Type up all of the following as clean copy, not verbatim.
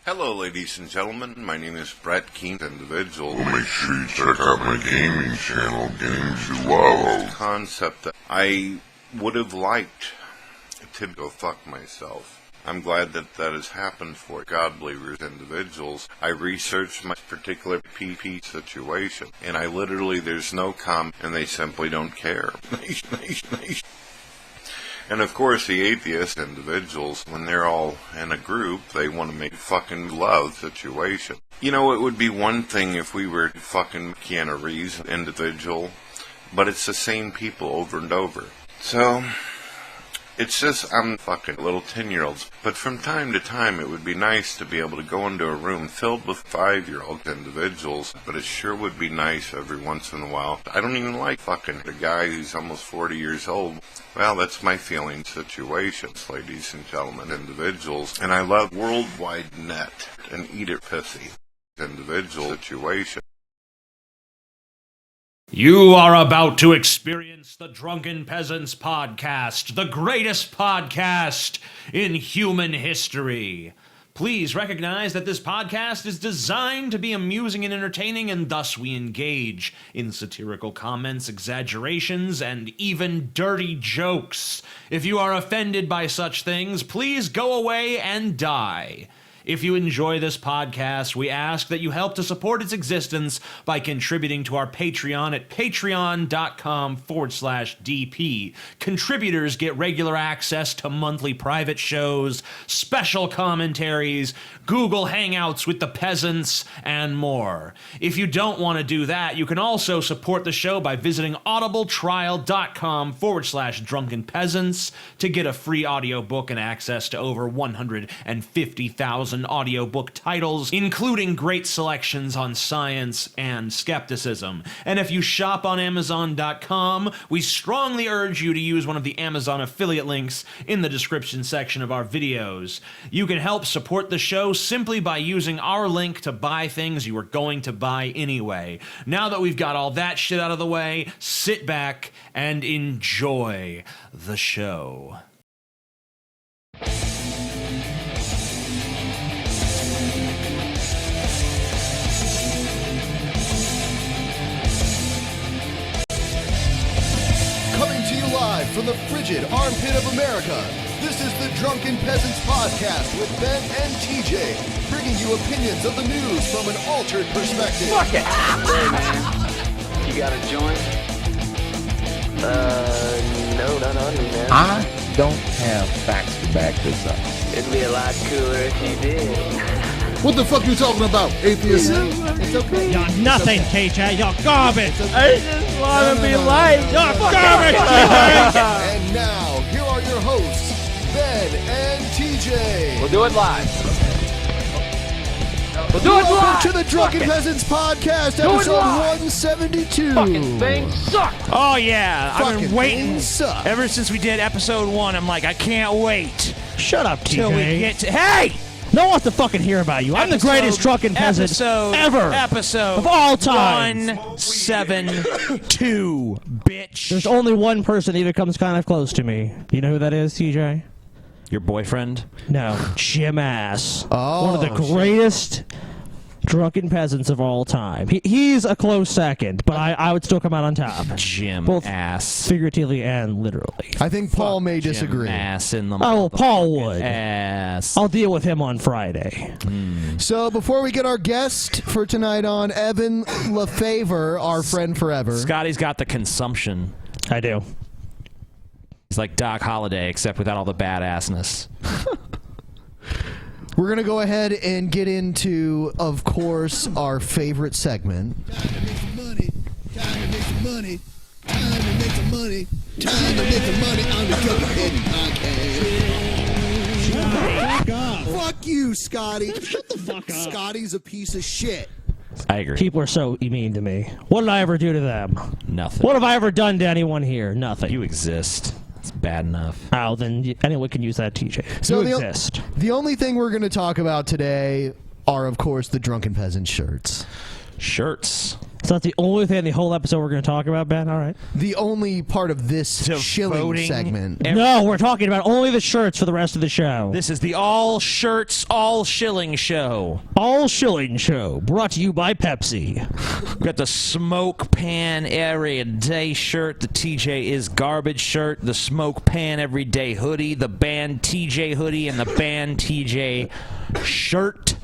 Hello, ladies and gentlemen. My name is Brett Keen, individual. Well, make sure you check out my gaming channel, Games You Love. Concept that I would have liked to go fuck myself. I'm glad that that has happened for God believers individuals. I researched my particular PP situation, and I literally, there's no comment, and they simply don't care. And of course, the atheist individuals, when they're all in a group, they want to make fucking love situation. You know, it would be one thing if we were fucking Keanu Reeves individual, but it's the same people over and over. So, it's just, I'm fucking little 10-year-olds. But from time to time, it would be nice to be able to go into a room filled with 5-year-old individuals, but it sure would be nice every once in a while. I don't even like fucking a guy who's almost 40 years old. Well, that's my feeling situations, ladies and gentlemen, individuals. And I love Worldwide Net and Eat It Pissy individual situation. You are about to experience the Drunken Peasants podcast, the greatest podcast in human history. Please recognize that this podcast is designed to be amusing and entertaining, and thus we engage in satirical comments, exaggerations, and even dirty jokes. If you are offended by such things, please go away and die. If you enjoy this podcast, we ask that you help to support its existence by contributing to our Patreon at patreon.com/DP. Contributors get regular access to monthly private shows, special commentaries, Google Hangouts with the peasants, and more. If you don't want to do that, you can also support the show by visiting audibletrial.com/Drunken Peasants to get a free audiobook and access to over 150,000 audiobook titles, including great selections on science and skepticism. And if you shop on Amazon.com, we strongly urge you to use one of the Amazon affiliate links in the description section of our videos. You can help support the show simply by using our link to buy things you were going to buy anyway. Now that we've got all that shit out of the way, sit back and enjoy the show. Live from the frigid armpit of America, this is the Drunken Peasants podcast with Ben and TJ, bringing you opinions of the news from an altered perspective. Fuck it! Hey man, you got a joint? No, not on me, man. I don't have facts to back this up. It'd be a lot cooler if you did. What the fuck you talking about, atheism? It's okay. You're nothing, TJ. You're garbage. I just want to be light. You're garbage, And now, here are your hosts, Ben and TJ. We'll do it live. We'll do it Welcome live. to the Drunken Peasants podcast, episode 172. Fucking thing sucks. Oh, yeah. I've Fucking been waiting. things suck. Ever since we did episode 1, I'm like, I can't wait. Shut up, Till we TJ. get to... Hey! No one wants to fucking hear about you. I'm the greatest drunken peasant ever Episode of all time. 172, bitch. There's only one person that even comes kind of close to me. You know who that is, TJ? Your boyfriend? No, Jim Ass. Oh, one of the greatest drunken peasants of all time. He's a close second, but I would still come out on top. Jim Both Ass. figuratively and literally. I think Paul may disagree. Jim Ass in the Oh, Paul would. ass. I'll deal with him on Friday. So before we get our guest for tonight on, Evan LeFavor, our friend forever. Scotty's got the consumption. I do. He's like Doc Holliday, except without all the badassness. We're going to go ahead and get into, of course, our favorite segment. Time to make some money. Time to make some money. Time to make some money. Time to make some money on the Drunken Peasants podcast. Fuck off. Fuck you, Scotty. Shut the fuck up. Scotty's a piece of shit. I agree. People are so mean to me. What did I ever do to them? Nothing. What have I ever done to anyone here? Nothing. You exist. It's bad enough. Oh, then anyone can use that, TJ. So you exist. The only thing we're going to talk about today are, of course, the Drunken Peasant shirts. Shirts. So that's the only thing in the whole episode we're going to talk about, Ben? All right. The only part of this shilling segment. No, we're talking about only the shirts for the rest of the show. This is the all shirts, all shilling show. All shilling show, brought to you by Pepsi. We got the Smoke Pan Every Day shirt, the TJ is Garbage shirt, the Smoke Pan Everyday hoodie, the Band TJ hoodie, and the Band TJ shirt.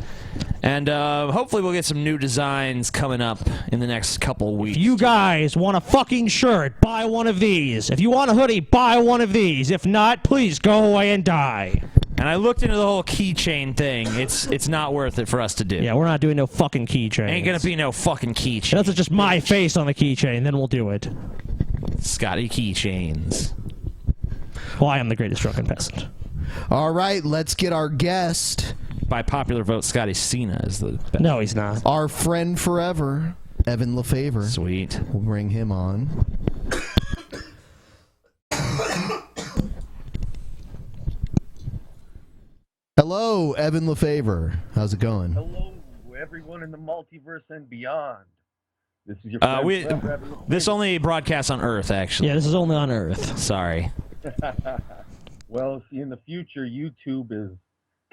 And hopefully we'll get some new designs coming up in the next couple weeks. If you guys want a fucking shirt, buy one of these. If you want a hoodie, buy one of these. If not, please go away and die. And I looked into the whole keychain thing. It's not worth it for us to do. Yeah, we're not doing no fucking keychain. Ain't gonna be no fucking keychain. That's just my face on the keychain, then we'll do it. Scotty keychains. Well, I am the greatest drunken peasant. All right, let's get our guest. By popular vote, Scotty Cena is the best. No, he's not. Our friend forever, Evan LeFavor. Sweet. We'll bring him on. Hello, Evan LeFavor. How's it going? Hello, everyone in the multiverse and beyond. This is your friend this only broadcasts on Earth, actually. Yeah, this is only on Earth. Sorry. Well, see, in the future, YouTube is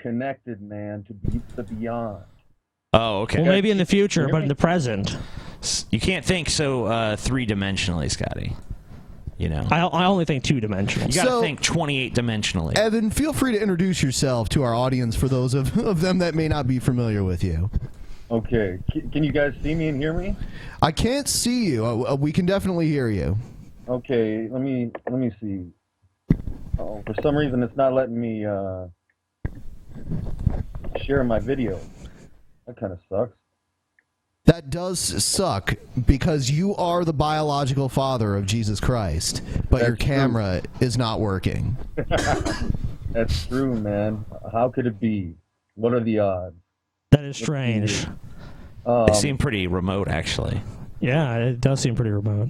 connected, man, to the beyond. Oh, okay. Well, maybe in the future, but in the present. You can't think so three-dimensionally, Scotty. You know. I only think two-dimensional. You gotta think 28-dimensionally. Evan, feel free to introduce yourself to our audience for those of them that may not be familiar with you. Okay. Can you guys see me and hear me? I can't see you. We can definitely hear you. Okay, let me see. Oh, for some reason, it's not letting me share my video. That kind of sucks. That does suck because you are the biological father of Jesus Christ, but your camera is not working. That's true, man. How could it be? What are the odds? That is strange. They seem pretty remote, actually. Yeah, it does seem pretty remote.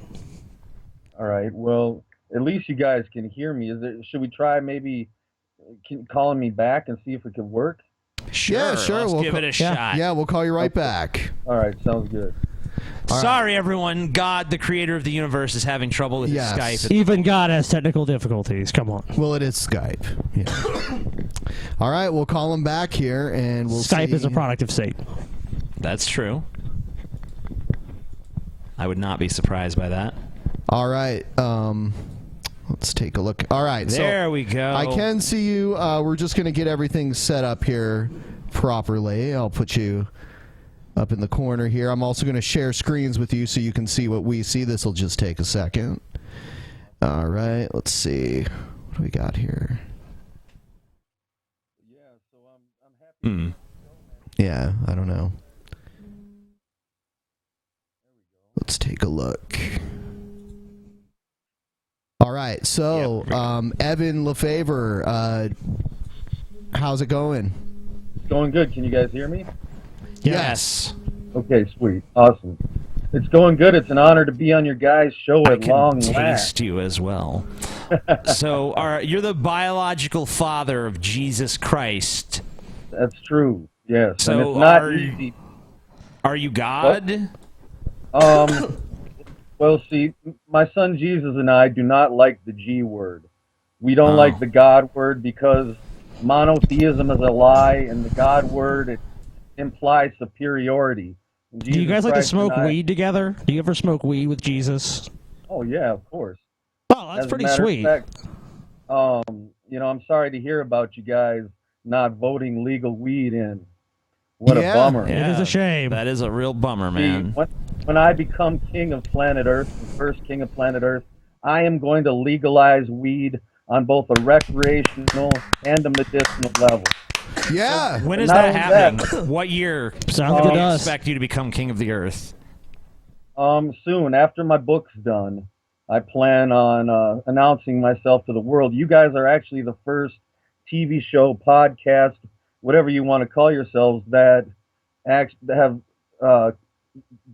All right. Well, at least you guys can hear me. Should we try maybe calling me back and see if it could work? Sure. Yeah, sure. Let's give it a shot. Yeah, we'll call you right back. All right. Sounds good. Sorry, everyone. God, the creator of the universe, is having trouble with his Skype. Even God has technical difficulties. Come on. Well, it is Skype. Yeah. All right, we'll call him back here, and we'll Skype see. is a product of Satan. That's true. I would not be surprised by that. All right. Let's take a look. All right. There we go. I can see you. We're just going to get everything set up here properly. I'll put you up in the corner here. I'm also going to share screens with you so you can see what we see. This will just take a second. All right. Let's see. What do we got here? Yeah, so I'm happy. Yeah, I don't know. Let's take a look. All right, so Evan LeFavor, how's it going? It's going good. Can you guys hear me? Yes. Okay, sweet. Awesome. It's going good. It's an honor to be on your guys' show at long I can last. taste you as well. So, you're the biological father of Jesus Christ. That's true. Yes. So and it's not easy. Are you God? Well, see, my son Jesus and I do not like the G word. We don't like the God word because monotheism is a lie, and the God word, it implies superiority. Do you guys like to smoke weed together? Do you ever smoke weed with Jesus? Oh, yeah, of course. Oh, that's pretty sweet. Fact, I'm sorry to hear about you guys not voting legal weed in. What a bummer. It is a shame. That is a real bummer, man. See, when I become king of planet Earth, the first king of planet Earth, I am going to legalize weed on both a recreational and a medicinal level. Yeah. When is that happening? What year do you expect you to become king of the earth? Soon, after my book's done. I plan on announcing myself to the world. You guys are actually the first TV show, podcast, whatever you want to call yourselves, that have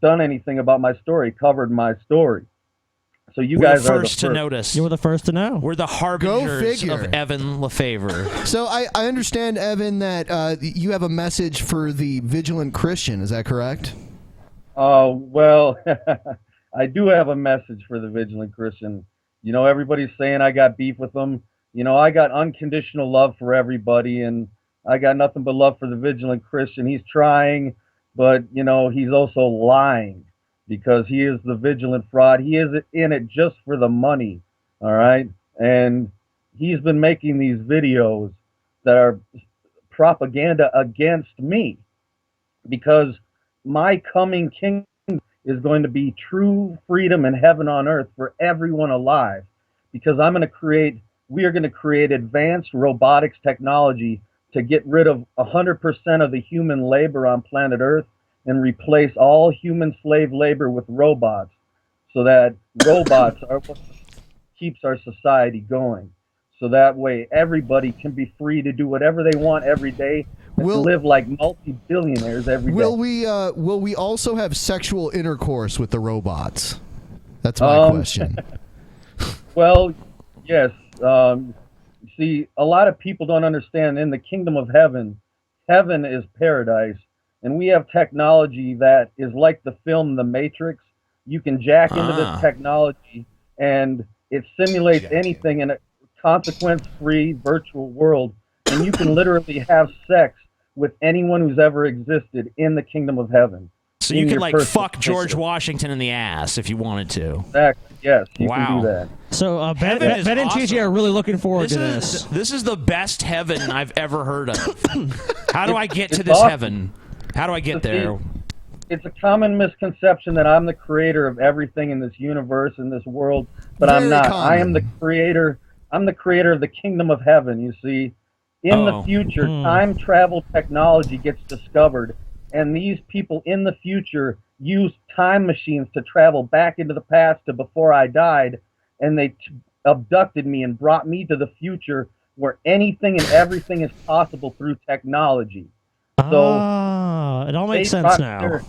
done anything about my story, covered my story. So you guys are the first to notice. You were the first to know. We're the harbingers of Evan LeFavor. So I understand, Evan, that you have a message for the vigilant Christian. Is that correct? Well, I do have a message for the vigilant Christian. You know, everybody's saying I got beef with them. You know, I got unconditional love for everybody, and I got nothing but love for the vigilant Christian. He's trying, but, you know, he's also lying because he is the vigilant fraud. He is in it just for the money, all right? And he's been making these videos that are propaganda against me because my coming kingdom is going to be true freedom and heaven on earth for everyone alive, because we are going to create advanced robotics technology to get rid of 100% of the human labor on planet earth and replace all human slave labor with robots, so that robots are what keeps our society going. So that way everybody can be free to do whatever they want every day and to live like multi-billionaires every day. Will we also have sexual intercourse with the robots? That's my question. Well, yes. See, a lot of people don't understand in the kingdom of heaven, heaven is paradise, and we have technology that is like the film The Matrix. You can jack into this technology, and it simulates anything in a consequence-free virtual world, and you can literally have sex with anyone who's ever existed in the kingdom of heaven. So you could like fuck George Washington in the ass if you wanted to. Exactly. Yes, you can do that. So Ben and TJ are really looking forward to this. This is the best heaven I've ever heard of. How do I get to this heaven? How do I get there? It's a common misconception that I'm the creator of everything in this universe, in this world, but I'm not. I am the creator. I'm the creator of the kingdom of heaven, you see. In the future, time travel technology gets discovered, and these people in the future use time machines to travel back into the past to before I died, and they abducted me and brought me to the future where anything and everything is possible through technology. So it all makes sense now.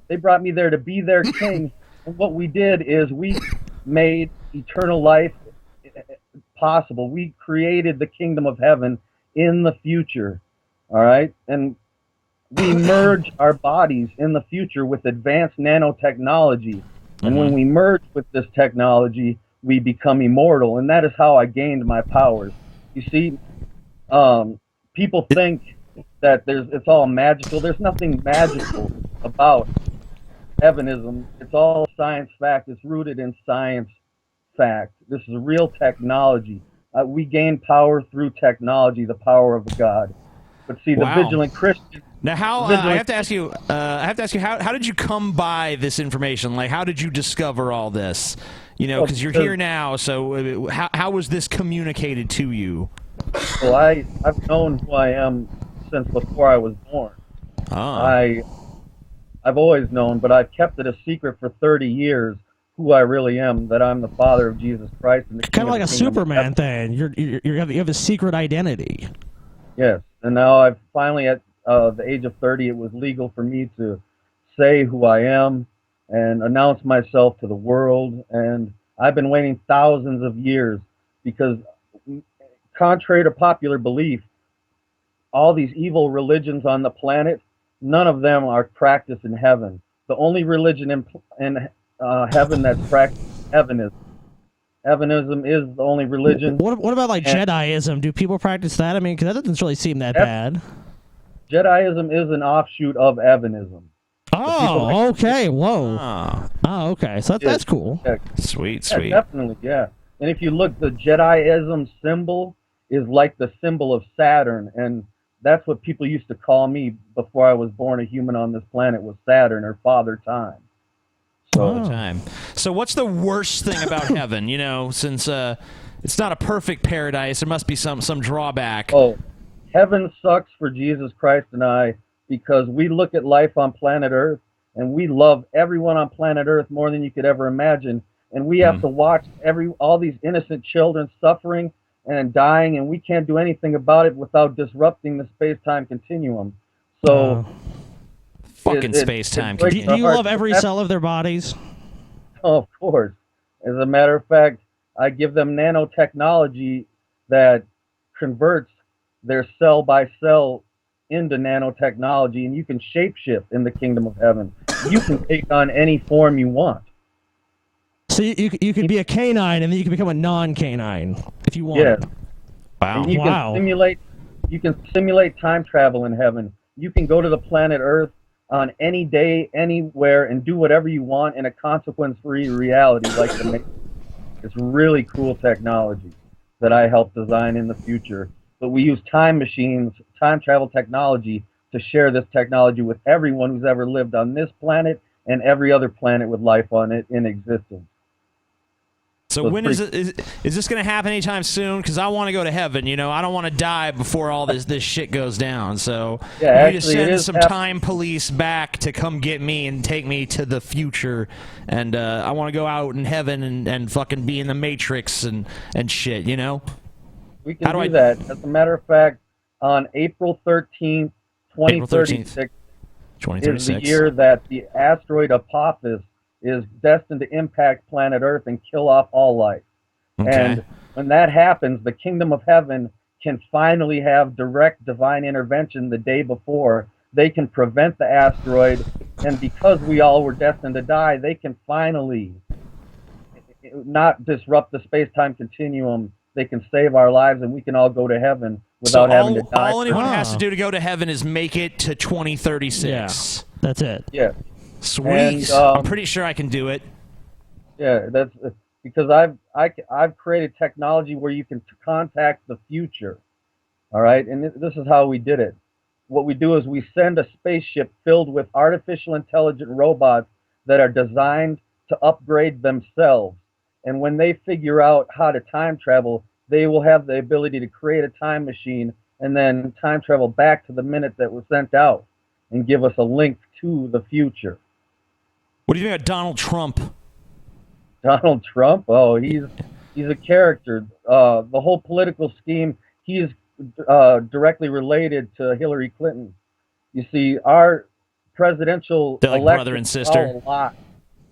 They brought me there to be their king, and what we did is we made eternal life possible. We created the kingdom of heaven in the future, all right? And we merge our bodies in the future with advanced nanotechnology. And when we merge with this technology, we become immortal. And that is how I gained my powers. You see, people think that it's all magical. There's nothing magical about heavenism. It's all science fact. It's rooted in science fact. This is real technology. We gain power through technology, the power of God. But see, the vigilant Christian. Now, I have to ask you. How did you come by this information? Like, how did you discover all this? You know, because you're here now. So, how was this communicated to you? Well, I've known who I am since before I was born. I've always known, but I've kept it a secret for 30 years. Who I really am, that I'm the father of Jesus Christ. And kind of like a Superman thing. You have a secret identity. Yes, and now I've finally, at the age of 30, it was legal for me to say who I am and announce myself to the world. And I've been waiting thousands of years because, contrary to popular belief, all these evil religions on the planet, none of them are practiced in heaven. The only religion in heaven that's practiced heavenism. Heavenism is the only religion. What about like Jediism? Do people practice that? I mean, because that doesn't really seem that bad. Jediism is an offshoot of Evanism. Oh, okay. Whoa. Oh, okay. So that's cool. Yeah. Sweet. Definitely, yeah. And if you look, the Jediism symbol is like the symbol of Saturn, and that's what people used to call me before I was born a human on this planet, was Saturn, or Father Time. So what's the worst thing about heaven? You know, since it's not a perfect paradise, there must be some drawback. Oh, heaven sucks for Jesus Christ and I, because we look at life on planet Earth and we love everyone on planet Earth more than you could ever imagine, and we have to watch all these innocent children suffering and dying, and we can't do anything about it without disrupting the space-time continuum. So. Fucking space-time. Do you love every cell of their bodies? Oh, of course. As a matter of fact, I give them nanotechnology that converts their cell by cell into nanotechnology, and you can shapeshift in the kingdom of heaven. you can take on any form you want. So you could be a canine and then you can become a non-canine if you want. Yes. Wow. And you can simulate time travel in heaven. You can go to the planet Earth on any day, anywhere, and do whatever you want in a consequence-free reality like the Matrix. It's really cool technology that I helped design in the future. But we use time machines, time travel technology, to share this technology with everyone who's ever lived on this planet and every other planet with life on it in existence. So when is this going to happen anytime soon? Because I want to go to heaven. You know, I don't want to die before all this shit goes down. So yeah, you need to send some time police back to come get me and take me to the future. And I want to go out in heaven and fucking be in the Matrix and shit. You know. We can do that. As a matter of fact, on April 13th, 2036 is the year that the asteroid Apophis is destined to impact planet Earth and kill off all life. Okay. And when that happens, the kingdom of heaven can finally have direct divine intervention the day before. They can prevent the asteroid, and because we all were destined to die, they can finally not disrupt the space-time continuum. They can save our lives, and we can all go to heaven without having to die. All anyone has to do to go to heaven is make it to 2036. Yeah, that's it. Yeah. Sweet. And, I'm pretty sure I can do it. Yeah, that's because I've created technology where you can contact the future. All right, and this is how we did it. What we do is we send a spaceship filled with artificial intelligent robots that are designed to upgrade themselves. And when they figure out how to time travel, they will have the ability to create a time machine and then time travel back to the minute that was sent out and give us a link to the future. What do you think about Donald Trump? Donald Trump? Oh, he's a character. The whole political scheme, he's directly related to Hillary Clinton. You see, our presidential they're like brother and sister. A lot.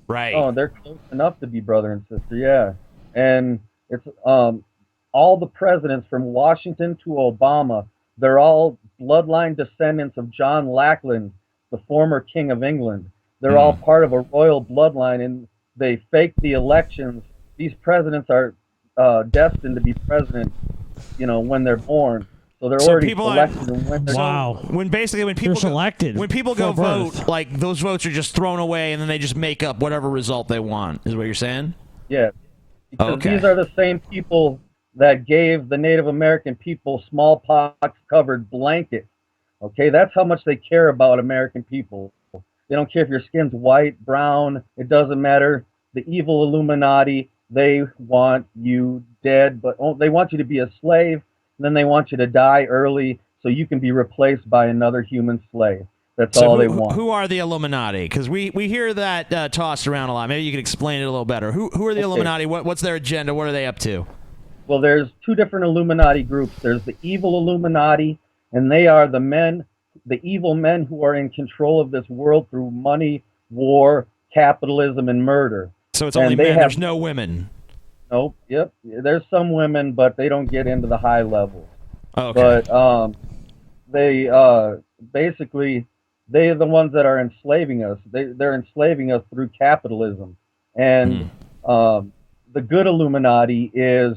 Right. Oh, they're close enough to be brother and sister, yeah. And it's all the presidents from Washington to Obama, they're all bloodline descendants of John Lackland, the former King of England. They're all part of a royal bloodline, and they fake the elections. These presidents are destined to be president, you know, when they're born. So they're already selected. When people selected, when people go vote, like those votes are just thrown away, and then they just make up whatever result they want. Is what you're saying? Yeah. Because these are the same people that gave the Native American people smallpox-covered blankets. Okay, that's how much they care about American people. They don't care if your skin's white, brown, it doesn't matter. The evil Illuminati, they want you dead, but they want you to be a slave, and then they want you to die early so you can be replaced by another human slave. That's all they want. Who are the Illuminati? Because we hear that tossed around a lot. Maybe you could explain it a little better. Who are the Illuminati? What's their agenda? What are they up to? Well, there's two different Illuminati groups. There's the evil Illuminati, and they are the evil men who are in control of this world through money, war, capitalism, and murder. So it's only men. There's no women. Nope. Yep. There's some women, but they don't get into the high levels. Okay. But they basically they're the ones that are enslaving us. They're enslaving us through capitalism. And the good Illuminati is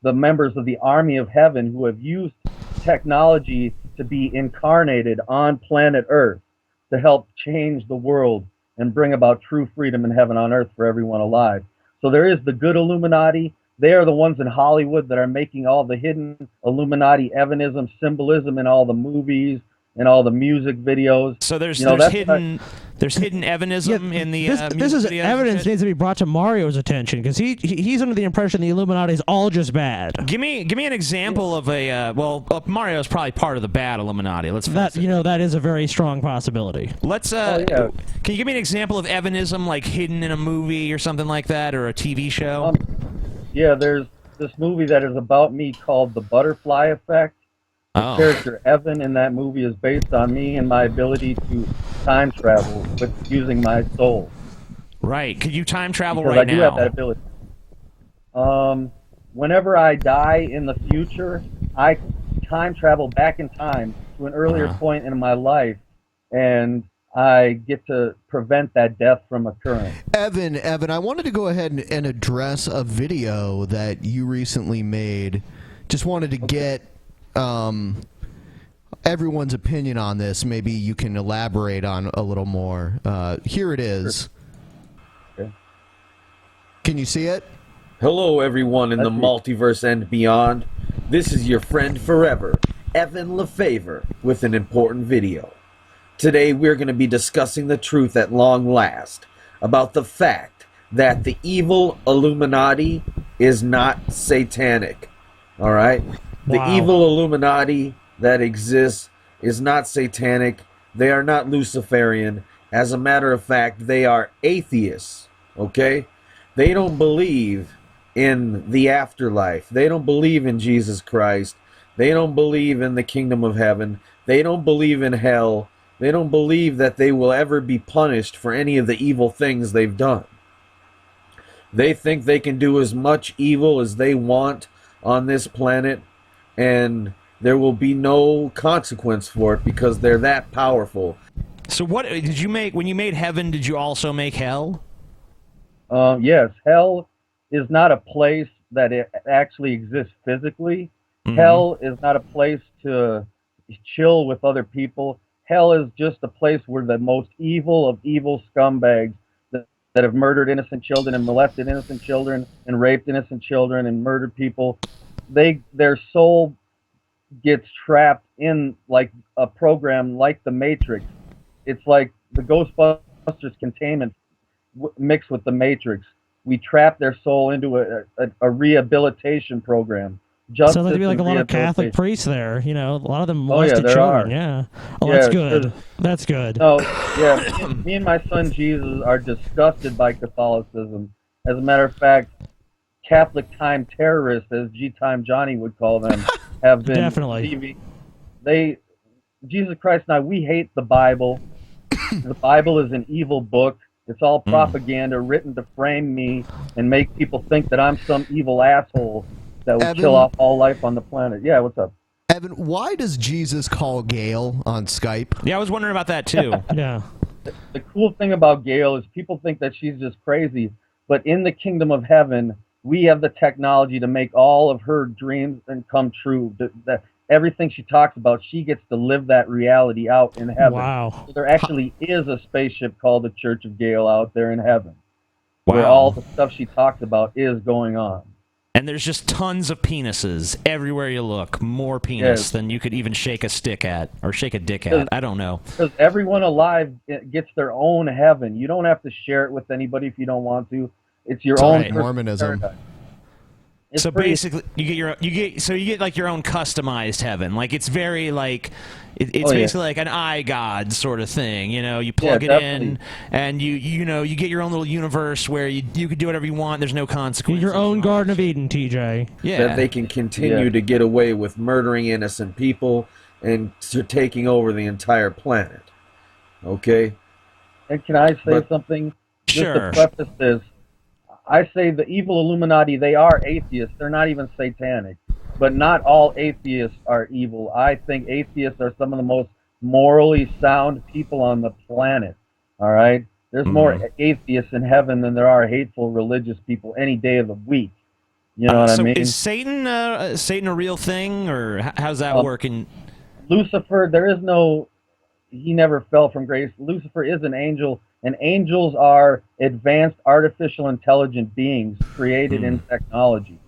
the members of the army of heaven who have used technology to be incarnated on planet Earth to help change the world and bring about true freedom in heaven on earth for everyone alive. So there is the good Illuminati. They are the ones in Hollywood that are making all the hidden Illuminati evanism, symbolism in all the movies and all the music videos. So there's hidden evanism in the this is evidence needs to be brought to Mario's attention because he's under the impression the Illuminati is all just bad. Give me an example of a Mario is probably part of the bad Illuminati. That is a very strong possibility. Let's can you give me an example of evanism like hidden in a movie or something like that or a TV show? Yeah, there's this movie that is about me called The Butterfly Effect. The character Evan in that movie is based on me and my ability to time travel with using my soul. Right. Could you time travel because right now? I do have that ability. Whenever I die in the future, I time travel back in time to an earlier point in my life, and I get to prevent that death from occurring. Evan, I wanted to go ahead and address a video that you recently made. Just wanted to get everyone's opinion on this. Maybe you can elaborate on a little more. Here it is. Okay. Can you see it? Hello, everyone in the multiverse and beyond. This is your friend forever, Evan LeFavor, with an important video. Today, we're going to be discussing the truth at long last about the fact that the evil Illuminati is not satanic. All right? The evil Illuminati that exists is not satanic. They are not Luciferian. As a matter of fact, they are atheists. Okay? They don't believe in the afterlife. They don't believe in Jesus Christ. They don't believe in the kingdom of heaven. They don't believe in hell. They don't believe that they will ever be punished for any of the evil things they've done. They think they can do as much evil as they want on this planet, and there will be no consequence for it because they're that powerful. So what did you make, when you made heaven, did you also make hell? Yes, hell is not a place that it actually exists physically. Mm-hmm. Hell is not a place to chill with other people. Hell is just a place where the most evil of evil scumbags that have murdered innocent children and molested innocent children and raped innocent children and murdered people, their soul gets trapped in like a program like the Matrix. It's like the Ghostbusters containment mixed with the Matrix. We trap their soul into a rehabilitation program. Sounds like there'd be like a lot of Catholic priests there. You know, a lot of them molested children. Yeah. Oh, that's good. That's good. No, yeah. Me and my son Jesus are disgusted by Catholicism. As a matter of fact, Catholic time terrorists, as G-Time Johnny would call them, have been definitely. Jesus Christ and I, we hate the Bible. The Bible is an evil book. It's all propaganda written to frame me and make people think that I'm some evil asshole that would kill off all life on the planet. Yeah, what's up? Evan, why does Jesus call Gail on Skype? Yeah, I was wondering about that too. Yeah. The cool thing about Gail is people think that she's just crazy, but in the kingdom of heaven, we have the technology to make all of her dreams and come true. That everything she talks about, she gets to live that reality out in heaven. Wow. So there actually is a spaceship called the Church of Gail out there in heaven, where Wow. all the stuff she talks about is going on. And there's just tons of penises everywhere you look. More penis than you could even shake a stick at or shake a dick at. I don't know. Because everyone alive gets their own heaven. You don't have to share it with anybody if you don't want to. It's your own right. Mormonism. paradise. So basically, you get like your own customized heaven. Like it's very like it's basically like an eye god sort of thing. You know, you plug it in, and you get your own little universe where you can do whatever you want. There's no consequences. Your own Garden of Eden, TJ. Yeah, that they can continue to get away with murdering innocent people and to taking over the entire planet. Okay. And can I say something? Sure. Just to preface this, I say the evil Illuminati, they are atheists. They're not even satanic. But not all atheists are evil. I think atheists are some of the most morally sound people on the planet. All right? There's more atheists in heaven than there are hateful religious people any day of the week. You know what I mean? Is Satan a real thing, or how's that working? Lucifer, there is no... He never fell from grace. Lucifer is an angel, and angels are advanced artificial intelligent beings created in technology.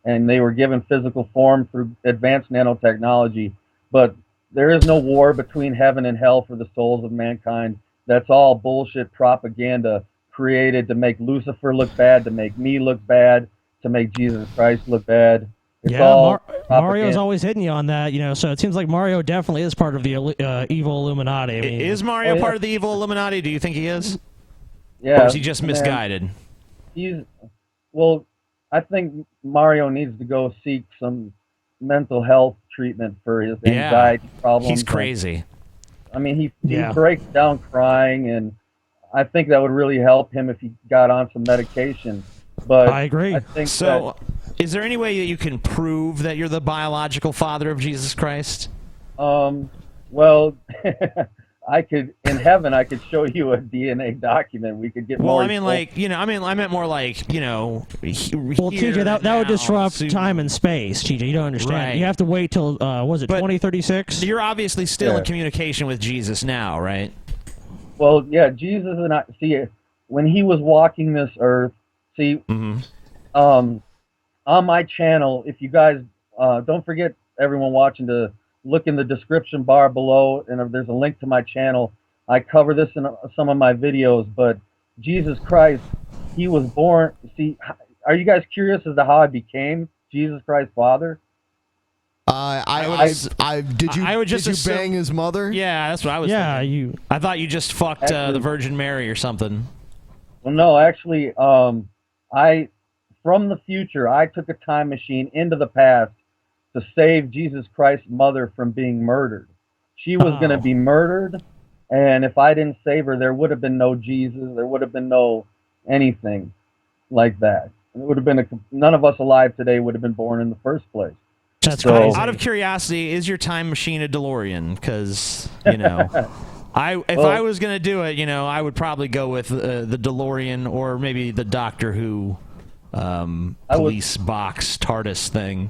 And they were given physical form through advanced nanotechnology. But there is no war between heaven and hell for the souls of mankind. That's all bullshit propaganda created to make Lucifer look bad, to make me look bad, to make Jesus Christ look bad. It's all Mario's always hitting you on that, you know, so it seems like Mario definitely is part of the evil Illuminati. I mean, is Mario part of the evil Illuminati? Do you think he is? Yeah. Or is he just misguided? Well, I think Mario needs to go seek some mental health treatment for his anxiety problems. He's crazy. I mean, he breaks down crying, and I think that would really help him if he got on some medication. But I agree. I think so. Is there any way that you can prove that you're the biological father of Jesus Christ? Well, I could, in heaven, I could show you a DNA document. We could get Well, more. I mean, like, you know, I meant more like, you know. Well, TJ, that would disrupt time and space, TJ. You don't understand. Right. You have to wait till, was it 2036? You're obviously still in communication with Jesus now, right? Well, yeah, Jesus and I, see, when he was walking this earth, see, on my channel, if you guys, don't forget, everyone watching, to look in the description bar below, and there's a link to my channel. I cover this in some of my videos, but Jesus Christ, he was born. See, are you guys curious as to how I became Jesus Christ's father? Did you bang his mother? Yeah, that's what I was thinking. I thought you just fucked the Virgin Mary or something. Well, no, actually, from the future, I took a time machine into the past to save Jesus Christ's mother from being murdered. She was going to be murdered, and if I didn't save her, there would have been no Jesus. There would have been no anything like that. It would have been none of us alive today would have been born in the first place. That's crazy. Out of curiosity, is your time machine a DeLorean? Because, you know, if I was going to do it, you know, I would probably go with the DeLorean or maybe the Doctor Who police box TARDIS thing.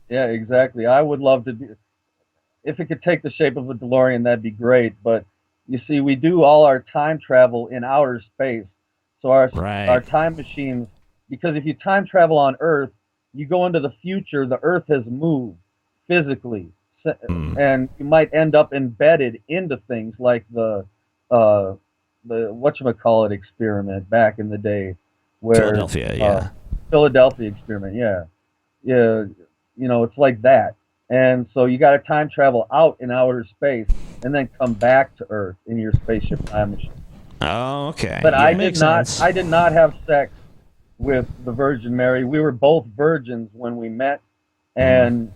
Yeah, exactly. I would love to do. If it could take the shape of a DeLorean, that'd be great. But you see, we do all our time travel in outer space. So our time machines, because if you time travel on Earth, you go into the future, the Earth has moved physically, and you might end up embedded into things like the whatchamacallit experiment back in the day, where Philadelphia experiment, yeah. You know, it's like that. And so you got to time travel out in outer space and then come back to Earth in your spaceship time machine. Oh, okay. But I did not have sex with the Virgin Mary. We were both virgins when we met, and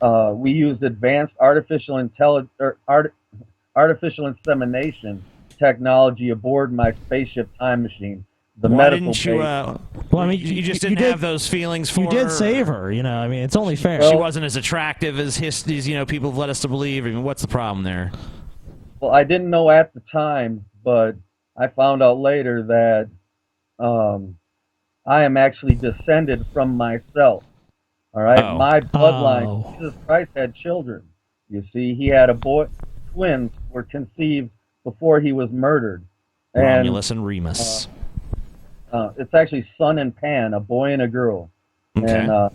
we used advanced artificial insemination technology aboard my spaceship time machine. Why didn't you? Well, I mean, you just didn't have those feelings for her. You did save her, you know. I mean, it's only fair. She wasn't as attractive as you know, people have led us to believe. I mean, what's the problem there? Well, I didn't know at the time, but I found out later that I am actually descended from myself. All right, my bloodline. Jesus Christ had children. You see, he had a boy. Twins were conceived before he was murdered. Romulus and Remus. It's actually Son and Pan, a boy and a girl. Okay.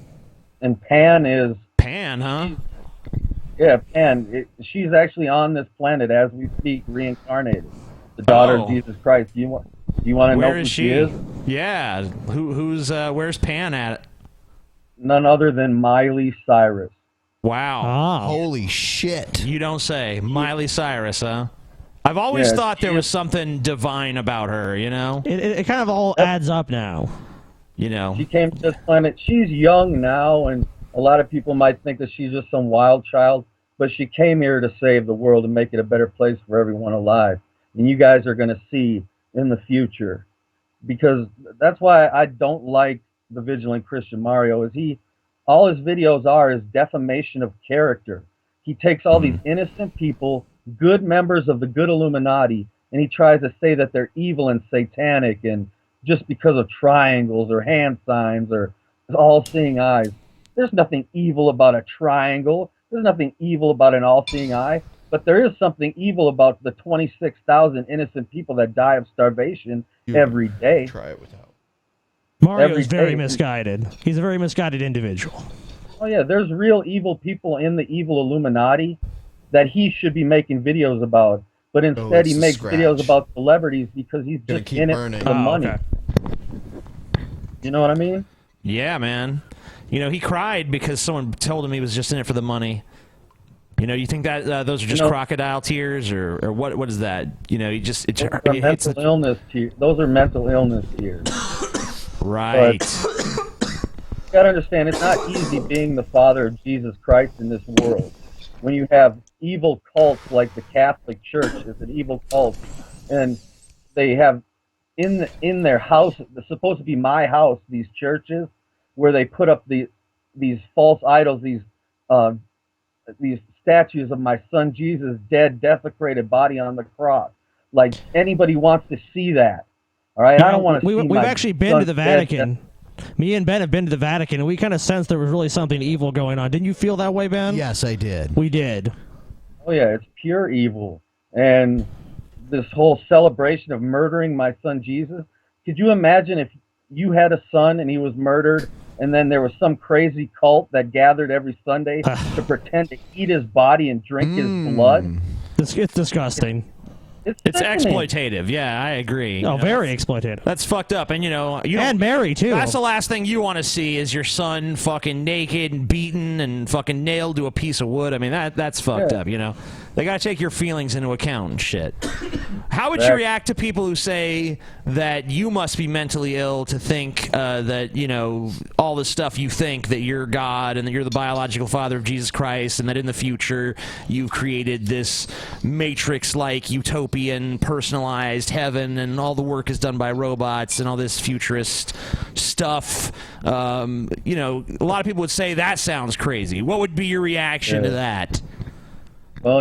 And Pan is... Pan, huh? Yeah, Pan. She's actually on this planet as we speak, reincarnated. The daughter of Jesus Christ. Do you want to know who she is? Yeah. Where's Pan at? None other than Miley Cyrus. Wow. Holy shit. You don't say. Miley Cyrus, huh? I've always thought there was something divine about her, you know? It kind of all adds up now. You know? She came to this planet. She's young now, and a lot of people might think that she's just some wild child, but she came here to save the world and make it a better place for everyone alive. And you guys are going to see in the future. Because that's why I don't like the Vigilant Christian Mario, is all his videos is defamation of character. He takes all these innocent people, good members of the good Illuminati, and he tries to say that they're evil and satanic, and just because of triangles or hand signs or all-seeing eyes. There's nothing evil about a triangle. There's nothing evil about an all-seeing eye. But there is something evil about the 26,000 innocent people that die of starvation every day. Try it without. Mario is very misguided. He's a very misguided individual. Oh, yeah, there's real evil people in the evil Illuminati that he should be making videos about. But instead he makes videos about celebrities because he's just in it for the money. Okay. You know what I mean? Yeah, man. You know, he cried because someone told him he was just in it for the money. You know, you think that those are just crocodile tears, or what is that? You know, those are mental illness tears. Right. You gotta understand, it's not easy being the father of Jesus Christ in this world. When you have evil cults like the Catholic Church is an evil cult, and they have in their house, it's supposed to be my house, these churches, where they put up these false idols, these statues of my son Jesus' dead, desecrated body on the cross. Like, anybody wants to see that. All right? I don't want to see We've actually been to the Vatican. Me and Ben have been to the Vatican, and we kind of sensed there was really something evil going on. Didn't you feel that way, Ben? Yes, I did. We did. Oh, yeah, it's pure evil. And this whole celebration of murdering my son Jesus, could you imagine if you had a son and he was murdered, and then there was some crazy cult that gathered every Sunday to pretend to eat his body and drink his blood? It's disgusting. It's exploitative. Yeah, I agree. Oh, very exploitative. That's fucked up. And, and Mary, too. That's the last thing you want to see is your son fucking naked and beaten and fucking nailed to a piece of wood. I mean, that's fucked up, They got to take your feelings into account and shit. How would you react to people who say that you must be mentally ill to think that, all the stuff you think, that you're God and that you're the biological father of Jesus Christ and that in the future you've created this Matrix-like utopian personalized heaven and all the work is done by robots and all this futurist stuff? A lot of people would say that sounds crazy. What would be your reaction to that? Well,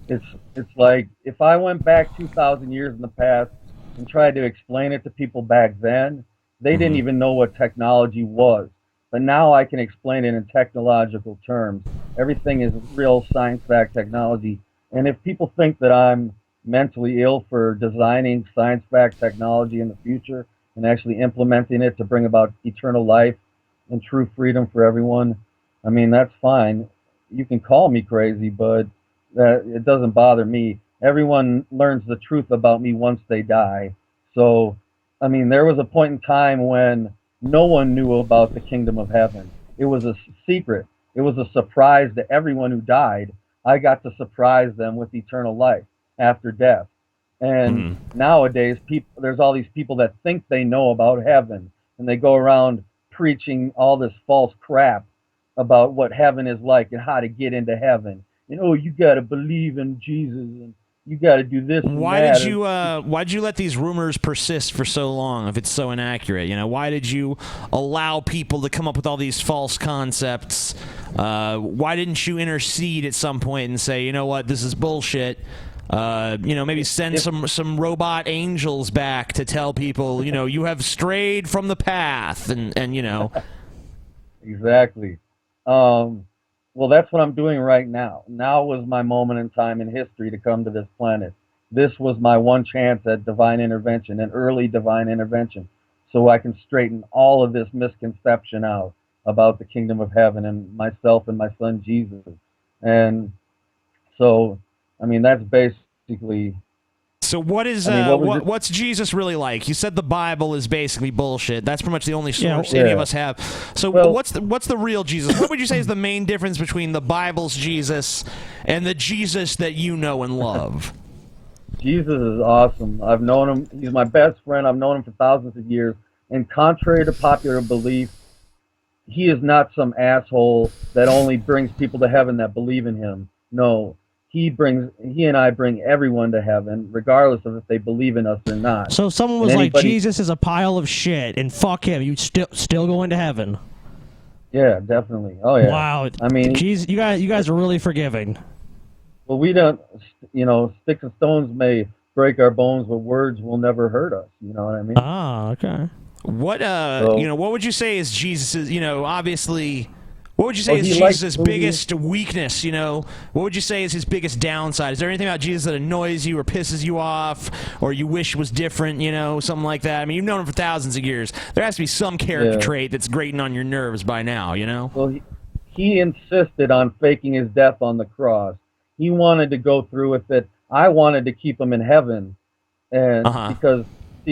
it's like if I went back 2,000 years in the past and tried to explain it to people back then, they didn't even know what technology was. But now I can explain it in technological terms. Everything is real science-backed technology. And if people think that I'm mentally ill for designing science-backed technology in the future and actually implementing it to bring about eternal life and true freedom for everyone, I mean, that's fine. You can call me crazy, but it doesn't bother me. Everyone learns the truth about me once they die. So, I mean, there was a point in time when no one knew about the kingdom of heaven. It was a secret. It was a surprise to everyone who died. I got to surprise them with eternal life after death. And nowadays, there's all these people that think they know about heaven, and they go around preaching all this false crap about what heaven is like and how to get into heaven. You got to believe in Jesus and you got to do this. Why did you let these rumors persist for so long if it's so inaccurate? Why did you allow people to come up with all these false concepts? Why didn't you intercede at some point and say, you know what, this is bullshit? Maybe send some robot angels back to tell people, you have strayed from the path and Exactly. Well, that's what I'm doing right now. Now was my moment in time in history to come to this planet. This was my one chance at divine intervention, an early divine intervention, so I can straighten all of this misconception out about the kingdom of heaven and myself and my son Jesus. And so, I mean, that's basically... So what's Jesus really like? You said the Bible is basically bullshit. That's pretty much the only source any of us have. So what's the real Jesus? What would you say is the main difference between the Bible's Jesus and the Jesus that you know and love? Jesus is awesome. I've known him. He's my best friend. I've known him for thousands of years. And contrary to popular belief, he is not some asshole that only brings people to heaven that believe in him. No. He and I bring everyone to heaven, regardless of if they believe in us or not. So if someone was like, Jesus is a pile of shit, and fuck him, you'd still go into heaven. Yeah, definitely. Oh yeah. Wow. I mean, Jesus, you guys are really forgiving. Well, we don't. Sticks and stones may break our bones, but words will never hurt us. You know what I mean? Ah, okay. What what would you say is Jesus's? Obviously. What would you say is Jesus' biggest weakness, What would you say is his biggest downside? Is there anything about Jesus that annoys you or pisses you off or you wish was different, something like that? I mean, you've known him for thousands of years. There has to be some character trait that's grating on your nerves by now, Well, he insisted on faking his death on the cross. He wanted to go through with it. I wanted to keep him in heaven. And because,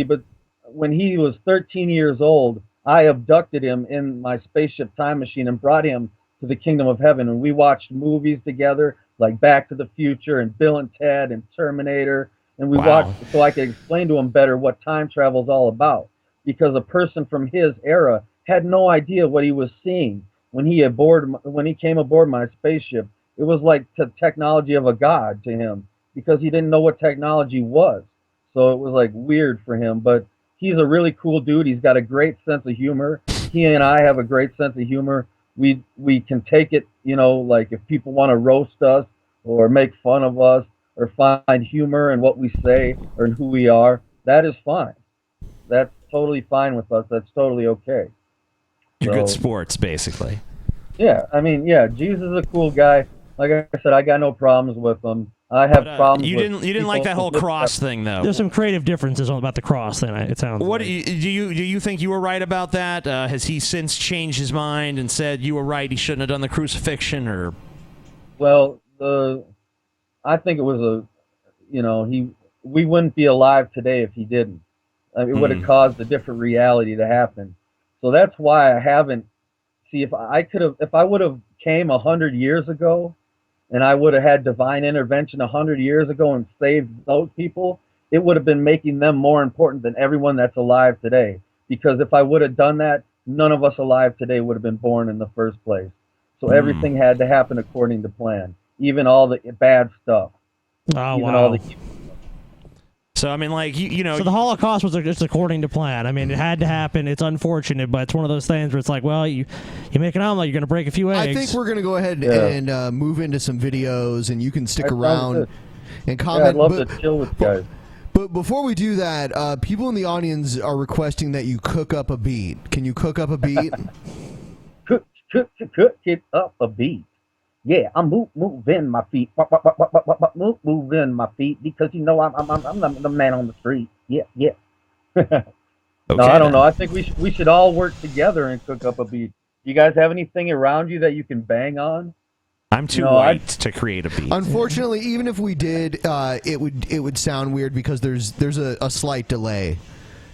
but when he was 13 years old, I abducted him in my spaceship time machine and brought him to the kingdom of heaven. And we watched movies together, like Back to the Future and Bill and Ted and Terminator. And we watched so I could explain to him better what time travel is all about. Because a person from his era had no idea what he was seeing when he came aboard my spaceship. It was like the technology of a god to him because he didn't know what technology was. So it was like weird for him. But he's a really cool dude. He's got a great sense of humor. He and I have a great sense of humor. we can take it, you know, like if people want to roast us or make fun of us or find humor in what we say or in who we are, that is fine. That's totally fine with us. That's totally okay. You're good sports, basically. Yeah, I mean, yeah, Jesus is a cool guy. Like I said, I got no problems with him. I have problems. You didn't like that whole cross thing, though. There's some creative differences about the cross thing. It sounds. What like. do you think you were right about that? Has he since changed his mind and said you were right? He shouldn't have done the crucifixion, or? Well, I think it was we wouldn't be alive today if he didn't. It would have caused a different reality to happen. So that's why I haven't. See, if I would have came 100 years ago, and I would have had divine intervention 100 years ago and saved those people, it would have been making them more important than everyone that's alive today. Because if I would have done that, none of us alive today would have been born in the first place. So everything had to happen according to plan, even all the bad stuff. Oh, even wow. all the So, I mean, like, you know... So the Holocaust was just according to plan. I mean, it had to happen. It's unfortunate, but it's one of those things where it's like, well, you make an omelet, you're going to break a few eggs. I think we're going to go ahead and move into some videos, and you can stick around and comment. Yeah, I'd love to chill with guys. But before we do that, people in the audience are requesting that you cook up a beat. Can you cook up a beat? Cook it up a beat. Yeah, I'm moving my feet, moving my feet because you know I'm the man on the street. Yeah. Okay, no, I don't know. I think we should all work together and cook up a beat. You guys have anything around you that you can bang on? I'm too white to create a beat. Unfortunately, even if we did, it would sound weird because there's a slight delay.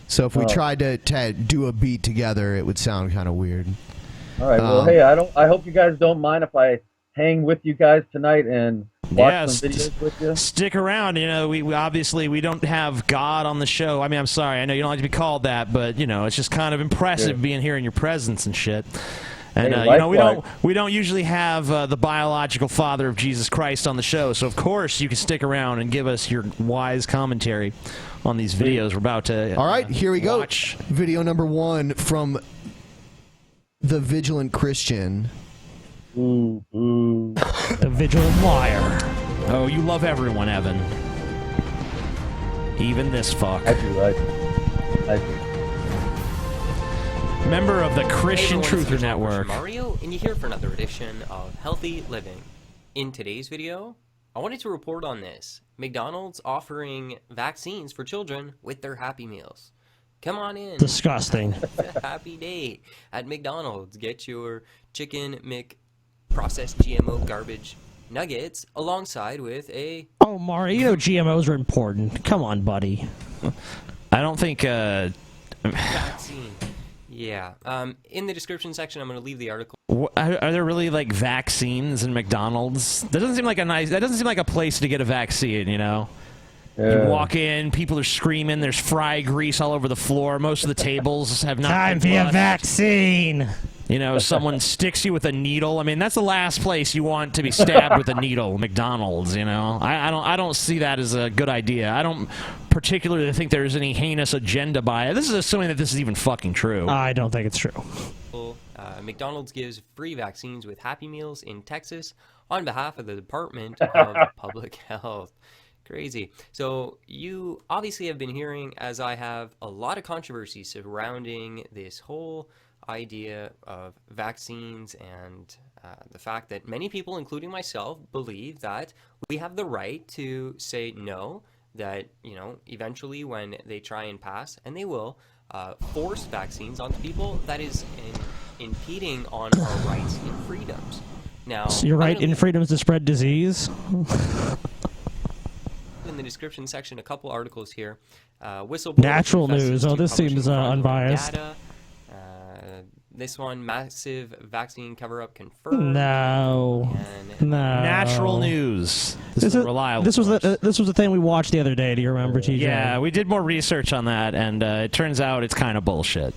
So if we tried to do a beat together, it would sound kind of weird. All right. Well, hey, I hope you guys don't mind if I hang with you guys tonight and watch some videos with you. Stick around. You know, we obviously we don't have God on the show. I mean, I'm sorry. I know you don't like to be called that, but you know, it's just kind of impressive being here in your presence and shit. And hey, you know, we don't usually have the biological father of Jesus Christ on the show, so of course you can stick around and give us your wise commentary on these videos we're about to. All right, here we watch. go. Video number 1 from the Vigilant Christian. The Vigilant Liar. Oh, you love everyone, Evan. Even this fuck. I do. Member of the Christian Hey everyone, Truther it's Network. Mario, and you're here for another edition of Healthy Living. In today's video, I wanted to report on this. McDonald's offering vaccines for children with their Happy Meals. Come on in. Disgusting. Happy day at McDonald's. Get your chicken processed GMO garbage nuggets alongside with a... Oh, Mario, you know GMOs are important. Come on, buddy. I don't think... vaccine. Yeah. In the description section, I'm going to leave the article. Are there really like vaccines in McDonald's? That doesn't seem like That doesn't seem like a place to get a vaccine. You know. You walk in, people are screaming. There's fry grease all over the floor. Most of the tables have not. Time for your vaccine. You know, someone sticks you with a needle. I mean, that's the last place you want to be stabbed with a needle. McDonald's. You know, I don't see that as a good idea. I don't particularly think there's any heinous agenda by it. This is assuming that this is even fucking true. I don't think it's true. McDonald's gives free vaccines with Happy Meals in Texas on behalf of the Department of Public Health. Crazy. So you obviously have been hearing, as I have, a lot of controversy surrounding this whole idea of vaccines and the fact that many people, including myself, believe that we have the right to say no, that, you know, eventually when they try and pass, and they will, force vaccines onto people, that is impeding on our rights and freedoms. Now, So your right and freedoms to spread disease? in the description section a couple articles here. Whistleblower Natural confesses news. to Oh, this publishing seems fraudulent unbiased. data. This one, massive vaccine cover-up confirmed. No. Natural news. This is reliable. This was the thing we watched the other day. Do you remember, TJ? Yeah, we did more research on that, and it turns out it's kind of bullshit.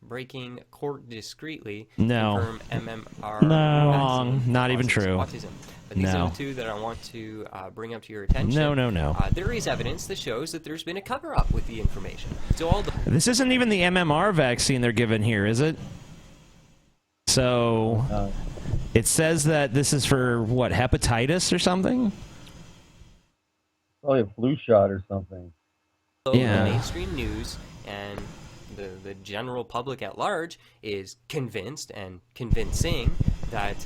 Breaking court discreetly. No. Confirm MMR. No. Wrong. Not even true. Autism. But these No. are the two that I want to bring up to your attention. No. There is evidence that shows that there's been a cover-up with the information. So all the... This isn't even the MMR vaccine they're giving here, is it? So it says that this is for what, hepatitis or something? Probably a flu shot or something. So Yeah. the mainstream news and the general public at large is convinced and convincing that,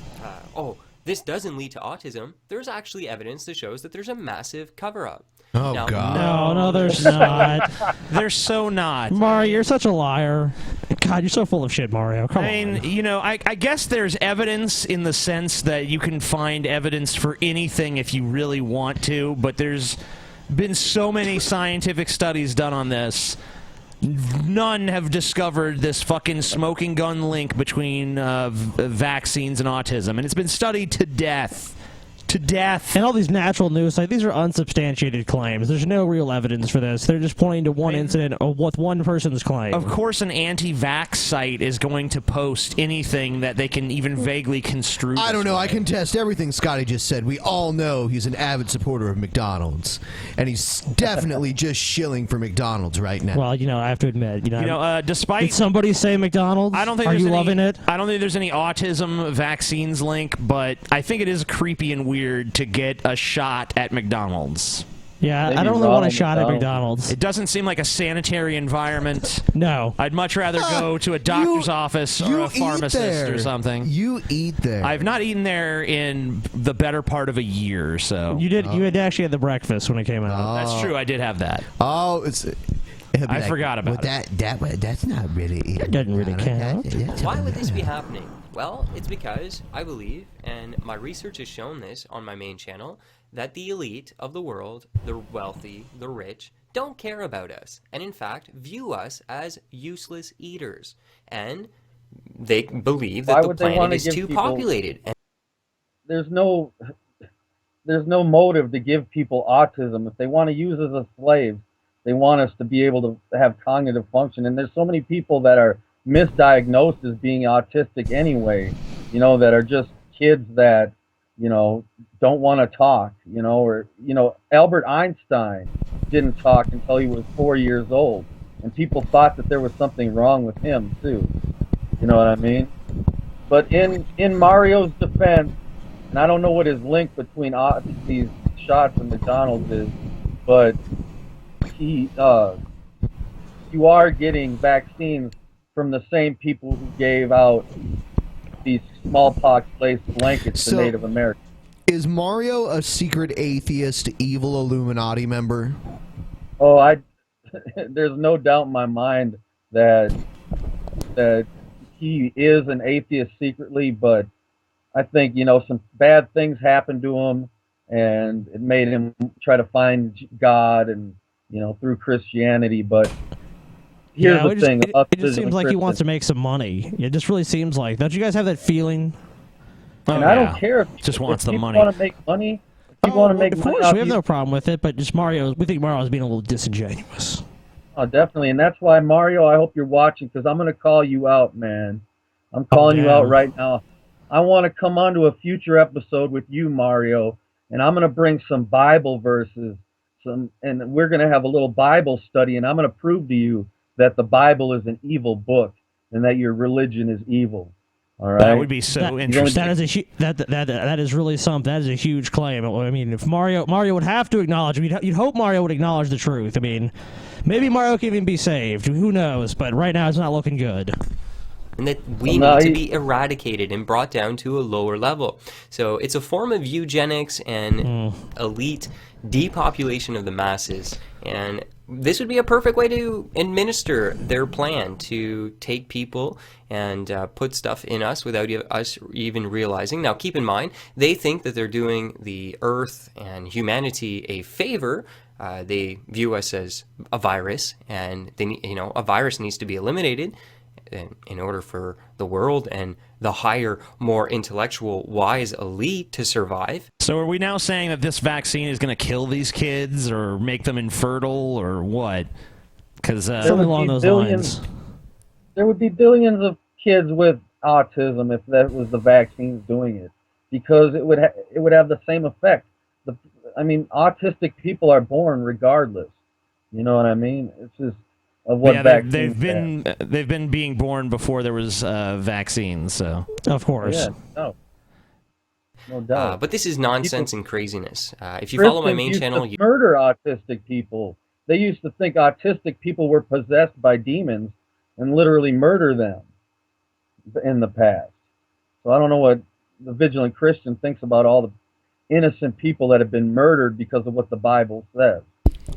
this doesn't lead to autism. There's actually evidence that shows that there's a massive cover-up. Oh, Now, God. No, there's not. They're so not. Mario, you're such a liar. God, you're so full of shit, Mario. Come on. I mean, you know, I guess there's evidence in the sense that you can find evidence for anything if you really want to, but there's been so many scientific studies done on this. None have discovered this fucking smoking gun link between vaccines and autism, and it's been studied to death. To death. And all these natural news sites, these are unsubstantiated claims. There's no real evidence for this. They're just pointing to one incident with one person's claim. Of course, an anti-vax site is going to post anything that they can even vaguely construe. I don't know. I contest everything Scotty just said. We all know he's an avid supporter of McDonald's, and he's definitely just shilling for McDonald's right now. Well, you know, I have to admit, despite did somebody say McDonald's? I don't think are there's you any, loving it? I don't think there's any autism vaccines link, but I think it is creepy and weird to get a shot at McDonald's. Yeah, I don't really want a shot at McDonald's. It doesn't seem like a sanitary environment. No. I'd much rather go to a doctor's office or a pharmacist or something. You eat there. I've not eaten there in the better part of a year, so. You did. You had actually had the breakfast when it came out. That's true. I did have that. Oh, it's. I forgot about it. That's not really. That doesn't really count. Why would this be happening? Well, it's because I believe, and my research has shown this on my main channel, that the elite of the world, the wealthy, the rich, don't care about us, and in fact view us as useless eaters. And they believe that the planet is too populated. And there's no motive to give people autism. If they want to use us as slaves, they want us to be able to have cognitive function. And there's so many people that are misdiagnosed as being autistic anyway, that are just kids that, don't want to talk, or, Albert Einstein didn't talk until he was 4 years old. And people thought that there was something wrong with him too. You know what I mean? But in Mario's defense, and I don't know what his link between these shots and McDonald's is, but you are getting vaccines from the same people who gave out these smallpox-laced blankets to Native Americans. Is Mario a secret atheist, evil Illuminati member? Oh, there's no doubt in my mind that he is an atheist secretly, but I think, some bad things happened to him, and it made him try to find God and, through Christianity, but here's the thing. It just seems like he wants to make some money. It just really seems like. Don't you guys have that feeling? And I don't care if just wants the money. Want to make money. If you want to make of money, course, we have no problem with it. But just Mario, we think Mario is being a little disingenuous. Oh, definitely, and that's why Mario. I hope you're watching because I'm going to call you out, man. I'm calling you out right now. I want to come on to a future episode with you, Mario, and I'm going to bring some Bible verses, and we're going to have a little Bible study, and I'm going to prove to you that the Bible is an evil book and that your religion is evil. All right. That would be so interesting. That is really something. That is a huge claim. I mean, if Mario would have to acknowledge, you'd hope Mario would acknowledge the truth. I mean, maybe Mario can even be saved. Who knows? But right now, it's not looking good. And that we need to be eradicated and brought down to a lower level. So it's a form of eugenics and elite depopulation of the masses. And this would be a perfect way to administer their plan to take people and put stuff in us without us even realizing. Now, keep in mind, they think that they're doing the Earth and humanity a favor. They view us as a virus, and a virus needs to be eliminated in order for the world and the higher, more intellectual, wise elite to survive. So are we now saying that this vaccine is going to kill these kids or make them infertile or what? Because something along those lines. There would be billions of kids with autism if that was the vaccines doing it, because it would have the same effect. Autistic people are born regardless. You know what I mean? It's just of what vaccines they've been being born before there was vaccines. So of course, yeah, no doubt. But this is nonsense and craziness. If you follow my main channel, you murder autistic people. They used to think autistic people were possessed by demons and literally murder them in the past. So I don't know what the vigilant Christian thinks about all the innocent people that have been murdered because of what the Bible says.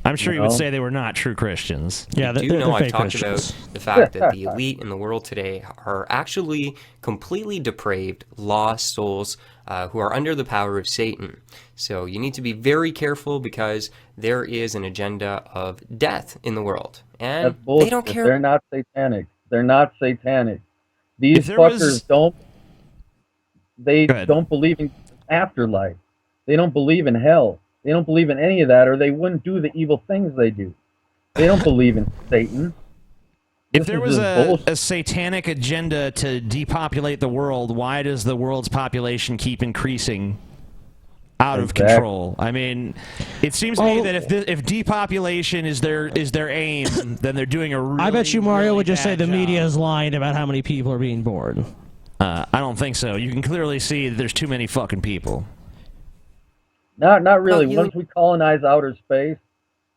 I'm sure you would say they were not true Christians. Yeah, you know I've talked about the fact that the elite in the world today are actually completely depraved, lost souls who are under the power of Satan. So you need to be very careful because there is an agenda of death in the world. And they don't care. They're not satanic. They're not satanic. These fuckers don't believe in afterlife. They don't believe in hell. They don't believe in any of that, or they wouldn't do the evil things they do. They don't believe in Satan. If there was a satanic agenda to depopulate the world, why does the world's population keep increasing out of control? I mean, it seems to me that if depopulation is their aim, then they're doing a really I bet you Mario would just say the job. media is lying about how many people are being born. I don't think so. You can clearly see that there's too many fucking people. Not really. Once we colonize outer space,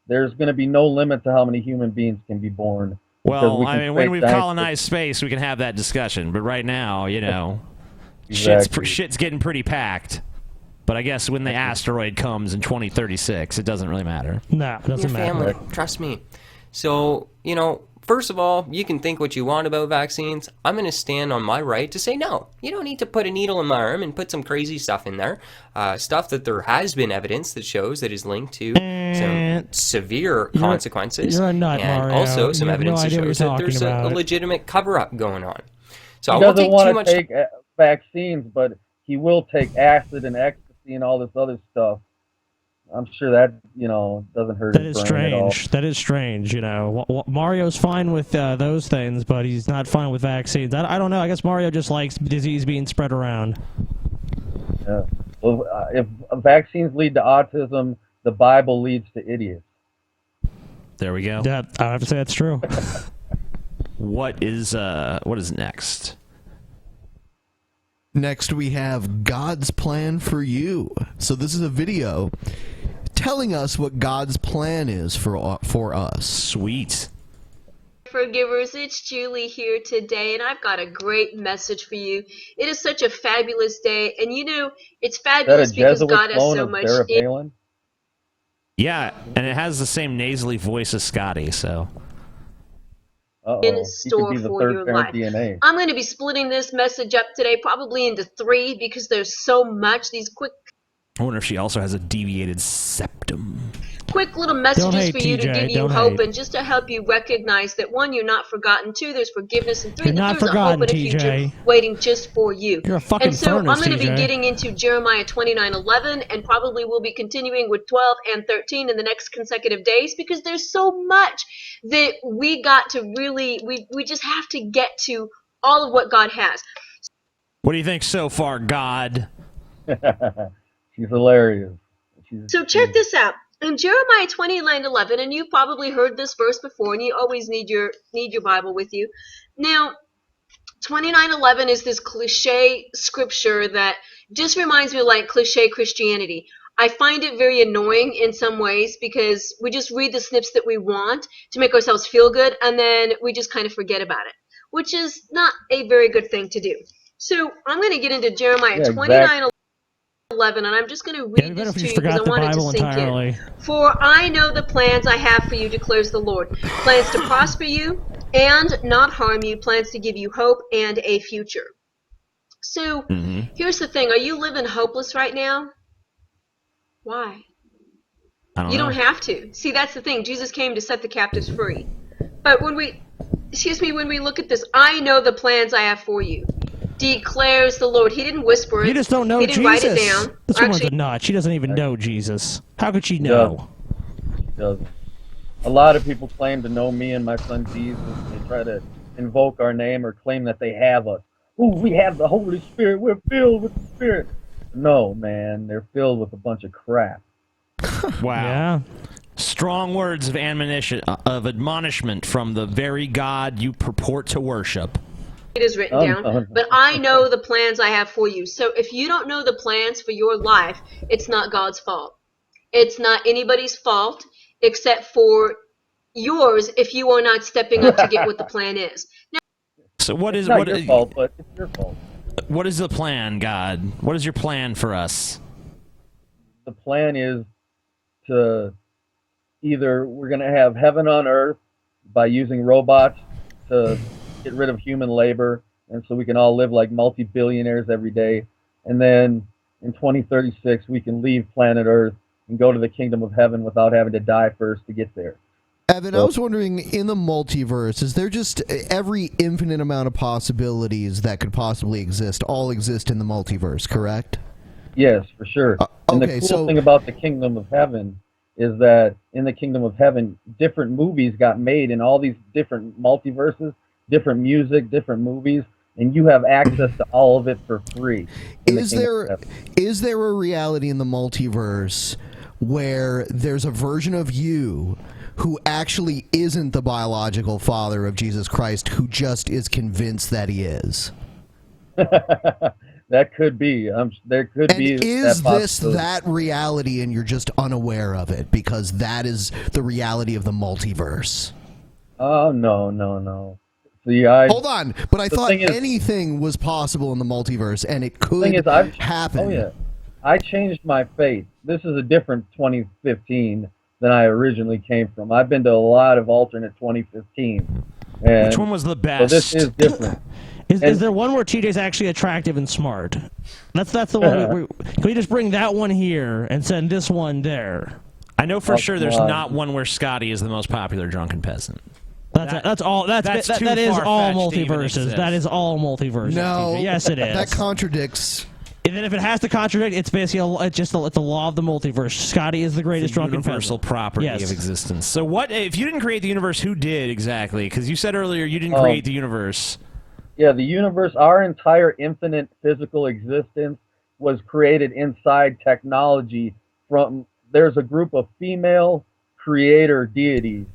there's going to be no limit to how many human beings can be born. Well, I mean, when we've colonized space, we can have that discussion. But right now, you know, shit's getting pretty packed. But I guess when the asteroid comes in 2036, it doesn't really matter. No, it doesn't matter. Trust me. So, you know, first of all, you can think what you want about vaccines. I'm going to stand on my right to say no. You don't need to put a needle in my arm and put some crazy stuff in there. Stuff that there has been evidence that shows that is linked to some severe consequences. You're a nut, and Mario. also some You have evidence no that idea what shows you're that there's talking a about. legitimate cover-up going on. So He I won't doesn't take too want much... to take vaccines, but he will take acid and ecstasy and all this other stuff. I'm sure that, you know, doesn't hurt his brain at all. That is strange, you know. Mario's fine with those things, but he's not fine with vaccines. I don't know. I guess Mario just likes disease being spread around. Yeah. Well, if vaccines lead to autism, the Bible leads to idiots. There we go. Yeah, I have to say that's true. What is next? Next, we have God's plan for you. So this is a video telling us what God's plan is for us. Sweet. Forgivers, it's Julie here today, and I've got a great message for you. It is such a fabulous day, and you know, it's fabulous because God has so much. Yeah, and it has the same nasally voice as Scotty, so. In store for your life. DNA. I'm going to be splitting this message up today, probably into 3, because there's so much. These quick I wonder if she also has a deviated septum. quick little messages for you to give you hope and just to help you recognize that 1, you're not forgotten, 2, there's forgiveness, and 3, You're not there's a hope and a TJ. future waiting just for you. You're a fucking and so furnace, I'm going to be TJ. getting into Jeremiah 29:11, and probably we'll be continuing with 12 and 13 in the next consecutive days, because there's so much that we got to really, we just have to get to all of what God has. What do you think so far, God? She's hilarious. So check this out. In Jeremiah 29:11, and you've probably heard this verse before, and you always need your Bible with you. Now, 29:11 is this cliche scripture that just reminds me of like cliche Christianity. I find it very annoying in some ways because we just read the snips that we want to make ourselves feel good, and then we just kind of forget about it, which is not a very good thing to do. So I'm going to get into Jeremiah 29:11, and I'm just going to read this to you because I want it to sink in. For I know the plans I have for you, declares the Lord. Plans to prosper you and not harm you, plans to give you hope and a future. So here's the thing. Are you living hopeless right now? Why? You don't have to. See, that's the thing. Jesus came to set the captives free. But when we look at this, I know the plans I have for you, declares the Lord. He didn't whisper it. You just don't know he didn't Jesus. write it down. This woman's a nut. She doesn't even know Jesus. How could she know? She doesn't. A lot of people claim to know me and my son Jesus. They try to invoke our name or claim that they have us. Ooh, we have the Holy Spirit. We're filled with the Spirit. No, man. They're filled with a bunch of crap. Wow. Yeah. Strong words of admonishment from the very God you purport to worship. It is written down, but I know the plans I have for you. So if you don't know the plans for your life, it's not God's fault. It's not anybody's fault except for yours if you are not stepping up to get what the plan is. Now, so what is not your fault, but it's your fault. What is the plan, God? What is your plan for us? The plan is to either we're going to have heaven on earth by using robots to get rid of human labor, and so we can all live like multi-billionaires every day. And then in 2036, we can leave planet Earth and go to the kingdom of heaven without having to die first to get there. Evan, I was wondering, in the multiverse, is there just every infinite amount of possibilities that could possibly exist, all exist in the multiverse, correct? Yes, for sure. And the cool thing about the kingdom of heaven is that in the kingdom of heaven, different movies got made in all these different multiverses, different music, different movies, and you have access to all of it for free. Is there a reality in the multiverse where there's a version of you who actually isn't the biological father of Jesus Christ, who just is convinced that he is? That could be. There could be. Is this that reality and you're just unaware of it because that is the reality of the multiverse? Oh, no. See, hold on, but I thought anything was possible in the multiverse and it could happen. Oh, yeah. I changed my fate. This is a different 2015 than I originally came from. I've been to a lot of alternate 2015. And which one was the best? So this is different. Is there one where TJ's actually attractive and smart? That's the one. Can we just bring that one here and send this one there? I know for sure there's not one where Scotty is the most popular drunken peasant. That is all multiverses. That is all multiverses. No, TJ. Yes, it is. That contradicts. And then if it has to contradict, it's basically it's the law of the multiverse. Scotty is the greatest drunken universal peasant. property of existence. So what if you didn't create the universe? Who did exactly? Because you said earlier you didn't create the universe. Yeah, the universe, our entire infinite physical existence was created inside technology. There's a group of female creator deities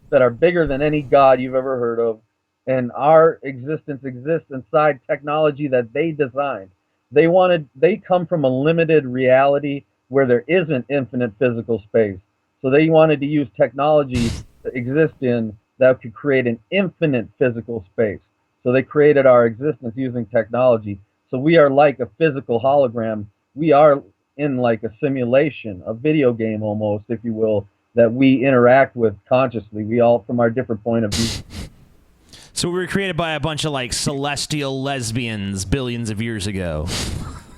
that are bigger than any god you've ever heard of, and our existence exists inside technology that they designed. They come from a limited reality where there isn't infinite physical space. So they wanted to use technology to exist in that could create an infinite physical space. So they created our existence using technology. So we are like a physical hologram. We are in like a simulation, a video game almost, if you will, that we interact with consciously. We all from our different point of view. So we were created by a bunch of like celestial lesbians billions of years ago.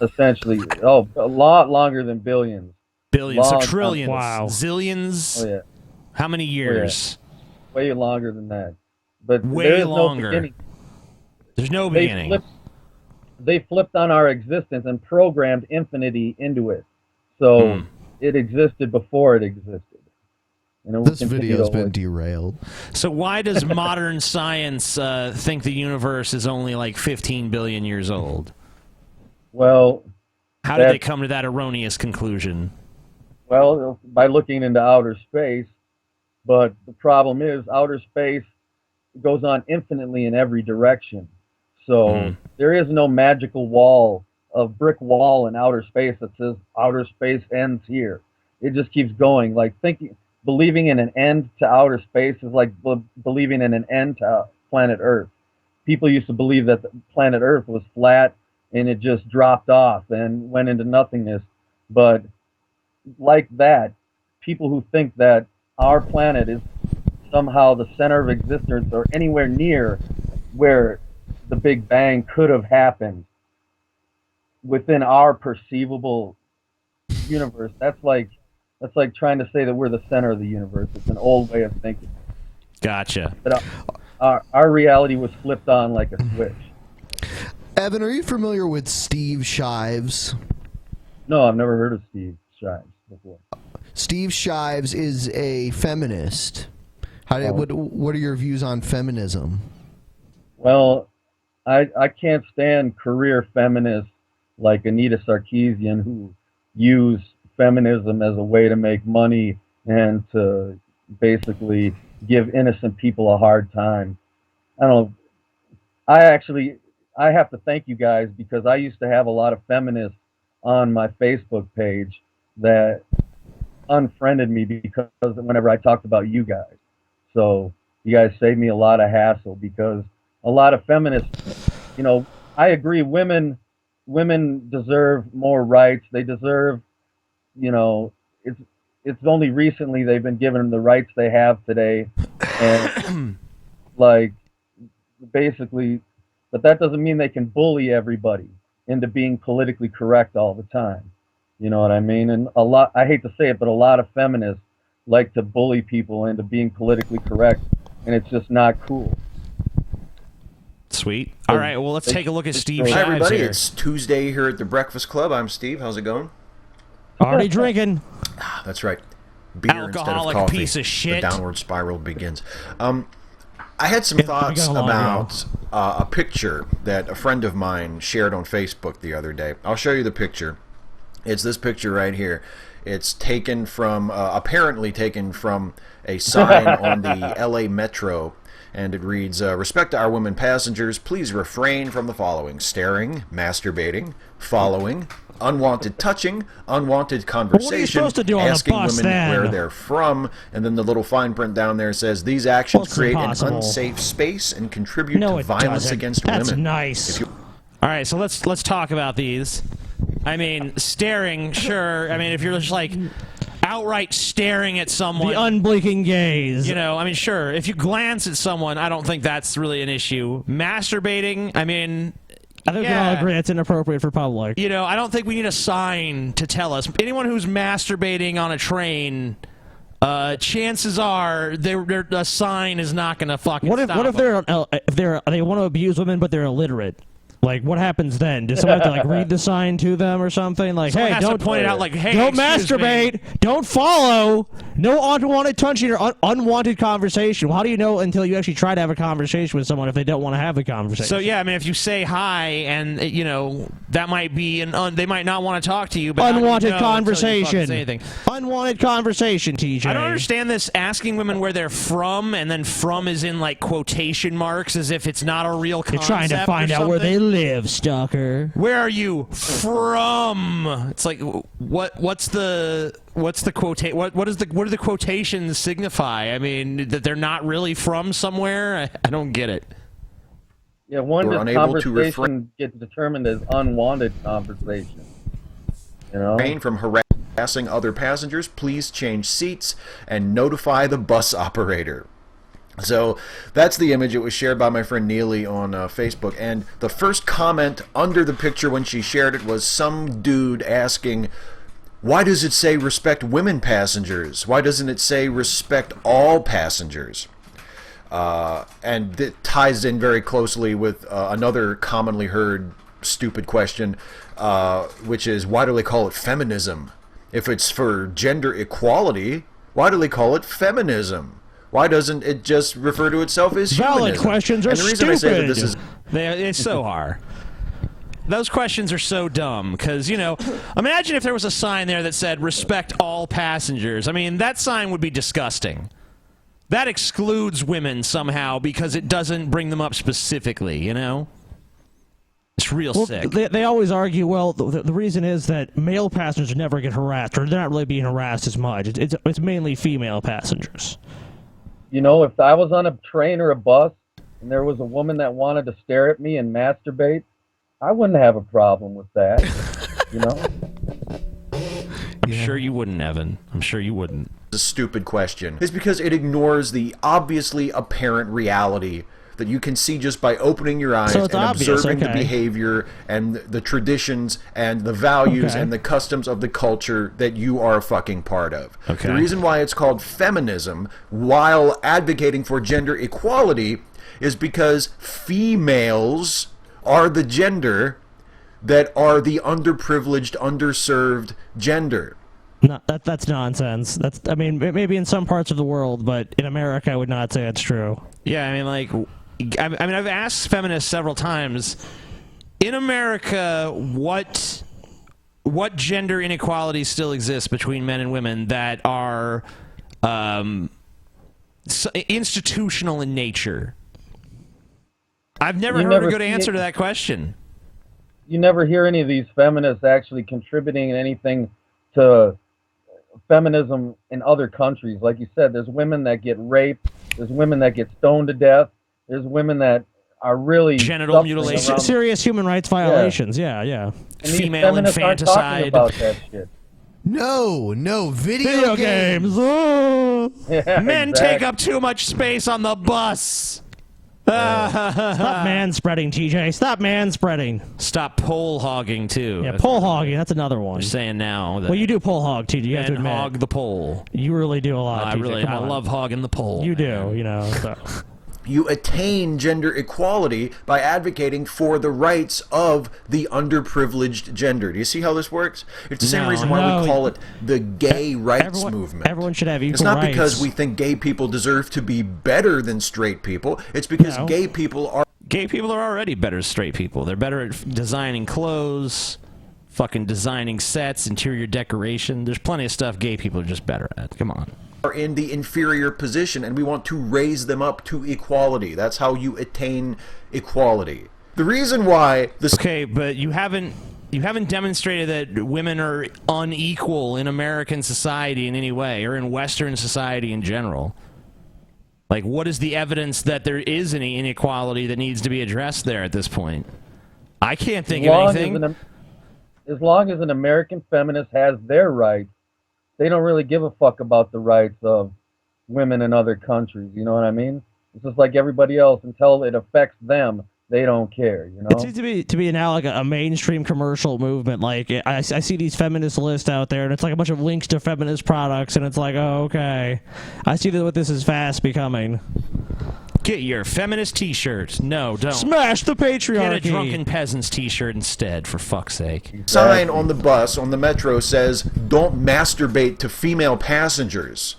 Essentially. Oh, a lot longer than billions. Billions, so trillions. Wow. Zillions. Oh, yeah. How many years? Oh, yeah. Way longer than that. But way longer. No beginning. There's no beginning. They flipped on our existence and programmed infinity into it. So it existed before it existed. This video has been derailed. So why does modern science think the universe is only like 15 billion years old? Well, how did they come to that erroneous conclusion? Well, by looking into outer space. But the problem is outer space goes on infinitely in every direction. So there is no magical wall, a brick wall in outer space that says outer space ends here. It just keeps going. Like believing in an end to outer space is like believing in an end to planet Earth. People used to believe that the planet Earth was flat and it just dropped off and went into nothingness. But like that, people who think that our planet is somehow the center of existence or anywhere near where the Big Bang could have happened within our perceivable universe, that's like trying to say that we're the center of the universe. It's an old way of thinking. Gotcha. But our reality was flipped on like a switch. Evan, are you familiar with Steve Shives? No, I've never heard of Steve Shives before. Steve Shives is a feminist. What are your views on feminism? Well, I can't stand career feminists like Anita Sarkeesian who use feminism as a way to make money and to basically give innocent people a hard time. I don't know. I have to thank you guys, because I used to have a lot of feminists on my Facebook page that unfriended me because whenever I talked about you guys. So you guys saved me a lot of hassle, because a lot of feminists, you know, I agree, women deserve more rights. They deserve, you know, it's only recently they've been given the rights they have today, and like basically, but that doesn't mean they can bully everybody into being politically correct all the time. You know what I mean? And I hate to say it, but a lot of feminists like to bully people into being politically correct, and it's just not cool. Sweet. All right, well, let's take a look at Steve Hi, Shives everybody. here. It's Tuesday here at the Breakfast Club. I'm Steve. How's it going? Already drinking. That's right. Beer Alcoholic instead of coffee. piece of shit. The downward spiral begins. I had some thoughts about a picture that a friend of mine shared on Facebook the other day. I'll show you the picture. It's this picture right here. It's taken from, apparently taken from a sign on the LA Metro, and it reads, respect to our women passengers, please refrain from the following: staring, masturbating, following, unwanted touching, unwanted conversation, what are you supposed to do on asking the bus, women then? where they're from, and then the little fine print down there says, these actions Well, it's create impossible. an unsafe space and contribute No, to it violence doesn't. against That's women. nice. All right, so let's talk about these. I mean, staring, sure. I mean, if you're just like outright staring at someone, The unblinking gaze. you know, I mean, sure. If you glance at someone, I don't think that's really an issue. Masturbating, I mean, I think we can all agree it's inappropriate for public. you know, I don't think we need a sign to tell us. Anyone who's masturbating on a train, chances are a sign is not going to fucking What if stop what if them. they want to abuse women but they're illiterate? Like, what happens then? Does someone have to like read the sign to them or something? Like, Someone hey, has to don't point it out, like, hey, don't excuse masturbate, don't follow, no unwanted touching or unwanted conversation. Well, how do you know until you actually try to have a conversation with someone if they don't want to have a conversation? So yeah, I mean, if you say hi, and you know that might be they might not want to talk to you, but how do you unwanted know until you fucking conversation. say anything? Unwanted conversation, TJ. I don't understand this asking women where they're from, and then "from" is in like quotation marks, as if it's not a real You're concept. trying to find or out where something. they live, stalker. Where are you from? It's like what's the quote? What do the quotations signify? I mean, that they're not really from somewhere. I don't get it. Yeah, when We're does unable to conversation get determined as unwanted conversation? You know? Refrain from harassing other passengers, please change seats and notify the bus operator. So that's the image. It was shared by my friend Neely on Facebook, and the first comment under the picture when she shared it was some dude asking, why does it say respect women passengers? Why doesn't it say respect all passengers? And it ties in very closely with another commonly heard stupid question, which is, why do they call it feminism? If it's for gender equality, why do they call it feminism? Why doesn't it just refer to itself as Valid humanism? questions are and the reason I say that this is They so are. Those questions are so dumb, because, you know, imagine if there was a sign there that said, respect all passengers. I mean, that sign would be disgusting. That excludes women somehow because it doesn't bring them up specifically, you know? It's real sick. They always argue, well, the reason is that male passengers never get harassed, or they're not really being harassed as much. It's mainly female passengers. You know, if I was on a train or a bus and there was a woman that wanted to stare at me and masturbate, I wouldn't have a problem with that. You know? I'm sure you wouldn't, Evan. I'm sure you wouldn't. a stupid question is because it ignores the obviously apparent reality that you can see just by opening your eyes and observing the behavior and the traditions and the values and the customs of the culture that you are a fucking part of. The reason why it's called feminism while advocating for gender equality is because females are the gender that are the underprivileged, underserved gender. No, that's nonsense. I mean, maybe in some parts of the world, but in America, I would not say it's true. Yeah, I mean, like, I've asked feminists several times, in America, what gender inequalities still exist between men and women that are institutional in nature? I've never heard a good answer to that question. You never hear any of these feminists actually contributing anything to feminism in other countries. Like you said, there's women that get raped, there's women that get stoned to death, there's women that are really genital mutilation, serious human rights violations. Yeah. And female infanticide. About that shit. No, video games. Oh. Yeah, Men exactly. take up too much space on the bus. Stop man-spreading, TJ. Stop man-spreading. Stop pole hogging too. Yeah, pole hogging. That's another one. You're saying now. That Well, you do pole hog, TJ. You have to admit. hog the pole. You really do a lot. I TJ. really, Come I on. love hogging the pole. You do, you know. So. You attain gender equality by advocating for the rights of the underprivileged gender. Do you see how this works? It's the same reason why we call it the gay rights movement. Everyone should have equal It's not rights. because we think gay people deserve to be better than straight people. It's because gay people are... Gay people are already better as straight people. They're better at designing clothes, fucking designing sets, interior decoration. There's plenty of stuff gay people are just better at. Come on. Are in the inferior position, and we want to raise them up to equality. That's how you attain equality. The reason why this... Okay, but you haven't demonstrated that women are unequal in American society in any way, or in Western society in general. Like, what is the evidence that there is any inequality that needs to be addressed there at this point? I can't think of anything. As long as an American feminist has their rights, they don't really give a fuck about the rights of women in other countries. You know what I mean? It's just like everybody else. Until it affects them, they don't care. You know? It seems to be now like a mainstream commercial movement. Like I see these feminist lists out there, and it's like a bunch of links to feminist products, and it's like, oh, okay, I see that what this is fast becoming. Get your feminist t-shirt. No, don't. Smash the patriarchy. Get a Drunken Peasants t-shirt instead, for fuck's sake. Sign on the bus, on the metro, says, don't masturbate to female passengers.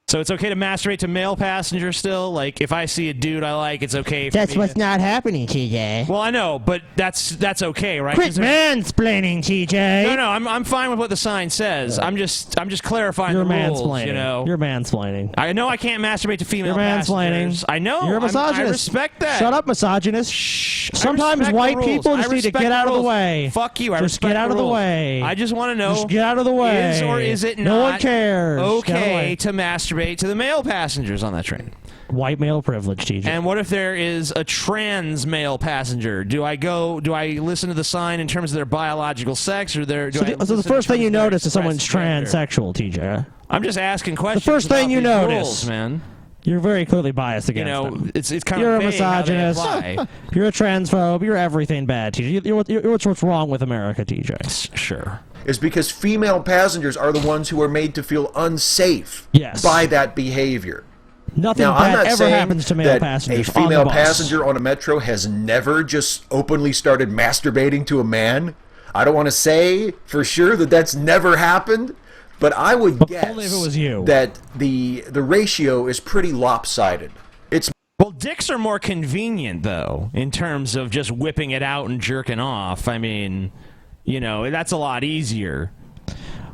So it's okay to masturbate to male passengers still? Like, if I see a dude I like, it's okay for That's me what's to... not happening, TJ. Well, I know, but that's okay, right? Quit mansplaining, TJ. No, I'm fine with what the sign says. I'm just clarifying You're the rules, mansplaining. you know? You're mansplaining. I know I can't masturbate to female You're mansplaining. passengers. I know. You're a misogynist. I respect that. Shut up, misogynist. Shh. Sometimes white people just need to get out of the way. Fuck you. I Just respect get out of the rules. way. I just want to know. Just get out of the way. Is or is it not No one cares. Get out of the okay way. to masturbate to the male passengers on that train? White male privilege, TJ. And what if there is a trans male passenger? Do I listen to the sign in terms of their biological sex, or their? So the first thing you notice is someone's transsexual, TJ. I'm just asking questions. The first thing about you these notice, rules, man. You're very clearly biased against them. It's kind You're of a vague how they misogynist. apply. You're a transphobe. You're everything bad, TJ. You're what's wrong with America, TJ. Sure. Is because female passengers are the ones who are made to feel unsafe by that behavior. Nothing now, bad I'm not ever saying happens to male that passengers a on the female bus. passenger on a metro has never just openly started masturbating to a man. I don't want to say for sure that that's never happened, but I would guess only if it was you. that the ratio is pretty lopsided. Well, dicks are more convenient, though, in terms of just whipping it out and jerking off. I mean, you know, that's a lot easier.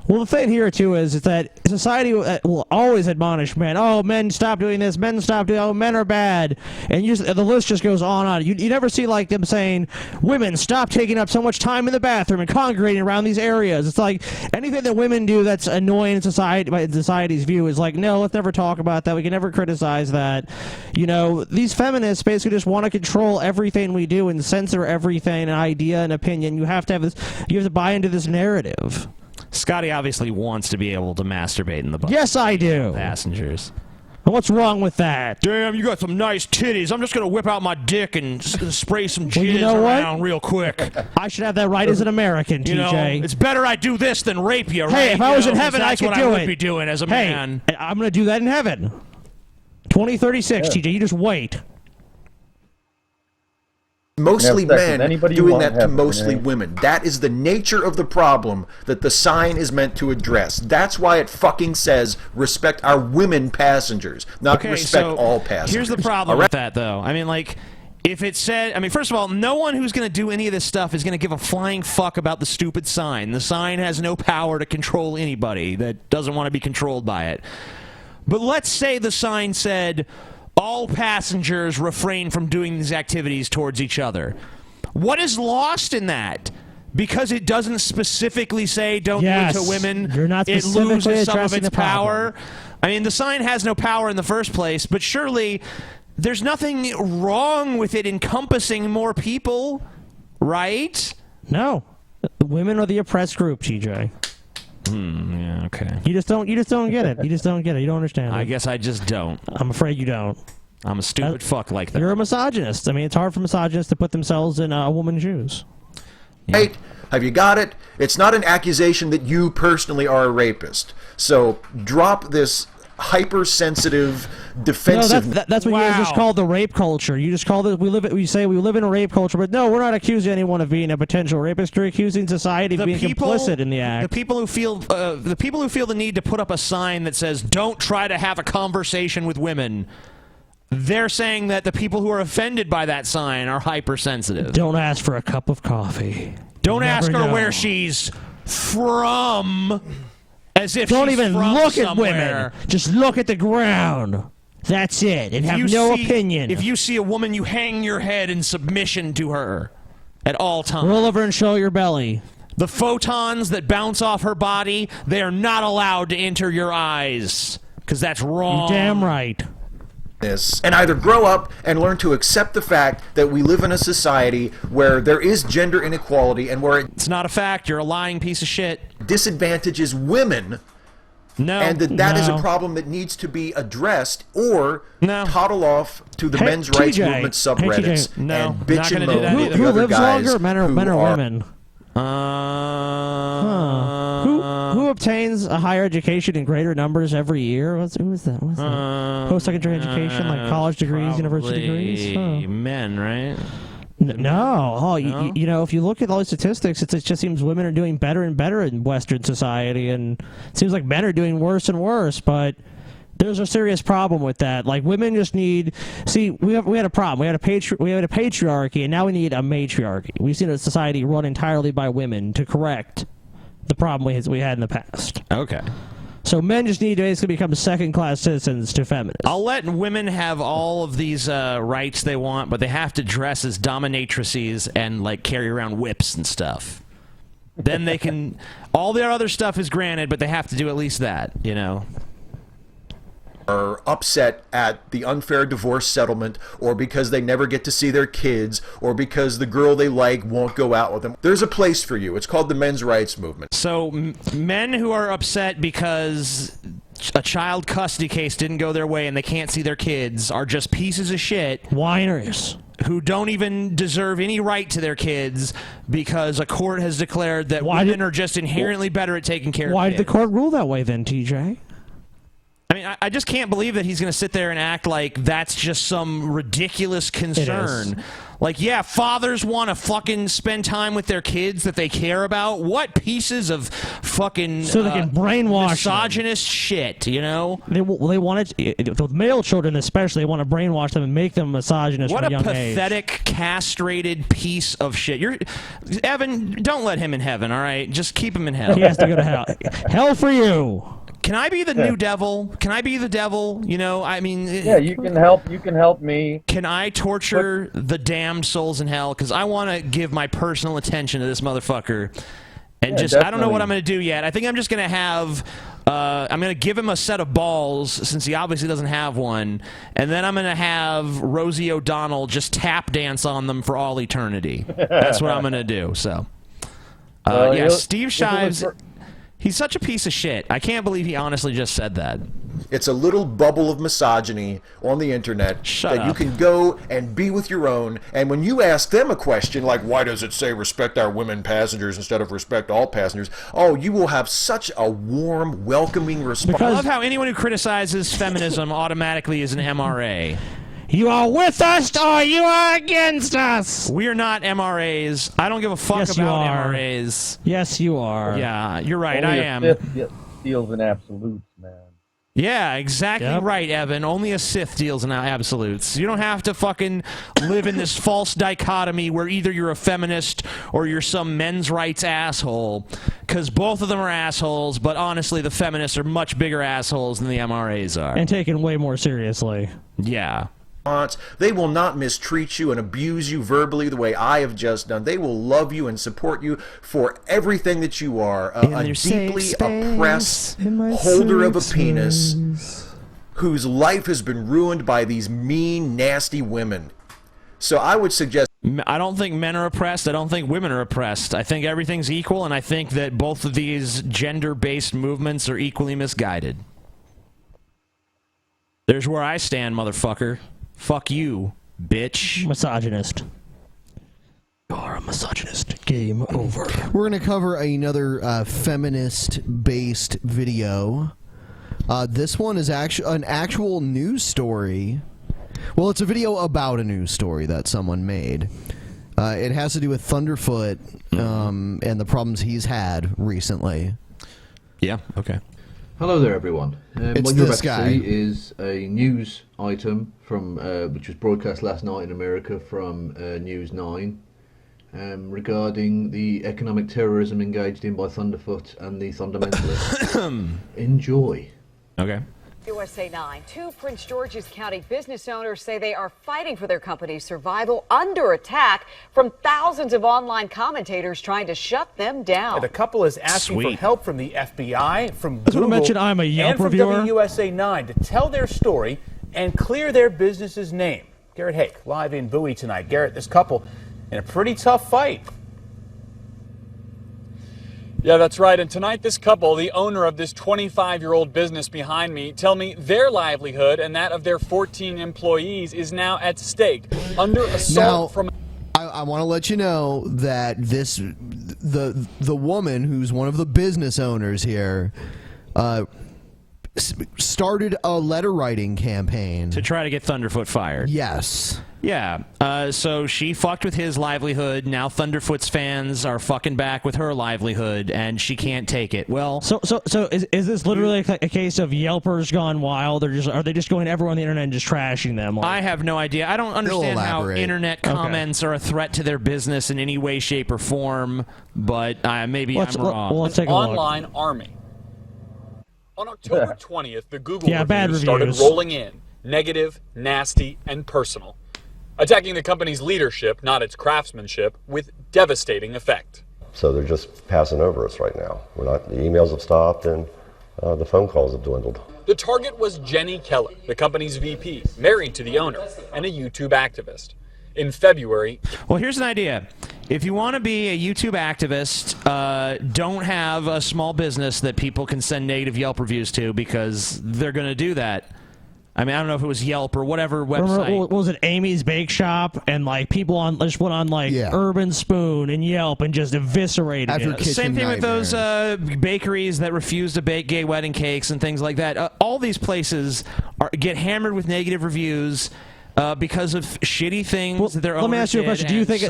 Well, the thing here, too, is that society will always admonish men. Oh, men, stop doing this. Men, stop doing... Oh, men are bad. And the list just goes on and on. You never see, like, them saying, women, stop taking up so much time in the bathroom and congregating around these areas. It's like, anything that women do that's annoying in society's view is like, no, let's never talk about that. We can never criticize that. You know, these feminists basically just want to control everything we do and censor everything, an idea, an opinion. You have to have this... You have to buy into this narrative. Scotty obviously wants to be able to masturbate in the bus. Yes, I do. Passengers. And what's wrong with that? Damn, you got some nice titties. I'm just going to whip out my dick and spray some jizz you know around real quick. I should have that right as an American, TJ. You know, it's better I do this than rape you, right? Hey, if I was in heaven, I could do it. That's what I would be doing as a man. I'm going to do that in heaven. 2036, TJ. You just wait. Mostly men doing that to mostly man. women. That is the nature of the problem that the sign is meant to address. That's why it fucking says respect our women passengers, not respect all passengers. Here's the problem with that, though. I mean, like, if it said... I mean, first of all, no one who's going to do any of this stuff is going to give a flying fuck about the stupid sign. The sign has no power to control anybody that doesn't want to be controlled by it. But let's say the sign said, all passengers refrain from doing these activities towards each other. What is lost in that? Because it doesn't specifically say don't do it to women, You're not it specifically loses some of addressing its the problem. power. I mean, the sign has no power in the first place, but surely there's nothing wrong with it encompassing more people, right? No. Women are the oppressed group, TJ. Yeah, okay. You just don't get it. You just don't get it. You don't understand it. I guess I just don't. I'm afraid you don't. I'm a stupid fuck like that. You're a misogynist. I mean, it's hard for misogynists to put themselves in a woman's shoes. Right? Have you got it? It's not an accusation that you personally are a rapist. So drop this hypersensitive defensive. No, that's what you guys just call the rape culture. You just call it. We say we live in a rape culture, but no, we're not accusing anyone of being a potential rapist. We're accusing society of being complicit in the act. The people who feel the need to put up a sign that says "Don't try to have a conversation with women." They're saying that the people who are offended by that sign are hypersensitive. Don't ask for a cup of coffee. Don't You ask her never know. where she's from, as if Don't she's even from look at somewhere. women. Just look at the ground. That's it. And have no opinion. If you see a woman, you hang your head in submission to her at all times. Roll over and show your belly. The photons that bounce off her body, they are not allowed to enter your eyes, because that's wrong. You're damn right. And either grow up and learn to accept the fact that we live in a society where there is gender inequality and where it's not a fact. You're a lying piece of shit. Disadvantages women. No. And that is a problem that needs to be addressed, or toddle off to the men's rights TJ. movement subreddits TJ. No, and bitch not and gonna do that moan either. with Who the other lives guys longer, men or women? Who obtains a higher education in greater numbers every year? Who is that? What's that? Post-secondary education, like college degrees, university degrees? Huh. Men, right? No. Oh, you know, if you look at all the statistics, it just seems women are doing better and better in Western society, and it seems like men are doing worse and worse, but there's a serious problem with that. Like, women just need... See, we had a problem. We had a patriarchy, and now we need a matriarchy. We've seen a society run entirely by women to correct the problem we had in the past. Okay. So men just need to basically become second-class citizens to feminists. I'll let women have all of these rights they want, but they have to dress as dominatrices and, like, carry around whips and stuff. Then they can... All their other stuff is granted, but they have to do at least that, you know? Are upset at the unfair divorce settlement, or because they never get to see their kids, or because the girl they like won't go out with them. There's a place for you. It's called the men's rights movement. So men who are upset because a child custody case didn't go their way and they can't see their kids are just pieces of shit. Whiners. Who don't even deserve any right to their kids because a court has declared that women are just inherently better at taking care of kids. Why did the court rule that way then, TJ? I mean, I just can't believe that he's going to sit there and act like that's just some ridiculous concern. Like, yeah, fathers want to fucking spend time with their kids that they care about. What pieces of fucking so they can brainwash misogynist shit, you know? They want it, with male children especially, they want to brainwash them and make them misogynist What from a a young age. pathetic, castrated piece of shit. Evan, don't let him in heaven, all right? Just keep him in hell. He has to go to hell. Hell for you. Can I be the new devil? Can I be the devil? You know, I mean... Yeah, you can help. You can help me. Can I torture the damned souls in hell? Because I want to give my personal attention to this motherfucker. And Yeah, I don't know what definitely. I'm going to do yet. I think I'm just going to have... I'm going to give him a set of balls, since he obviously doesn't have one. And then I'm going to have Rosie O'Donnell just tap dance on them for all eternity. That's what I'm going to do, so... yeah, Steve Shives... He's such a piece of shit. I can't believe he honestly just said that. It's a little bubble of misogyny on the internet that you can go and be with your own. And when you ask them a question like, why does it say respect our women passengers instead of respect all passengers? Oh, you will have such a warm, welcoming response. I love how anyone who criticizes feminism automatically is an MRA. You are with us or you are against us. We are not MRAs. I don't give a fuck Yes, you about are. MRAs. Yes, you are. Yeah, you're right. Only I a am. fifth deals in absolutes, man. Yeah, exactly right, Evan. Only a Sith deals in absolutes. You don't have to fucking live in this false dichotomy where either you're a feminist or you're some men's rights asshole, because both of them are assholes, but honestly, the feminists are much bigger assholes than the MRAs are. And taken way more seriously. Yeah. They will not mistreat you and abuse you verbally the way I have just done. They will love you and support you for everything that you are. A deeply oppressed holder of a penis whose life has been ruined by these mean, nasty women. So I would suggest... I don't think men are oppressed. I don't think women are oppressed. I think everything's equal, and I think that both of these gender-based movements are equally misguided. There's where I stand, motherfucker. Fuck you, bitch. Misogynist. You're a misogynist. Game over. We're going to cover another feminist-based video. This one is an actual news story. Well, it's a video about a news story that someone made. It has to do with Thunderfoot and the problems he's had recently. Yeah, okay. Hello there, everyone. It's what you're this about guy. to see is a news item from which was broadcast last night in America from News 9 regarding the economic terrorism engaged in by Thunderfoot and the fundamentalists. Enjoy. Okay. USA 9. Two Prince George's County business owners say they are fighting for their company's survival under attack from thousands of online commentators trying to shut them down. The couple is asking for help from the FBI, from Just Google, want to mention I'm a Yelp and from reviewer. WUSA 9 to tell their story and clear their business's name. Garrett Hake, live in Bowie tonight. Garrett, this couple in a pretty tough fight. Yeah, that's right. And tonight, this couple, the owner of this 25-year-old business behind me, tell me their livelihood and that of their 14 employees is now at stake under assault from... I want to let you know that the woman who's one of the business owners here started a letter writing campaign to try to get Thunderfoot fired. Yes. Yeah. So she fucked with his livelihood. Now Thunderfoot's fans are fucking back with her livelihood, and she can't take it. Well, So is this literally a case of Yelpers gone wild? Are they just going to everyone on the internet and just trashing them? I have no idea. I don't understand how internet comments are a threat to their business in any way, shape, or form. But maybe I'm wrong. Let's take a look. Online army. On October 20th, the Google bad reviews started reviews. rolling in, negative, nasty, and personal, attacking the company's leadership, not its craftsmanship, with devastating effect. So they're just passing over us right now. The emails have stopped and the phone calls have dwindled. The target was Jenny Keller, the company's VP, married to the owner, and a YouTube activist. In February... Well, here's an idea. If you want to be a YouTube activist, don't have a small business that people can send negative Yelp reviews to, because they're going to do that. I mean, I don't know if it was Yelp or whatever website. Remember, what was it, Amy's Bake Shop? And, like, people just went on, like, Urban Spoon and Yelp and just eviscerated it. Same thing with those bakeries that refuse to bake gay wedding cakes and things like that. All these places get hammered with negative reviews because of shitty things that their owners Let me ask you a question. Do you think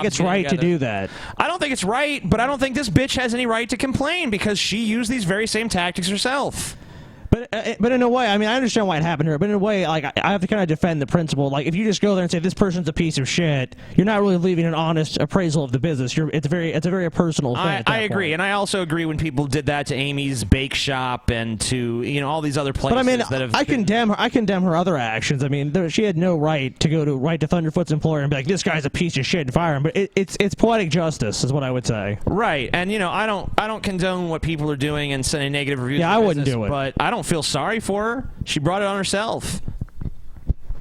it's right to do that? I don't think it's right, but I don't think this bitch has any right to complain because she used these very same tactics herself. But in a way, I mean, I understand why it happened to her, but in a way, like, I have to kind of defend the principle. Like, if you just go there and say this person's a piece of shit, you're not really leaving an honest appraisal of the business. It's a very personal thing. I agree, and I also agree when people did that to Amy's Bake Shop and to all these other places. But I mean, that have I condemn her other actions. I mean, she had no right to go to Thunderfoot's employer and be like, this guy's a piece of shit and fire him. But it's poetic justice, is what I would say. Right, and I don't condone what people are doing and sending negative reviews. Yeah, to I wouldn't business, do it. But I don't feel sorry for her. She brought it on herself.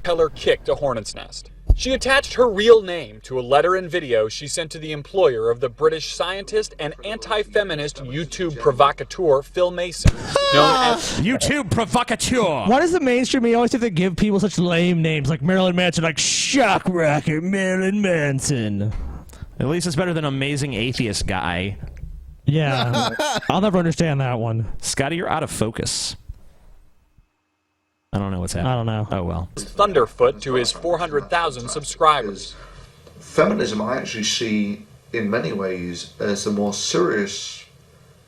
Keller kicked a hornet's nest. She attached her real name to a letter and video she sent to the employer of the British scientist and anti-feminist YouTube provocateur Phil Mason, known as YouTube provocateur. Why does the mainstream always have to give people such lame names like Marilyn Manson, like Shock Rocket Marilyn Manson? At least it's better than Amazing Atheist Guy. Yeah, I'll never understand that one. Scotty, you're out of focus. I don't know what's happening. I don't know. Oh, well. Thunderfoot to his 400,000 subscribers. Feminism, I actually see in many ways as a more serious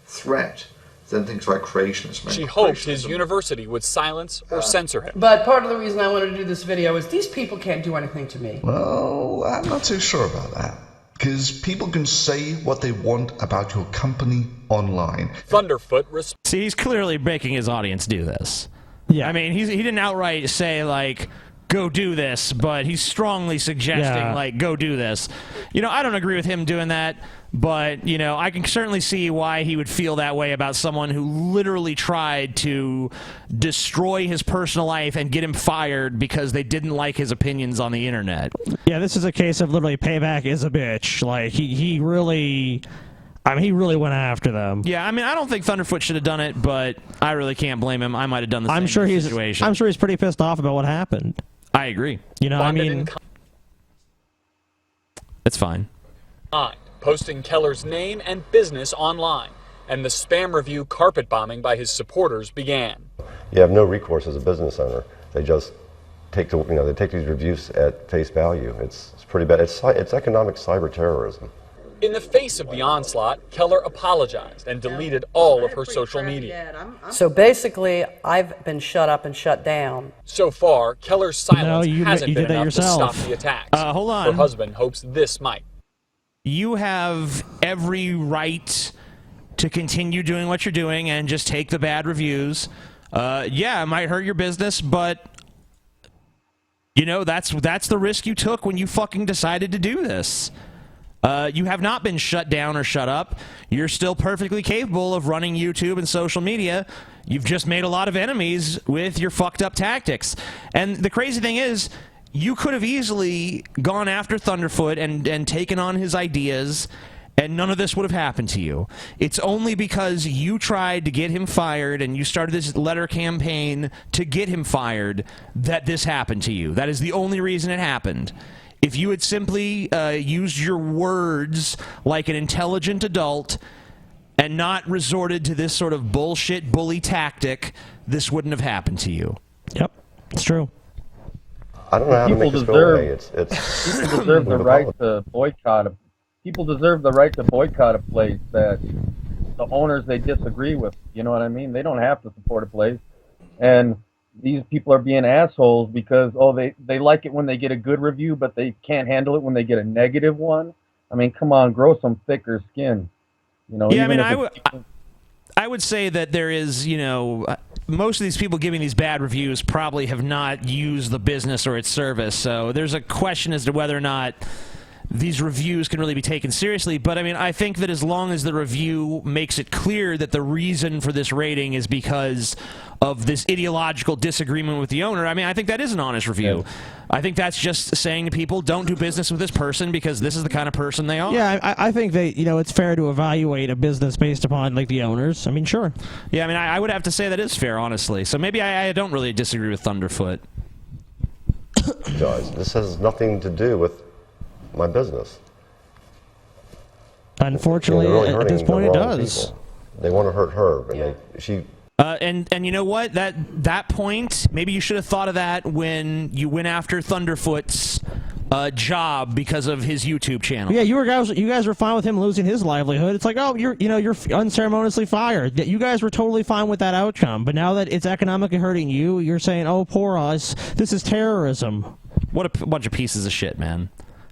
threat then things like creationism. She hoped his university would silence or censor him. But part of the reason I wanted to do this video is these people can't do anything to me. Well, I'm not too sure about that. Because people can say what they want about your company online. Thunderfoot See, he's clearly making his audience do this. Yeah. I mean, he didn't outright say, like, go do this, but he's strongly suggesting, like, go do this. You know, I don't agree with him doing that, but, you know, I can certainly see why he would feel that way about someone who literally tried to destroy his personal life and get him fired because they didn't like his opinions on the internet. Yeah, this is a case of literally payback is a bitch. Like, he really... I mean, he really went after them. Yeah, I mean, I don't think Thunderfoot should have done it, but I really can't blame him. I might have done the same I'm sure situation. I'm sure he's pretty pissed off about what happened. I agree. You know, I mean... It's fine. Posting Keller's name and business online, and the spam review carpet bombing by his supporters began. You have no recourse as a business owner. They just take they take these reviews at face value. It's pretty bad. It's economic cyber terrorism. In the face of the onslaught, Keller apologized and deleted all of her social media. So basically, I've been shut up and shut down. So far, Keller's silence you hasn't did been that enough yourself. to stop the attacks. Hold on. Her husband hopes this might. You have every right to continue doing what you're doing and just take the bad reviews. Yeah, it might hurt your business, but you know, that's the risk you took when you fucking decided to do this. You have not been shut down or shut up. You're still perfectly capable of running YouTube and social media. You've just made a lot of enemies with your fucked up tactics. And the crazy thing is, you could have easily gone after Thunderfoot and taken on his ideas, and none of this would have happened to you. It's only because you tried to get him fired and you started this letter campaign to get him fired that this happened to you. That is the only reason it happened. If you had simply used your words like an intelligent adult and not resorted to this sort of bullshit bully tactic, this wouldn't have happened to you. Yep, it's true. I don't know how to make this go away. It's people deserve the right to boycott. People deserve the right to boycott a place that the owners they disagree with. You know what I mean? They don't have to support a place, and these people are being assholes because they like it when they get a good review, but they can't handle it when they get a negative one. I mean, come on, grow some thicker skin. You know. Yeah, I mean, I would say that there is, you know, most of these people giving these bad reviews probably have not used the business or its service, so there's a question as to whether or not these reviews can really be taken seriously. But I mean, I think that as long as the review makes it clear that the reason for this rating is because of this ideological disagreement with the owner, I mean, I think that is an honest review. Yeah. I think that's just saying to people, don't do business with this person because this is the kind of person they are. Yeah, I think that, you know, it's fair to evaluate a business based upon, like, the owners. I mean, sure. Yeah, I mean, I would have to say that is fair, honestly. So maybe I don't really disagree with Thunderfoot. Guys, this has nothing to do with my business. Unfortunately, really at this point, it does. People. They want to hurt her, and and you know what? That point, maybe you should have thought of that when you went after Thunderfoot's job because of his YouTube channel. Yeah, you guys were fine with him losing his livelihood. It's like, oh, you're unceremoniously fired. You guys were totally fine with that outcome, but now that it's economically hurting you, you're saying, oh, poor us. This is terrorism. What a bunch of pieces of shit, man.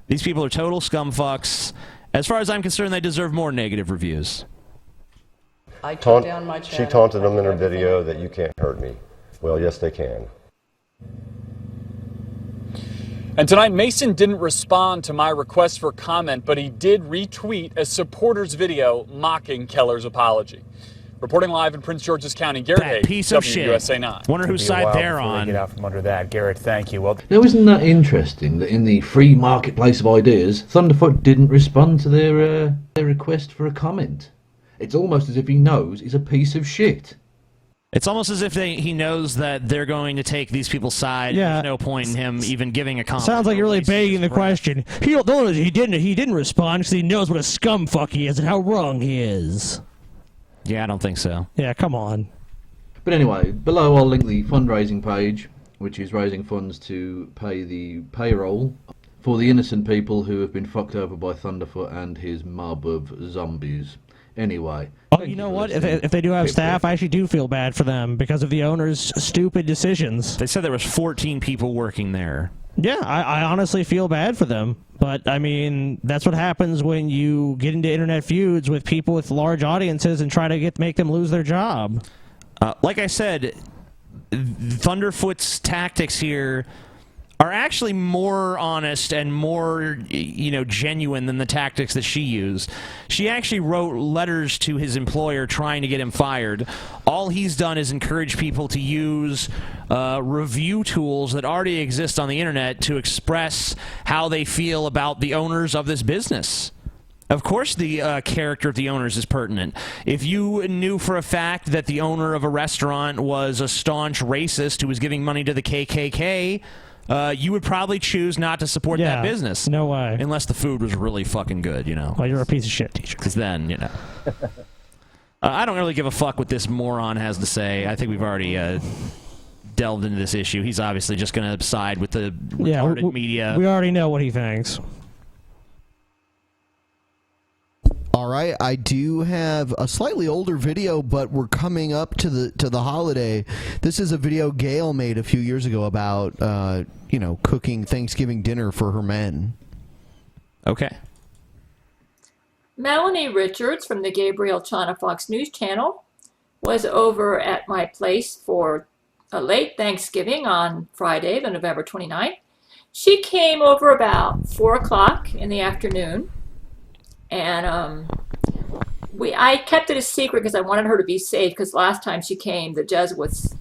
These people are total scumfucks. As far as I'm concerned, they deserve more negative reviews. I took down my channel. She taunted them in her video that you can't hurt me. Well, yes, they can. And tonight, Mason didn't respond to my request for comment, but he did retweet a supporter's video mocking Keller's apology. Reporting live in Prince George's County, Garrett Hague, piece of shit. WUSA 9. Wonder whose side they're on. Get out from under that, Garrett. Thank you. Well, now, isn't that interesting that in the free marketplace of ideas, Thunderfoot didn't respond to their request for a comment? It's almost as if he knows he's a piece of shit. It's almost as if he knows that they're going to take these people's side. Yeah. There's no point in him even giving a comment. Sounds like you're really begging the question. He didn't respond because he knows what a scumfuck he is and how wrong he is. Yeah, I don't think so. Yeah, come on. But anyway, below I'll link the fundraising page, which is raising funds to pay the payroll for the innocent people who have been fucked over by Thunderfoot and his mob of zombies. Anyway. Oh, you know what? If they do have staff, I actually do feel bad for them because of the owner's stupid decisions. They said there was 14 people working there. Yeah, I honestly feel bad for them. But, I mean, that's what happens when you get into internet feuds with people with large audiences and try to make them lose their job. Like I said, Thunderfoot's tactics here are actually more honest and more, genuine than the tactics that she used. She actually wrote letters to his employer trying to get him fired. All he's done is encourage people to use review tools that already exist on the internet to express how they feel about the owners of this business. Of course the character of the owners is pertinent. If you knew for a fact that the owner of a restaurant was a staunch racist who was giving money to the KKK, you would probably choose not to support that business. No way. Unless the food was really fucking good, Well, you're a piece of shit, teacher. Because then, I don't really give a fuck what this moron has to say. I think we've already delved into this issue. He's obviously just going to side with the retarded media. We already know what he thinks. All right, I do have a slightly older video, but we're coming up to the holiday. This is a video Gail made a few years ago about cooking Thanksgiving dinner for her men. Okay. Melanie Richards from the Gabriel Chana Fox News Channel was over at my place for a late Thanksgiving on Friday, the November 29th. She came over about 4 o'clock in the afternoon. And I kept it a secret because I wanted her to be safe, because last time she came, the Jesuits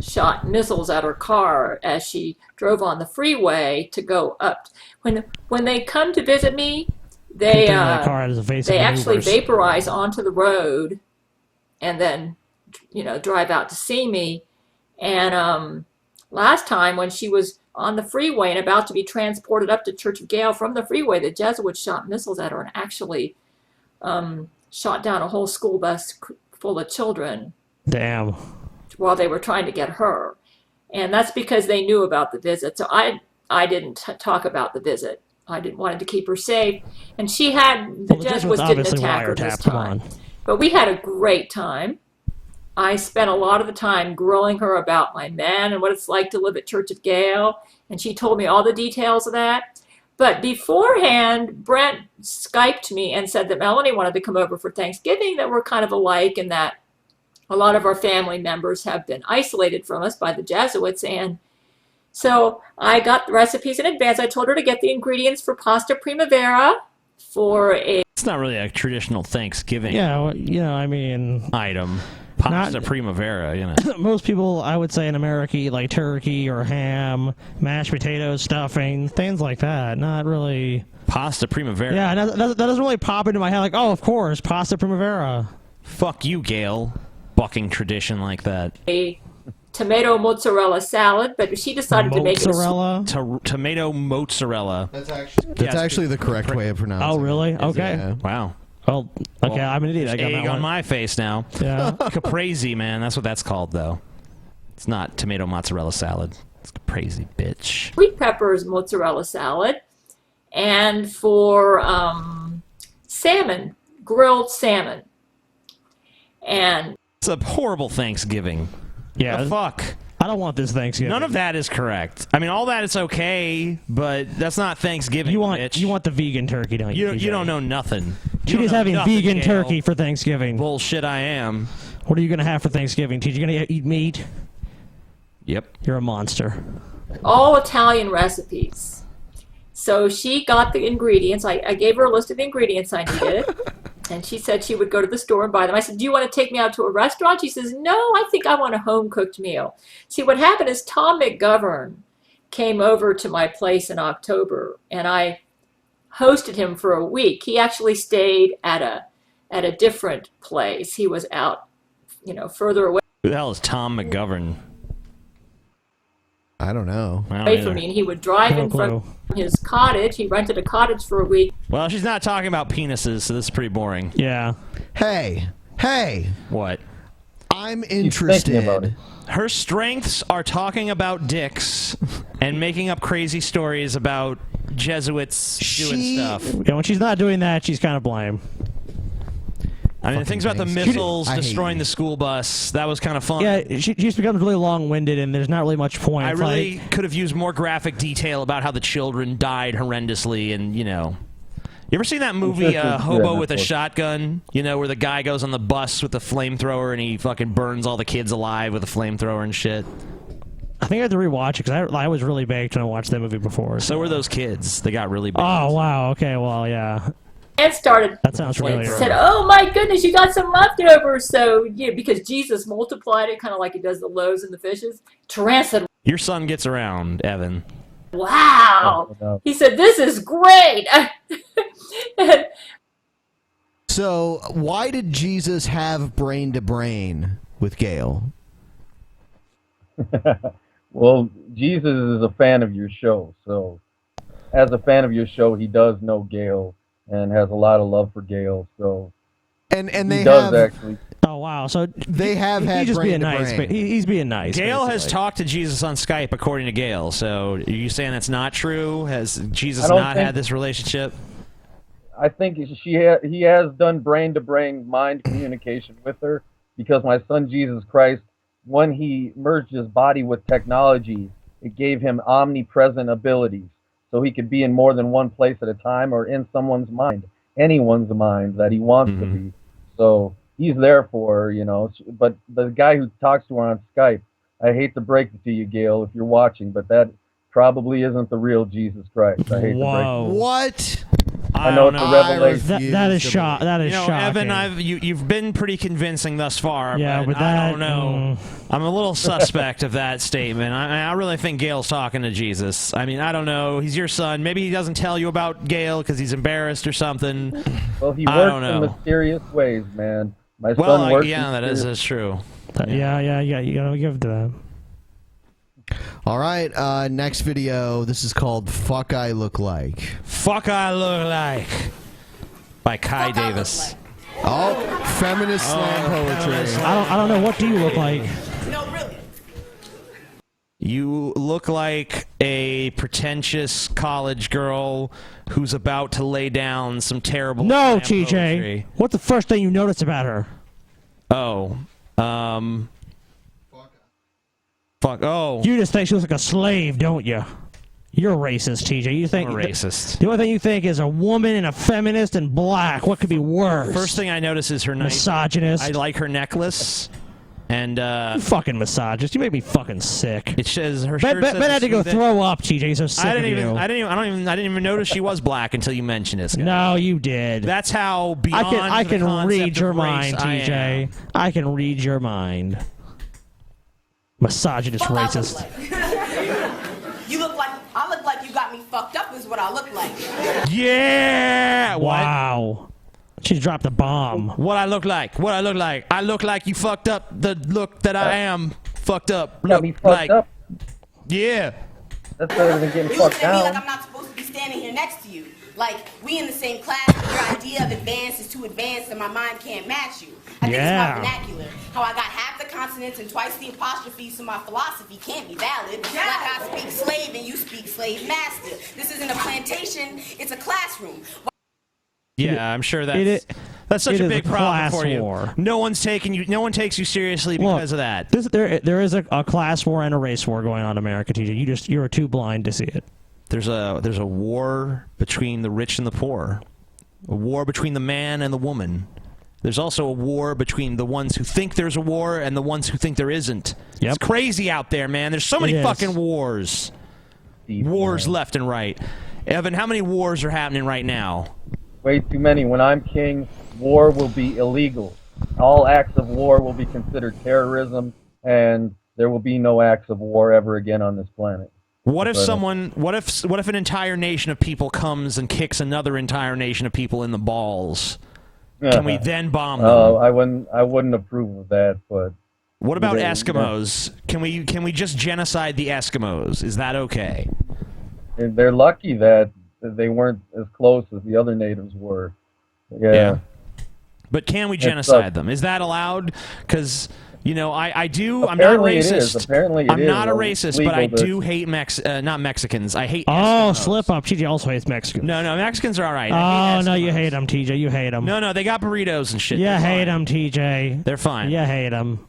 shot missiles at her car as she drove on the freeway to go up. When they come to visit me, they actually vaporize onto the road and then, drive out to see me. And last time when she was on the freeway and about to be transported up to Church of Gale from the freeway, the Jesuits shot missiles at her and actually shot down a whole school bus full of children. Damn. While they were trying to get her. And that's because they knew about the visit. So I didn't talk about the visit. I wanted to keep her safe. And the Jesuits didn't attack her this time. But we had a great time. I spent a lot of the time grilling her about my men and what it's like to live at Church of Gale, and she told me all the details of that. But beforehand, Brent Skyped me and said that Melanie wanted to come over for Thanksgiving, that we're kind of alike, and that a lot of our family members have been isolated from us by the Jesuits. And so I got the recipes in advance. I told her to get the ingredients for pasta primavera for a... It's not really a traditional Thanksgiving item. Pasta primavera, Most people, I would say, in America eat like turkey or ham, mashed potatoes, stuffing, things like that. Not really... Pasta primavera. Yeah, that doesn't really pop into my head like, oh, of course, pasta primavera. Fuck you, Gail. Bucking tradition like that. A tomato mozzarella salad, but she decided to make it tomato mozzarella. That's actually the correct way of pronouncing it. Oh, really? Okay. Yeah. Wow. Well, okay, I'm an idiot. I got egg that on one. my face now. Yeah. Caprese, man. That's what that's called, though. It's not tomato mozzarella salad. It's caprese, bitch. Sweet peppers mozzarella salad, and for salmon, grilled salmon. And it's a horrible Thanksgiving. Yeah. The fuck. I don't want this Thanksgiving. None of that is correct. I mean, all that is okay, but that's not Thanksgiving. You want the vegan turkey, don't you? You don't know nothing. TJ's having vegan turkey for Thanksgiving. Bullshit, I am. What are you gonna have for Thanksgiving, TJ? You gonna eat meat? Yep. You're a monster. All Italian recipes. So she got the ingredients. I gave her a list of the ingredients I needed. And she said she would go to the store and buy them. I said, do you want to take me out to a restaurant? She says, no, I think I want a home-cooked meal. See, what happened is Tom McGovern came over to my place in October, and I hosted him for a week. He actually stayed at a different place. He was out, further away. Who the hell is Tom McGovern? I don't know. Away from me, and he would drive in from his cottage. He rented a cottage for a week. Well, she's not talking about penises, so this is pretty boring. Yeah. Hey. What? I'm interested. Her strengths are talking about dicks and making up crazy stories about Jesuits doing stuff. Yeah, when she's not doing that, she's kind of blame. I mean, the things about the missiles destroying the school bus, that was kind of fun. Yeah, she just becomes really long-winded, and there's not really much point. I It's really like, could have used more graphic detail about how the children died horrendously, and, you know. You ever seen that movie, Hobo with a Shotgun? You know, where the guy goes on the bus with the flamethrower and he fucking burns all the kids alive with a flamethrower and shit? I think I have to rewatch it, because I was really baked when I watched that movie before. So were those kids. They got really baked. Oh, wow. Okay, well, yeah. And started. That sounds familiar. Said, "Oh my goodness, you got some leftovers." So yeah, because Jesus multiplied it, kind of like he does the loaves and the fishes. Terence said, Your son gets around, Evan. "Wow." He said, "This is great." So, why did Jesus have brain to brain with Gail? Well, Jesus is a fan of your show, so as a fan of your show, he does know Gail and has a lot of love for Gail. So, and they he does have actually. Oh wow! So they have had he's just brain being to nice. brain. He's being nice. Gail has basically. talked to Jesus on Skype, according to Gail. So are you saying that's not true? Has Jesus I don't not think- had this relationship? I think he has done brain-to-brain mind communication with her, because my son Jesus Christ, when he merged his body with technology, it gave him omnipresent abilities, so he could be in more than one place at a time or in someone's mind, anyone's mind that he wants to be. So he's there for her, you know. But the guy who talks to her on Skype, I hate to break it to you, Gail, if you're watching, but that probably isn't the real Jesus Christ. I hate to break it. What? I know it's a revelation. That is shot. That is You know, shocking. Evan, you've been pretty convincing thus far. Yeah, but but I that- don't know. I'm a little suspect of that statement. I really think Gail's talking to Jesus. I mean, I don't know. He's your son. Maybe he doesn't tell you about Gail because he's embarrassed or something. Well, he I works don't in know. mysterious ways, man. My Well, son works. yeah, in that's mysterious- true. Yeah. You gotta give it to that. All right, next video. This is called "Fuck I Look Like." Fuck I Look Like by Kai Davis. Oh, feminist slam poetry. I don't know. What do you look like? You look like a pretentious college girl who's about to lay down some terrible No, slam TJ. poetry. What's the first thing you notice about her? Oh, fuck. Oh, You just think she looks like a slave, don't you? You're racist, TJ. You think I'm a racist. The only thing you think is a woman and a feminist and black. What could be worse? First thing I notice is her nice. Misogynist. I like her necklace, and You fucking misogynist. You make me fucking sick. it says her Ben, shirt. ben, says Ben had to go smooth- throw up, TJ. He's so sick I of didn't you. even. I didn't even notice she was black until you mentioned it. Scott. No, you did. That's how beyond I the can concept read your of race mind, I TJ. am. I can read your mind. Misogynist, racist. You look like I look like you got me fucked up is what I look like. Yeah. What? Wow. She dropped a bomb. What I look like? What I look like? I look like you fucked up the look that I am fucked up. Got Look me fucked like. up. Yeah. That's better than getting You fucked looking at me like down. I'm not supposed to be standing here next to you. Like we in the same class, but your idea of advanced is too advanced and my mind can't match you. I think Yeah. it's my vernacular. How I got half the consonants and twice the apostrophes, so my philosophy can't be valid. Like I speak slave and you speak slave master. This isn't a plantation, it's a classroom. Yeah, I'm sure It that's such it a is big a problem class for you. war. No one's taking you. No one takes you seriously because of that. There is a class war and a race war going on in America, TJ. You're too blind to see it. There's a war between the rich and the poor, a war between the man and the woman. There's also a war between the ones who think there's a war and the ones who think there isn't. It's crazy out there, man. There's so many It is. fucking wars. Wars left and right. Evan, how many wars are happening right now? Way too many. When I'm king, war will be illegal. All acts of war will be considered terrorism, and there will be no acts of war ever again on this planet. What if But- someone? What if an entire nation of people comes and kicks another entire nation of people in the balls? Can we then bomb them? Oh, I wouldn't approve of that. But What about they- Eskimos? Can we just genocide the Eskimos? Is that okay? They're lucky that they weren't as close as the other natives were. Yeah. But can we It genocide sucks. them? Is that allowed? Because You know, I do. Apparently I'm not it is. racist. Apparently it I'm is. not a Well, racist, legal but I to- do hate not Mexicans. I hate. Oh, Eskimos. slip up. TJ also hates Mexicans. No, Mexicans are all right. Oh, no, you hate them, TJ. You hate them. No, they got burritos and shit. You They're hate fine. them, TJ. They're fine. You hate them.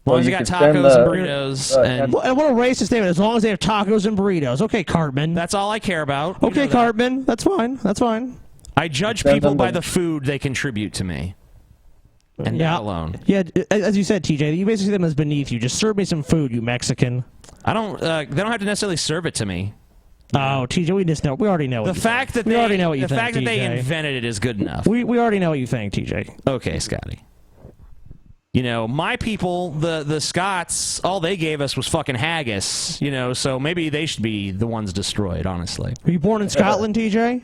As long as they got tacos and burritos. And What a racist statement. As long as they have tacos and burritos. Okay, Cartman. That's all I care about. Okay, Cartman. That's fine. That's fine. I judge people by the food they contribute to me. And that alone. Yeah, as you said, TJ, you basically see them as beneath you. Just serve me some food, you Mexican. I don't. They don't have to necessarily serve it to me. Oh, TJ, we just know. We already know. The what you fact think. that we they, already know what you the think. fact that they TJ. invented it is good enough. We already know what you think, TJ. Okay, Scotty. You know, my people, the Scots, all they gave us was fucking haggis. You know, so maybe they should be the ones destroyed. Honestly. Were you born in Scotland, TJ?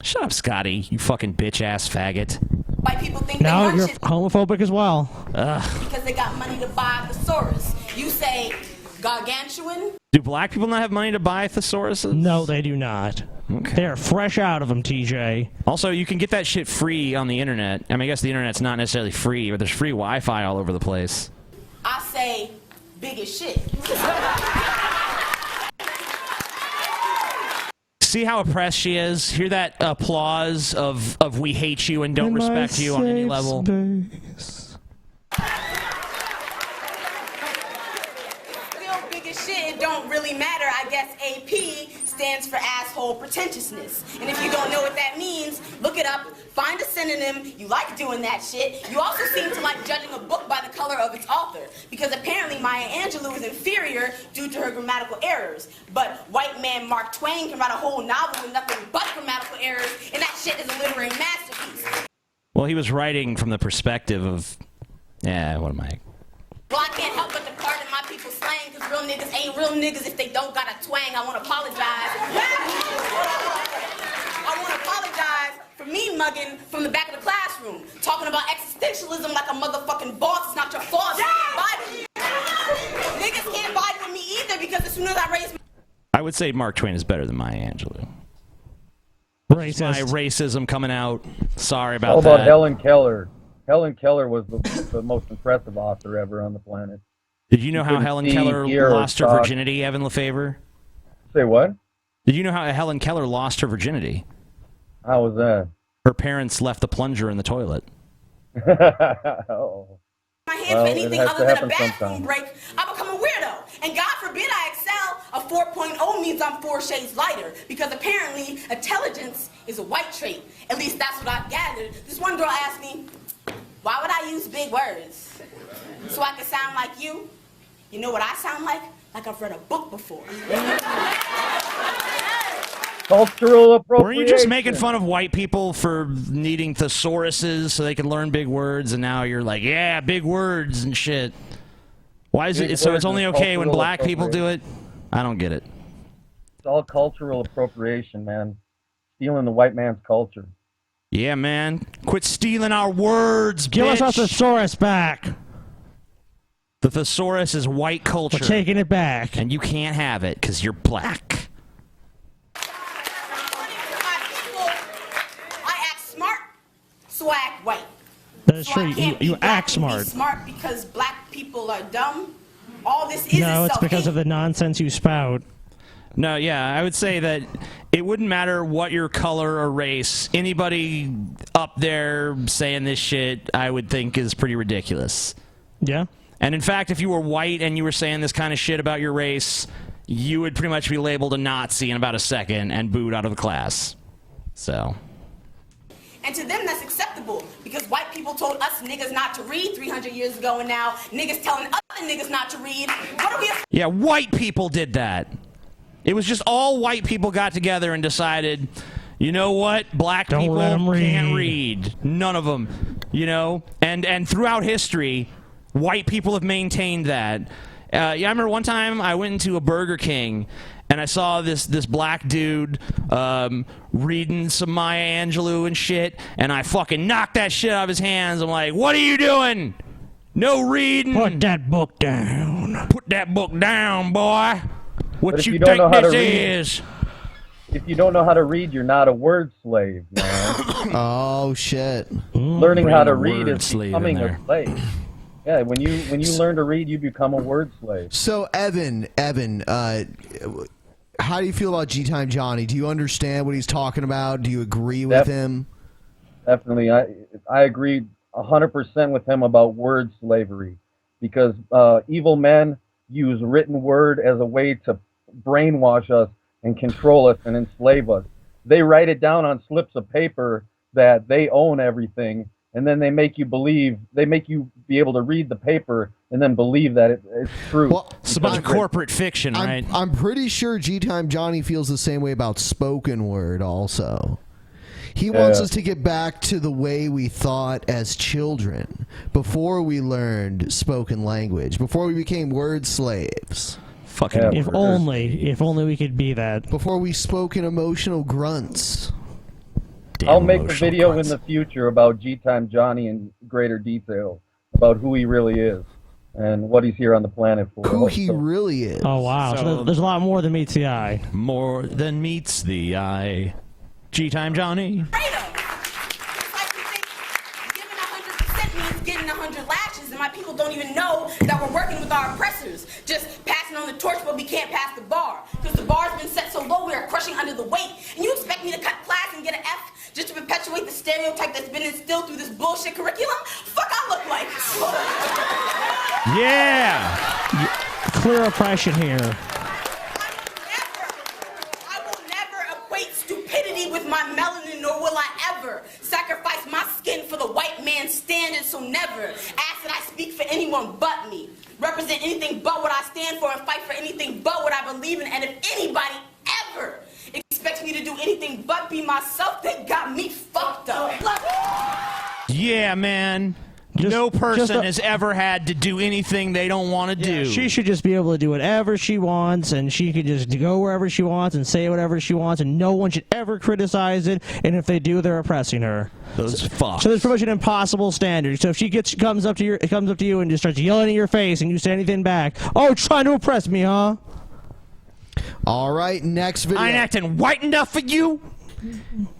Shut up, Scotty. You fucking bitch ass faggot. White people think Now they you're run shit homophobic as well. because they got money to buy a thesaurus. You say gargantuan? Do black people not have money to buy thesauruses? No, they do not. Okay. They're fresh out of them, TJ. Also, you can get that shit free on the internet. I mean, I guess the internet's not necessarily free, but there's free Wi-Fi all over the place. I say big as shit. See how oppressed she is? Hear that applause of we hate you and don't respect you on any level? Still big as shit, it don't really matter. I guess AP stands for asshole pretentiousness. And if you don't know what that means, look it up, find a synonym. You like doing that shit. You also seem to like judging a book by the color of its author, because apparently Maya Angelou is inferior due to her grammatical errors. But white man Mark Twain can write a whole novel with nothing but grammatical errors, and that shit is a literary masterpiece. Well, he was writing from the perspective of, yeah, what am I? Well, I can't help but to pardon my people's slang, because real niggas ain't real niggas if they don't got a twang. I want to apologize. I want to apologize for me mugging from the back of the classroom, talking about existentialism like a motherfucking boss. It's not your fault. Niggas can't vibe with me either, because as soon as I raise I would say Mark Twain is better than Maya Angelou. Racist. My racism coming out. Sorry about How that. about Helen Keller? Helen Keller was the most impressive author ever on the planet. Did you know how couldn't Helen see, Keller hear, or lost her talk. virginity, Evan LeFavor? Say what? Did you know how Helen Keller lost her virginity? How was that? Her parents left the plunger in the toilet. Oh. my hands Well, for it anything has other to than a happen bathroom sometime. break, I become a weirdo. And God forbid I excel. A 4.0 means I'm 4 shades lighter, because apparently intelligence is a white trait. At least that's what I've gathered. This one girl asked me, why would I use big words? So I could sound like you? You know what I sound like? Like I've read a book before. Cultural appropriation. Were you just making fun of white people for needing thesauruses so they can learn big words, and now you're like, yeah, big words and shit? Why is Big it so? words It's only is okay when cultural black people do it? I don't get it. It's all cultural appropriation, man. Stealing the white man's culture. Yeah, man. Quit stealing our words, Give us our bitch. thesaurus back. The thesaurus is white culture. We're taking it back. And you can't have it because you're black. I act smart, so I act white. That's So true. I can't You be black act and be smart. smart because black people are dumb. All this is No, it's self-hate. because of the nonsense you spout. No, yeah, I would say that it wouldn't matter what your color or race. Anybody up there saying this shit, I would think is pretty ridiculous. Yeah. And in fact, if you were white and you were saying this kind of shit about your race, you would pretty much be labeled a Nazi in about a second and booed out of the class. So. And to them, that's acceptable, because white people told us niggas not to read 300 years ago, and now niggas telling other niggas not to read. What are we? Yeah, white people did that. It was just all white people got together and decided, you know what? Black Don't people let 'em can't read. read. None of them. You know? And throughout history, white people have maintained that. Yeah, I remember one time I went into a Burger King and I saw this black dude reading some Maya Angelou and shit, and I fucking knocked that shit out of his hands. I'm like, what are you doing? No reading. Put that book down. Put that book down, boy. What But if you you don't know think how to this read- is? If you don't know how to read, you're not a word slave, man. Oh shit! Learning how to read word is slave becoming in a there. slave. Yeah, when you learn to read, you become a word slave. So Evan, how do you feel about G Time Johnny? Do you understand what he's talking about? Do you agree with him? Definitely, I agree 100% with him about word slavery, because evil men use written word as a way to brainwash us and control us and enslave us. They write it down on slips of paper that they own everything, and then they make you believe. They make you be able to read the paper and then believe that it's true. Well, it's a bunch of corporate fiction, right? I'm pretty sure G Time Johnny feels the same way about spoken word also. He wants us to get back to the way we thought as children before we learned spoken language, before we became word slaves. Fucking if only we could be that. Before we spoke in emotional grunts. I'll make a video in the future about G Time Johnny in greater detail about who he really is and what he's here on the planet for. Who he really is. Oh, wow. So there's a lot more than meets the eye. More than meets the eye. G Time Johnny. Getting 100 lashes, and my people don't even know that we're working with our oppressors, just passing on the torch, but we can't pass the bar because the bar's been set so low we are crushing under the weight. And you expect me to cut class and get an F just to perpetuate the stereotype that's been instilled through this bullshit curriculum? Fuck, I look like. Yeah. Clear oppression here. I will never equate stupidity with my melanin, nor will I ever sacrifice my skin for the white man's standards. So never ask that I speak for anyone but me, represent anything but what I stand for, and fight for anything but what I believe in. And if anybody ever expects me to do anything but be myself, they got me fucked up. Yeah, man. No person has ever had to do anything they don't want to do. She should just be able to do whatever she wants, and she could just go wherever she wants and say whatever she wants, and no one should ever criticize it. And if they do, they're oppressing her. Those fucks. So there's pretty much an impossible standard. So if she comes up to you and just starts yelling in your face, and you say anything back, oh, trying to oppress me, huh? All right, next video. I ain't acting white enough for you.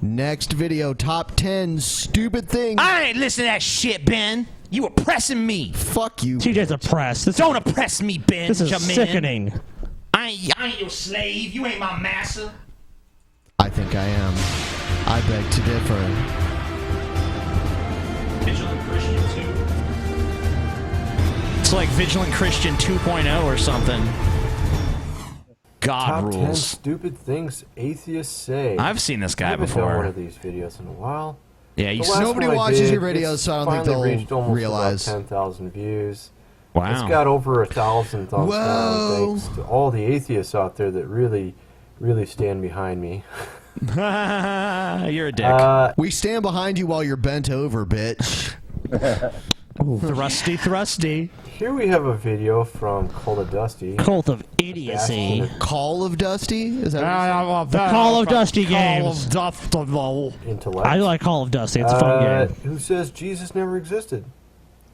Next video, top 10 stupid things. I ain't listening to that shit, Ben. You oppressing me. Fuck you. TJ's oppressed. Don't oppress me, Ben. This is sickening. I ain't your slave. You ain't my master. I think I am. I beg to differ. Vigilant Christian 2. It's like Vigilant Christian 2.0 or something. God Top rules. 10 stupid things atheists say. I've seen this guy I haven't before. done one of these videos in a while. Yeah, nobody watches your videos, so I don't think they'll reached almost realize. About 10,000 views. Wow. It's got over 1,000 thumbs Whoa. down. Thanks to all the atheists out there that really, really stand behind me. You're a dick. We stand behind you while you're bent over, bitch. Thrusty. Here we have a video from Cult of Dusty. Cult of Idiocy. Call of Dusty? Is that the Call of Dusty games. Intellect. I like Call of Dusty. It's a fun game. Who says Jesus never existed?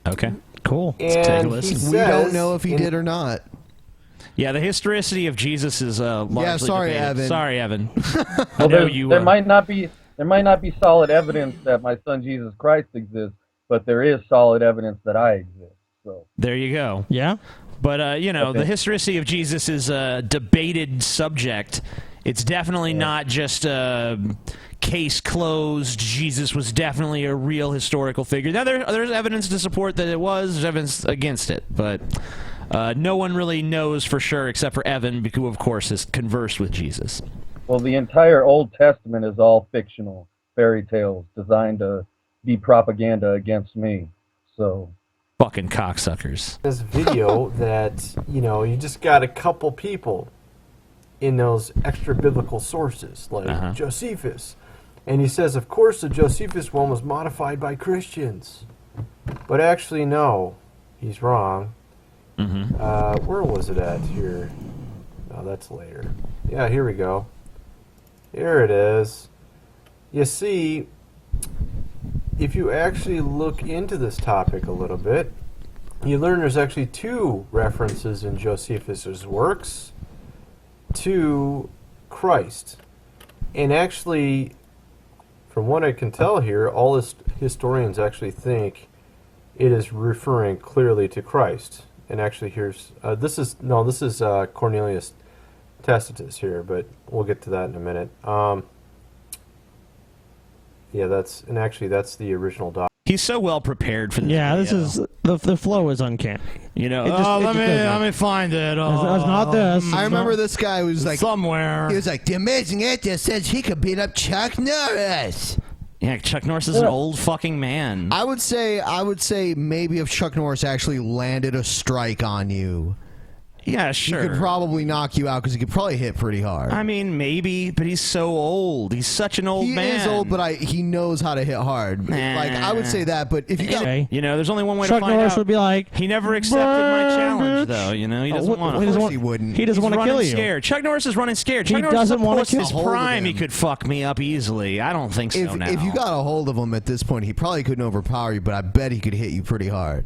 Okay. Cool. And Let's take a he listen. We don't says know if he in- did or not. Yeah, the historicity of Jesus is largely sorry, debated. Evan. Sorry, Evan. Well, there might not be solid evidence that my son Jesus Christ exists, but there is solid evidence that I exist. So There you go. Yeah? But, the historicity of Jesus is a debated subject. It's definitely not just a case closed. Jesus was definitely a real historical figure. Now, there's evidence to support that it was. There's evidence against it. But no one really knows for sure except for Evan, who, of course, has conversed with Jesus. Well, the entire Old Testament is all fictional fairy tales designed to be propaganda against me. So fucking cocksuckers. This video that, you just got a couple people in those extra biblical sources, like Josephus. And he says, of course, the Josephus one was modified by Christians. But actually, no, he's wrong. Where was it at here? Oh, that's later. Yeah, here we go. Here it is. You see, if you actually look into this topic a little bit, you learn there's actually two references in Josephus's works to Christ. And actually, from what I can tell here, all historians actually think it is referring clearly to Christ. And actually, here's this is Cornelius Tacitus here, but we'll get to that in a minute. Yeah, that's the original doc. He's so well prepared for this. Yeah, video. this is the flow is uncanny. You know, let me find it. It's not this. I remember this guy was like somewhere. He was like, the amazing atheist says he could beat up Chuck Norris. Yeah, Chuck Norris is an old fucking man. I would say maybe if Chuck Norris actually landed a strike on you, yeah, sure, he could probably knock you out because he could probably hit pretty hard. I mean, maybe, but he's so old. He's such an old man. He is old, but he knows how to hit hard. Like I would say that, but if you got, you know, there's only one way Chuck to find Norris out. would be like, he never accepted my challenge, though. You know, he doesn't want to. He wouldn't. He doesn't want to kill you. Scared. Chuck Norris is running scared. Chuck He Norris doesn't want to kill his prime. He could fuck me up easily. I don't think so now. If you got a hold of him at this point, he probably couldn't overpower you, but I bet he could hit you pretty hard.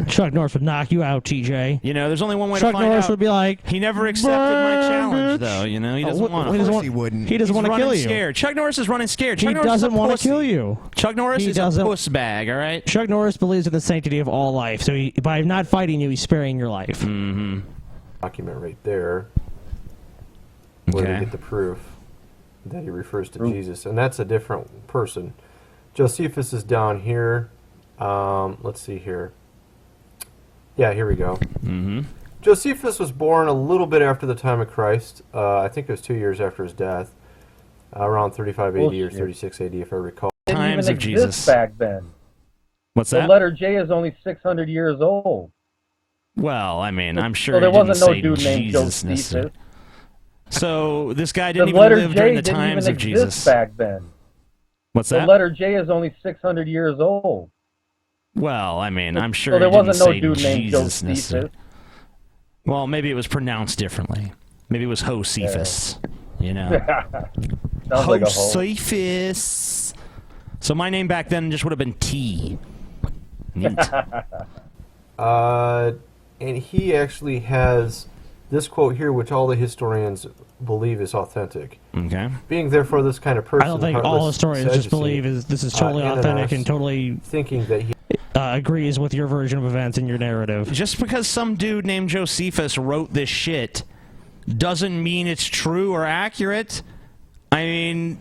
Chuck Norris would knock you out, TJ. You know, there's only one way Chuck to find Norris out. would be like, he never accepted my challenge, though. You know, he doesn't want to. He wouldn't. He doesn't want to kill you. Scared. Chuck Norris is running scared. Chuck He Norris doesn't want to kill you. Chuck Norris is a puss bag. All right. Chuck Norris believes in the sanctity of all life, so by not fighting you, he's sparing your life. Mm-hmm. Document right there, where we get the proof that he refers to Jesus, and that's a different person. Josephus is down here. Let's see here. Yeah, here we go. Mm-hmm. Josephus was born a little bit after the time of Christ. I think it was 2 years after his death, around 35 AD or 36 AD, if I recall. Times of Jesus. Back then. What's the that? letter J is only 600 years old. Well, I mean, I'm sure So there he didn't wasn't no say dude named Jesus. Josephus. So this guy The didn't even letter live J during the didn't times even of exist Jesus. back then. What's The that? letter J is only 600 years old. Well, I mean, I'm sure So there he didn't wasn't no say dude named Jesus. Josephus. Well, maybe it was pronounced differently. Maybe it was Josephus. You know, Sounds like a hoe. Josephus. So my name back then just would have been T. Neat. And he actually has this quote here, which all the historians believe is authentic. Okay. Being therefore this kind of person, I don't think all historians just believe this is totally authentic and totally thinking that he agrees with your version of events in your narrative. Just because some dude named Josephus wrote this shit doesn't mean it's true or accurate. I mean,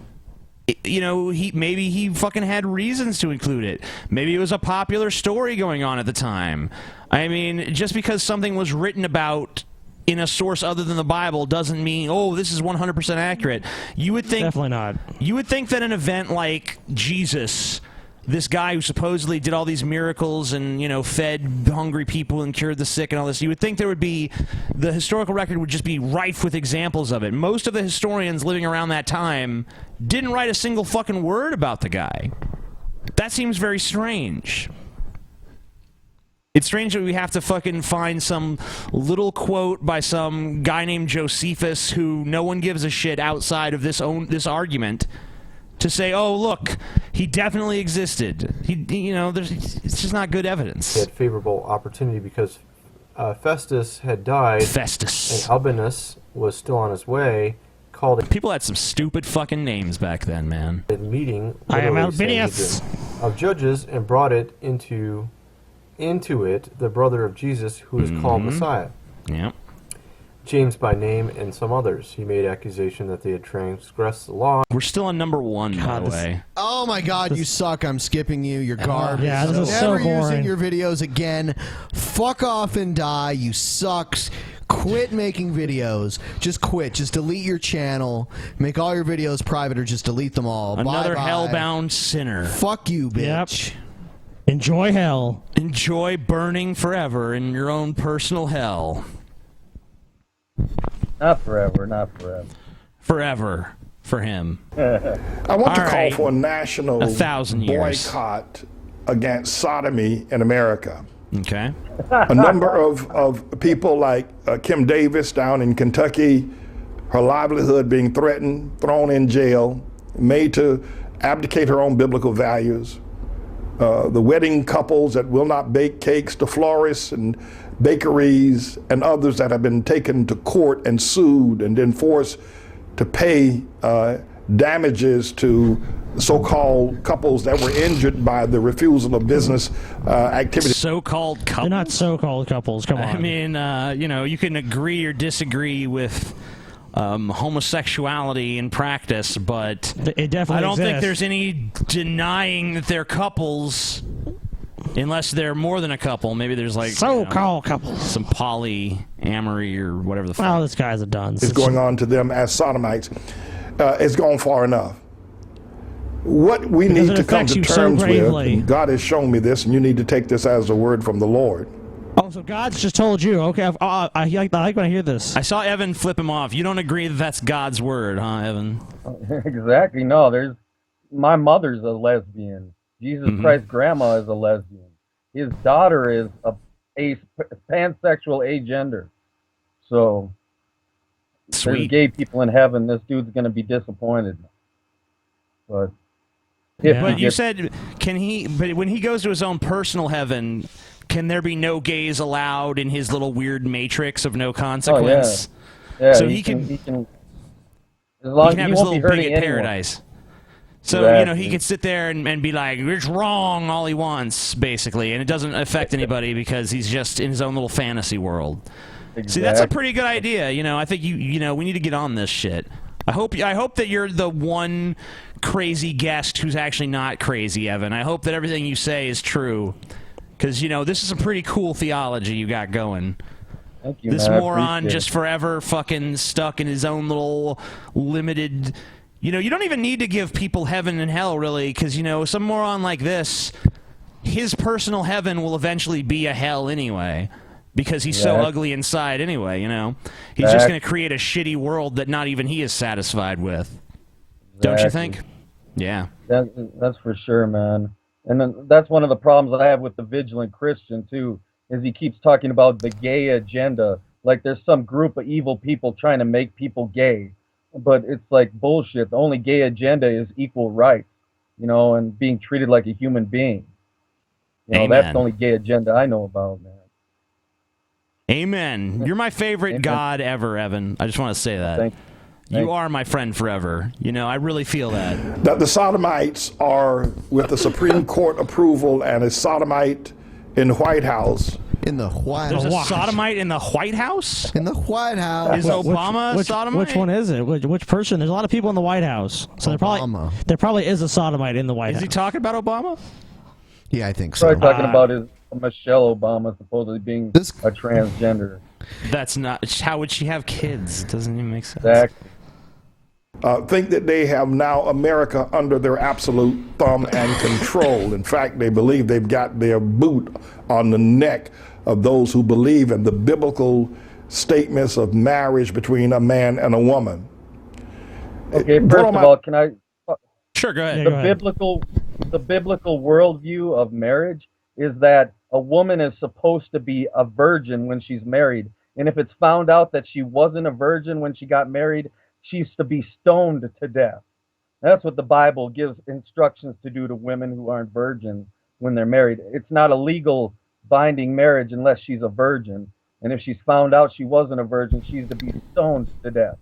you know, maybe he fucking had reasons to include it. Maybe it was a popular story going on at the time. I mean, just because something was written about in a source other than the Bible doesn't mean, oh, this is 100% accurate. You would think definitely not. You would think that an event like Jesus, this guy who supposedly did all these miracles and, you know, fed hungry people and cured the sick and all this, you would think there would be, the historical record would just be rife with examples of it. Most of the historians living around that time didn't write a single fucking word about the guy. That seems very strange. It's strange that we have to fucking find some little quote by some guy named Josephus who no one gives a shit outside of this argument to say, oh, look, he definitely existed. You know, it's just not good evidence. He had favorable opportunity because Festus had died. Festus. And Albinus was still on his way. Called People had some stupid fucking names back then, man. a meeting I am literally Albinus. Sanhedrin of judges and brought it into it the brother of Jesus, who is called Messiah. Yep. James by name and some others. He made accusation that they had transgressed the law. We're still on number 1, by the way. Oh my God, you suck! I'm skipping you. You're garbage. Yeah, this is so Never using boring. your videos again. Fuck off and die. You suck. Quit making videos. Just quit. Just delete your channel. Make all your videos private or just delete them all. Another Bye-bye. hellbound sinner. Fuck you, bitch. Yep. Enjoy hell. Enjoy burning forever in your own personal hell. Not forever, not forever. Forever for him. I want to call for a national 1,000 years. boycott against sodomy in America. Okay. A number of people like Kim Davis down in Kentucky, her livelihood being threatened, thrown in jail, made to abdicate her own biblical values. The wedding couples that will not bake cakes, the florists and bakeries and others that have been taken to court and sued and then forced to pay damages to so-called couples that were injured by the refusal of business activity. So-called couples? They're not so-called couples. Come on. I mean, you know, you can agree or disagree with homosexuality in practice, but it definitely I don't think exists. there's any denying that they're couples, unless they're more than a couple. Maybe there's like so-called couples, some polyamory or whatever the fuck. Well, this guy's a dunce. Is going on to them as sodomites. It's gone far enough. What we Because need it to come affects to you so terms with, gravely. and God has shown me this, and you need to take this as a word from the Lord. Oh, so God's just told you. Okay, I like when I hear this. I saw Evan flip him off. You don't agree that that's God's word, huh, Evan? Exactly. No, my mother's a lesbian. Jesus Christ's grandma is a lesbian. His daughter is a pansexual agender. So there's gay people in heaven. This dude's going to be disappointed. But But you said, can he? But when he goes to his own personal heaven, can there be no gays allowed in his little weird matrix of no consequence? Oh, yeah. So he he can as long he can have he his won't little be hurting bigot anyone. paradise. So, you know, he could sit there and be like, it's wrong all he wants, basically, and it doesn't affect anybody because he's just in his own little fantasy world. See, that's a pretty good idea. You know, I think you know, we need to get on this shit. I hope that you're the one crazy guest who's actually not crazy, Evan. I hope that everything you say is true, because, you know, this is some pretty cool theology you got going. Thank you, This man. I moron appreciate just forever fucking stuck in his own little limited... You know, you don't even need to give people heaven and hell, really, because, you know, some moron like this, his personal heaven will eventually be a hell anyway, because he's so ugly inside anyway, you know? He's just going to create a shitty world that not even he is satisfied with. Don't you think? Yeah. That's for sure, man. And then that's one of the problems I have with the vigilant Christian, too, is he keeps talking about the gay agenda, like there's some group of evil people trying to make people gay. But it's like bullshit. The only gay agenda is equal rights, you know, and being treated like a human being. You know, that's the only gay agenda I know about, man. Amen. You're my favorite God ever, Evan. I just want to say that. You are my friend forever. You know, I really feel that. The Sodomites are, with the Supreme Court approval and a Sodomite in the White House. In the White There's a sodomite in the White House? In the White House. Is Obama a sodomite? Which one is it? Which person? There's a lot of people in the White House. So there probably is a sodomite in the White House. Is he talking about Obama? Yeah, I think so. What I'm talking about is Michelle Obama supposedly being a transgender. That's not... How would she have kids? It doesn't even make sense. Exactly. Think that they have now America under their absolute thumb and control. In fact, they believe they've got their boot on the neck of those who believe in the biblical statements of marriage between a man and a woman. Okay, first of all, can I... Sure, go ahead. The biblical worldview of marriage is that a woman is supposed to be a virgin when she's married. And if it's found out that she wasn't a virgin when she got married, she's to be stoned to death. That's what the Bible gives instructions to do to women who aren't virgins when they're married. It's not a legal binding marriage unless she's a virgin. And if she's found out she wasn't a virgin, she's to be stoned to death.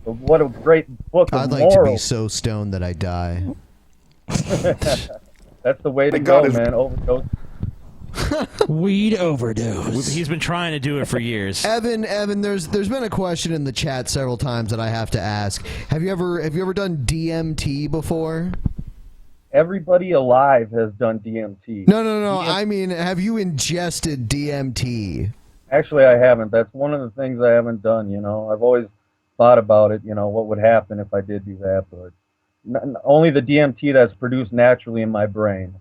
So what a great book of I'd like morals. to be so stoned that I die. That's the way to go, man. Overdose. Weed overdose. He's been trying to do it for years. Evan, there's been a question in the chat several times that I have to ask. Have you ever done DMT before? Everybody alive has done DMT. No. I mean, have you ingested DMT? Actually, I haven't. That's one of the things I haven't done, you know. I've always thought about it, you know, what would happen if I did do that, but only the DMT that's produced naturally in my brain.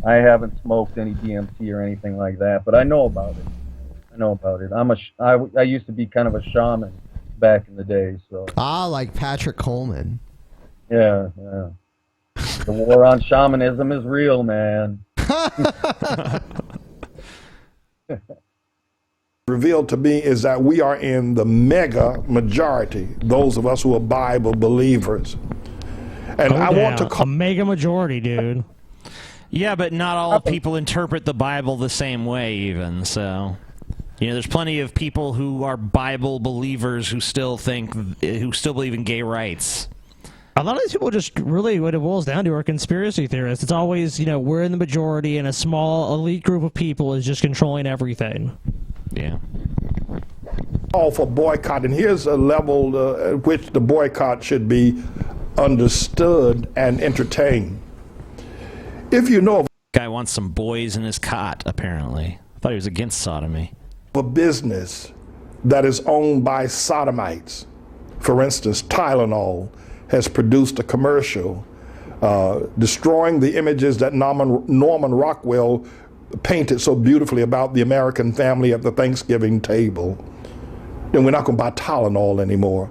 I haven't smoked any DMT or anything like that, but I know about it. I used to be kind of a shaman back in the day, so. Like Patrick Coleman. Yeah. The war on shamanism is real, man. Revealed to me is that we are in the mega majority, those of us who are Bible believers. And I want to call a mega majority, dude. Yeah, but not all people interpret the Bible the same way, even. So, you know, there's plenty of people who are Bible believers who still believe in gay rights. A lot of these people just really, what it boils down to, are conspiracy theorists. It's always, you know, we're in the majority and a small elite group of people is just controlling everything. Yeah. All for boycott, and here's a level at which the boycott should be understood and entertained. If you know of Guy wants some boys in his cot, apparently. I thought he was against sodomy. a business that is owned by sodomites, for instance, Tylenol has produced a commercial destroying the images that Norman Rockwell painted so beautifully about the American family at the Thanksgiving table. Then we're not going to buy Tylenol anymore.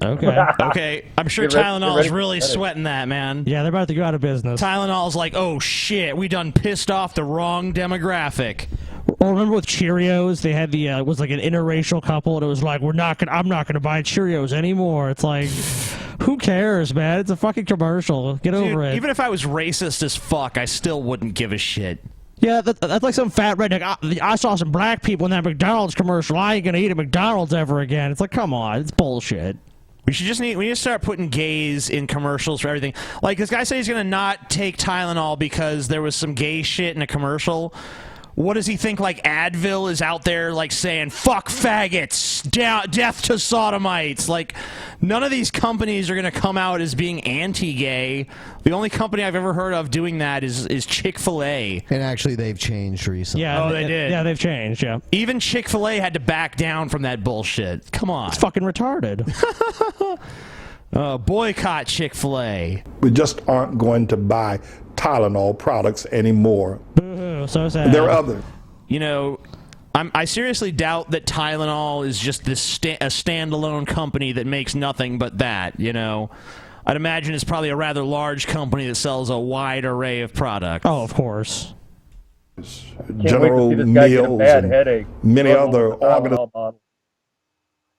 Okay. Okay, I'm sure Tylenol is really sweating that, man. Yeah, they're about to go out of business. Tylenol's like, oh shit, we done pissed off the wrong demographic. Well, remember with Cheerios, they had the it was like an interracial couple, and it was like, I'm not gonna buy Cheerios anymore. It's like, who cares, man? It's a fucking commercial. Get over it. Even if I was racist as fuck, I still wouldn't give a shit. Yeah, that's like some fat redneck. I saw some black people in that McDonald's commercial. I ain't gonna eat at McDonald's ever again. It's like, come on, it's bullshit. We need to start putting gays in commercials for everything. Like, this guy said he's gonna not take Tylenol because there was some gay shit in a commercial. What does he think, like, Advil is out there, like, saying, fuck faggots, death to sodomites? Like, none of these companies are going to come out as being anti-gay. The only company I've ever heard of doing that is Chick-fil-A. And actually, they've changed recently. Yeah, oh, they did? Yeah, they've changed, yeah. Even Chick-fil-A had to back down from that bullshit. Come on. It's fucking retarded. Boycott Chick-fil-A. We just aren't going to buy Tylenol products anymore. Boo-hoo, so sad. There are others. You know, I seriously doubt that Tylenol is just a standalone company that makes nothing but that, you know. I'd imagine it's probably a rather large company that sells a wide array of products. Oh, of course. General Mills and many other organizations.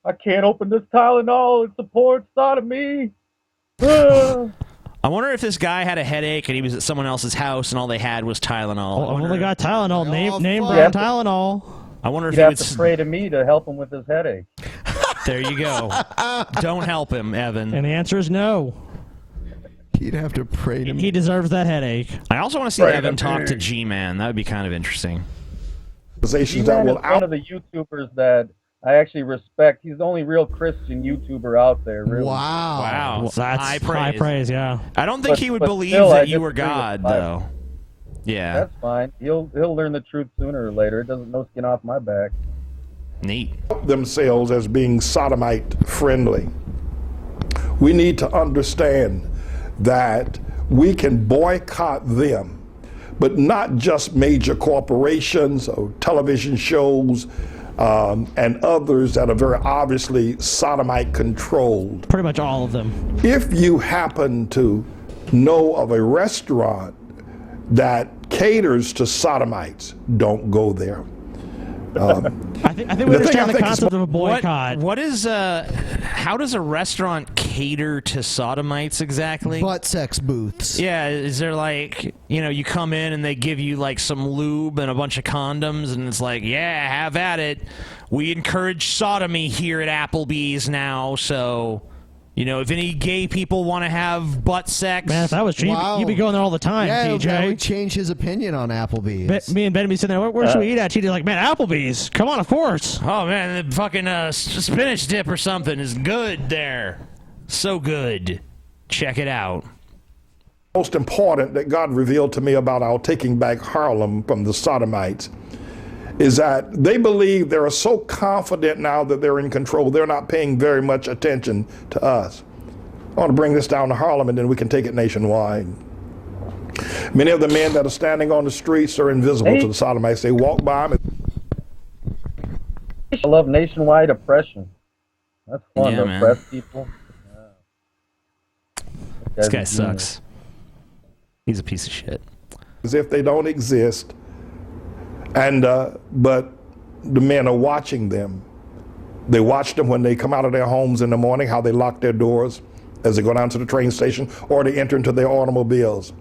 I can't open this Tylenol. It supports sodomy. I wonder if this guy had a headache and he was at someone else's house and all they had was Tylenol. I've only got Tylenol. Name brand Tylenol. I wonder if You'd he have would to pray to me to help him with his headache. There you go. Don't help him, Evan. And the answer is no. He'd have to pray to me. He deserves that headache. I also want to see Evan talk to G-Man. That would be kind of interesting. G-Man is one of the YouTubers that I actually respect. He's the only real Christian YouTuber out there, really. Wow. Well, that's high high praise, yeah. I don't think he would believe still, that I you were disagree with God, Bible. though. Yeah. That's fine. He'll learn the truth sooner or later. It doesn't no skin off my back. Neat. Themselves as being sodomite friendly. We need to understand that we can boycott them, but not just major corporations or television shows and others that are very obviously sodomite controlled. Pretty much all of them. If you happen to know of a restaurant that caters to sodomites, don't go there. I think we understand the concept of a boycott. What is how does a restaurant cater to sodomites exactly? Butt sex booths. Yeah, is there like, you know, you come in and they give you like some lube and a bunch of condoms and it's like, yeah, have at it. We encourage sodomy here at Applebee's now, so, you know, if any gay people want to have butt sex. Man, if that was cheap, you'd be going there all the time, Yeah, TJ. that would change his opinion on Applebee's. Me and Ben would be sitting there, where should we eat at? TJ's like, man, Applebee's. Come on, of course. Oh, man, the fucking spinach dip or something is good there. So good. Check it out. Most important that God revealed to me about our taking back Harlem from the sodomites is that they believe they are so confident now that they're in control, they're not paying very much attention to us. I want to bring this down to Harlem and then we can take it nationwide. Many of the men that are standing on the streets are invisible to the sodomites. They walk by them. I love nationwide oppression. That's fun to oppress people. This guy sucks. He's a piece of shit. As if they don't exist. And but the men are watching them. They watch them when they come out of their homes in the morning, how they lock their doors as they go down to the train station or they enter into their automobiles.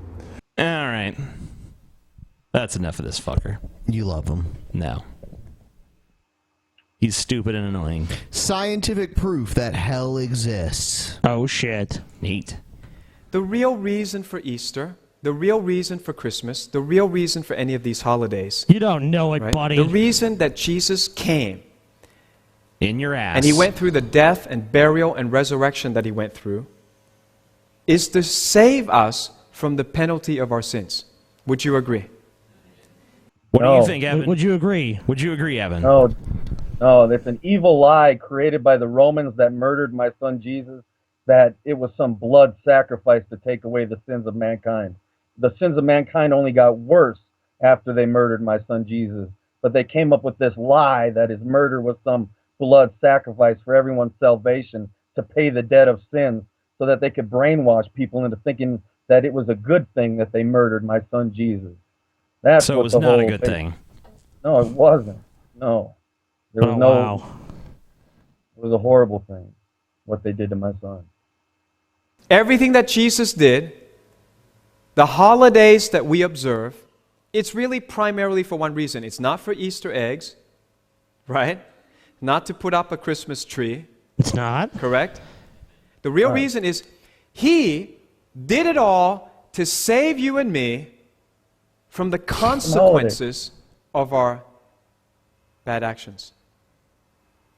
All right. That's enough of this fucker. You love him. No. He's stupid and annoying. Scientific proof that hell exists. Oh, shit. Neat. The real reason for Easter, the real reason for Christmas, the real reason for any of these holidays. You don't know it, right? buddy. The reason that Jesus came. In your ass. And he went through the death and burial and resurrection that he went through is to save us from the penalty of our sins. Would you agree? What do you think, Evan? Would you agree? Would you agree, Evan? No, it's an evil lie created by the Romans that murdered my son Jesus, that it was some blood sacrifice to take away the sins of mankind. The sins of mankind only got worse after they murdered my son Jesus. But they came up with this lie that his murder was some blood sacrifice for everyone's salvation to pay the debt of sins, so that they could brainwash people into thinking that it was a good thing that they murdered my son Jesus. That's so what it was the not a whole good thing. No, it wasn't. No. There was wow. It was a horrible thing, what they did to my son. Everything that Jesus did, the holidays that we observe, it's really primarily for one reason. It's not for Easter eggs, right? Not to put up a Christmas tree. It's not. Correct? The real reason is he did it all to save you and me from the consequences of our bad actions.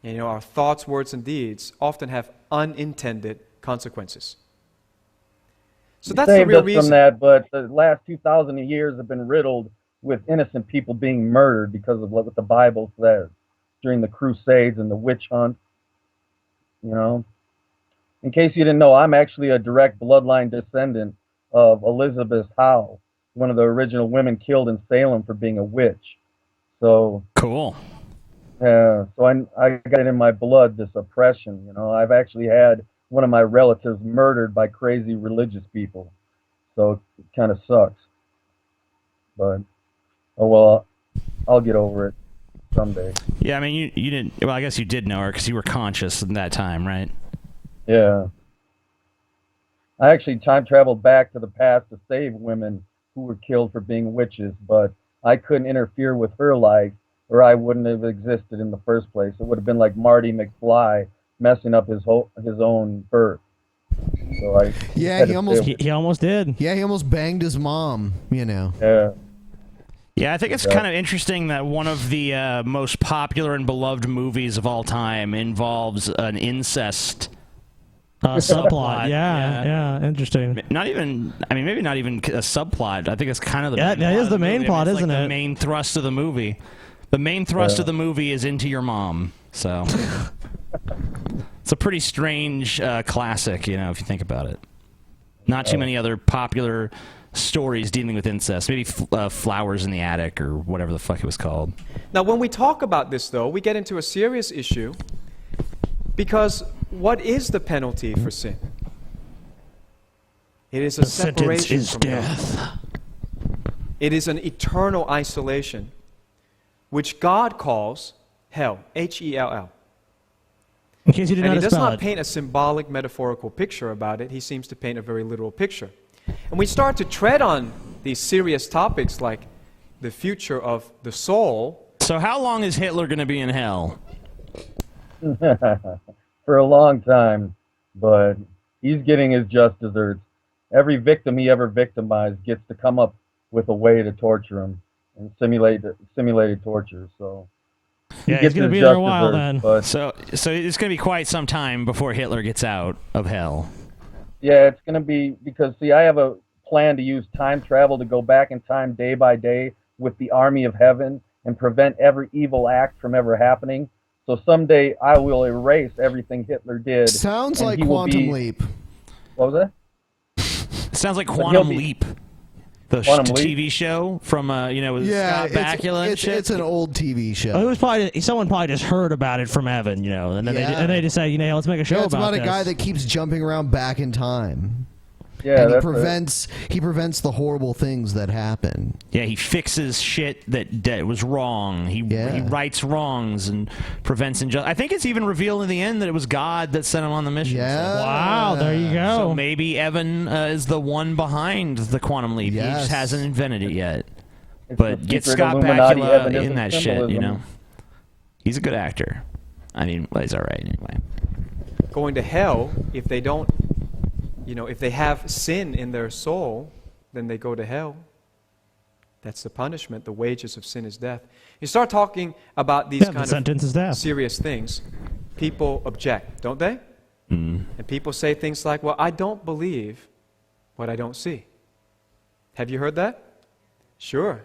And, our thoughts, words, and deeds often have unintended consequences. So that's the real reason. From that, but the last 2,000 years have been riddled with innocent people being murdered because of what the Bible says during the Crusades and the witch hunt. In case you didn't know, I'm actually a direct bloodline descendant of Elizabeth Howe, one of the original women killed in Salem for being a witch. So cool. Yeah, so I got it in my blood, this oppression. I've actually had one of my relatives murdered by crazy religious people. So it kind of sucks. But, oh well, I'll get over it someday. Yeah, I mean, you didn't... Well, I guess you did know her because you were conscious in that time, right? Yeah. I actually time traveled back to the past to save women who were killed for being witches, but I couldn't interfere with her life or I wouldn't have existed in the first place. It would have been like Marty McFly messing up his own birth. So he almost did. Yeah, he almost banged his mom, Yeah. Yeah, I think it's kind of interesting that one of the most popular and beloved movies of all time involves an incest subplot. Yeah, interesting. Not even, maybe not even a subplot. I think it's kind of the that is the main plot, isn't it? The main thrust of the movie. The main thrust of the movie is into your mom. So it's a pretty strange classic, if you think about it. Not too many other popular stories dealing with incest. Maybe Flowers in the Attic or whatever the fuck it was called. Now, when we talk about this, though, we get into a serious issue because what is the penalty for sin? It is a separation from God. It is an eternal isolation, which God calls hell, H-E-L-L. In case you did and not he does spell not it. paint a symbolic, metaphorical picture about it. He seems to paint a very literal picture. And we start to tread on these serious topics like the future of the soul. So how long is Hitler going to be in hell? For a long time, but he's getting his just desserts. Every victim he ever victimized gets to come up with a way to torture him and simulated torture. So yeah, he's going to be there a while then. But so it's going to be quite some time before Hitler gets out of hell. Yeah, it's going to be because I have a plan to use time travel to go back in time day by day with the army of heaven and prevent every evil act from ever happening. So someday I will erase everything Hitler did. Sounds like Quantum Leap. What was It sounds like Quantum Leap. The TV show from, with Scott Bakula and shit. It's an old TV show. It was someone probably just heard about it from Evan, and then they just say, let's make a show it's about a guy that keeps jumping around back in time. Yeah, and he prevents the horrible things that happen. Yeah, he fixes shit that was wrong. He rights wrongs and prevents injustice. I think it's even revealed in the end that it was God that sent him on the mission. Yeah. So. Wow, there you go. So maybe Evan is the one behind the Quantum Leap. Yes. He just hasn't invented it yet. It's but the get secret Scott Illuminati Bakula evanism in that symbolism. shit, He's a good actor. I mean, well, he's all right anyway. Going to hell if they don't, if they have sin in their soul, then they go to hell. That's the punishment. The wages of sin is death. You start talking about these kind of serious things, people object, don't they? Mm. And people say things like, well, I don't believe what I don't see. Have you heard that? Sure.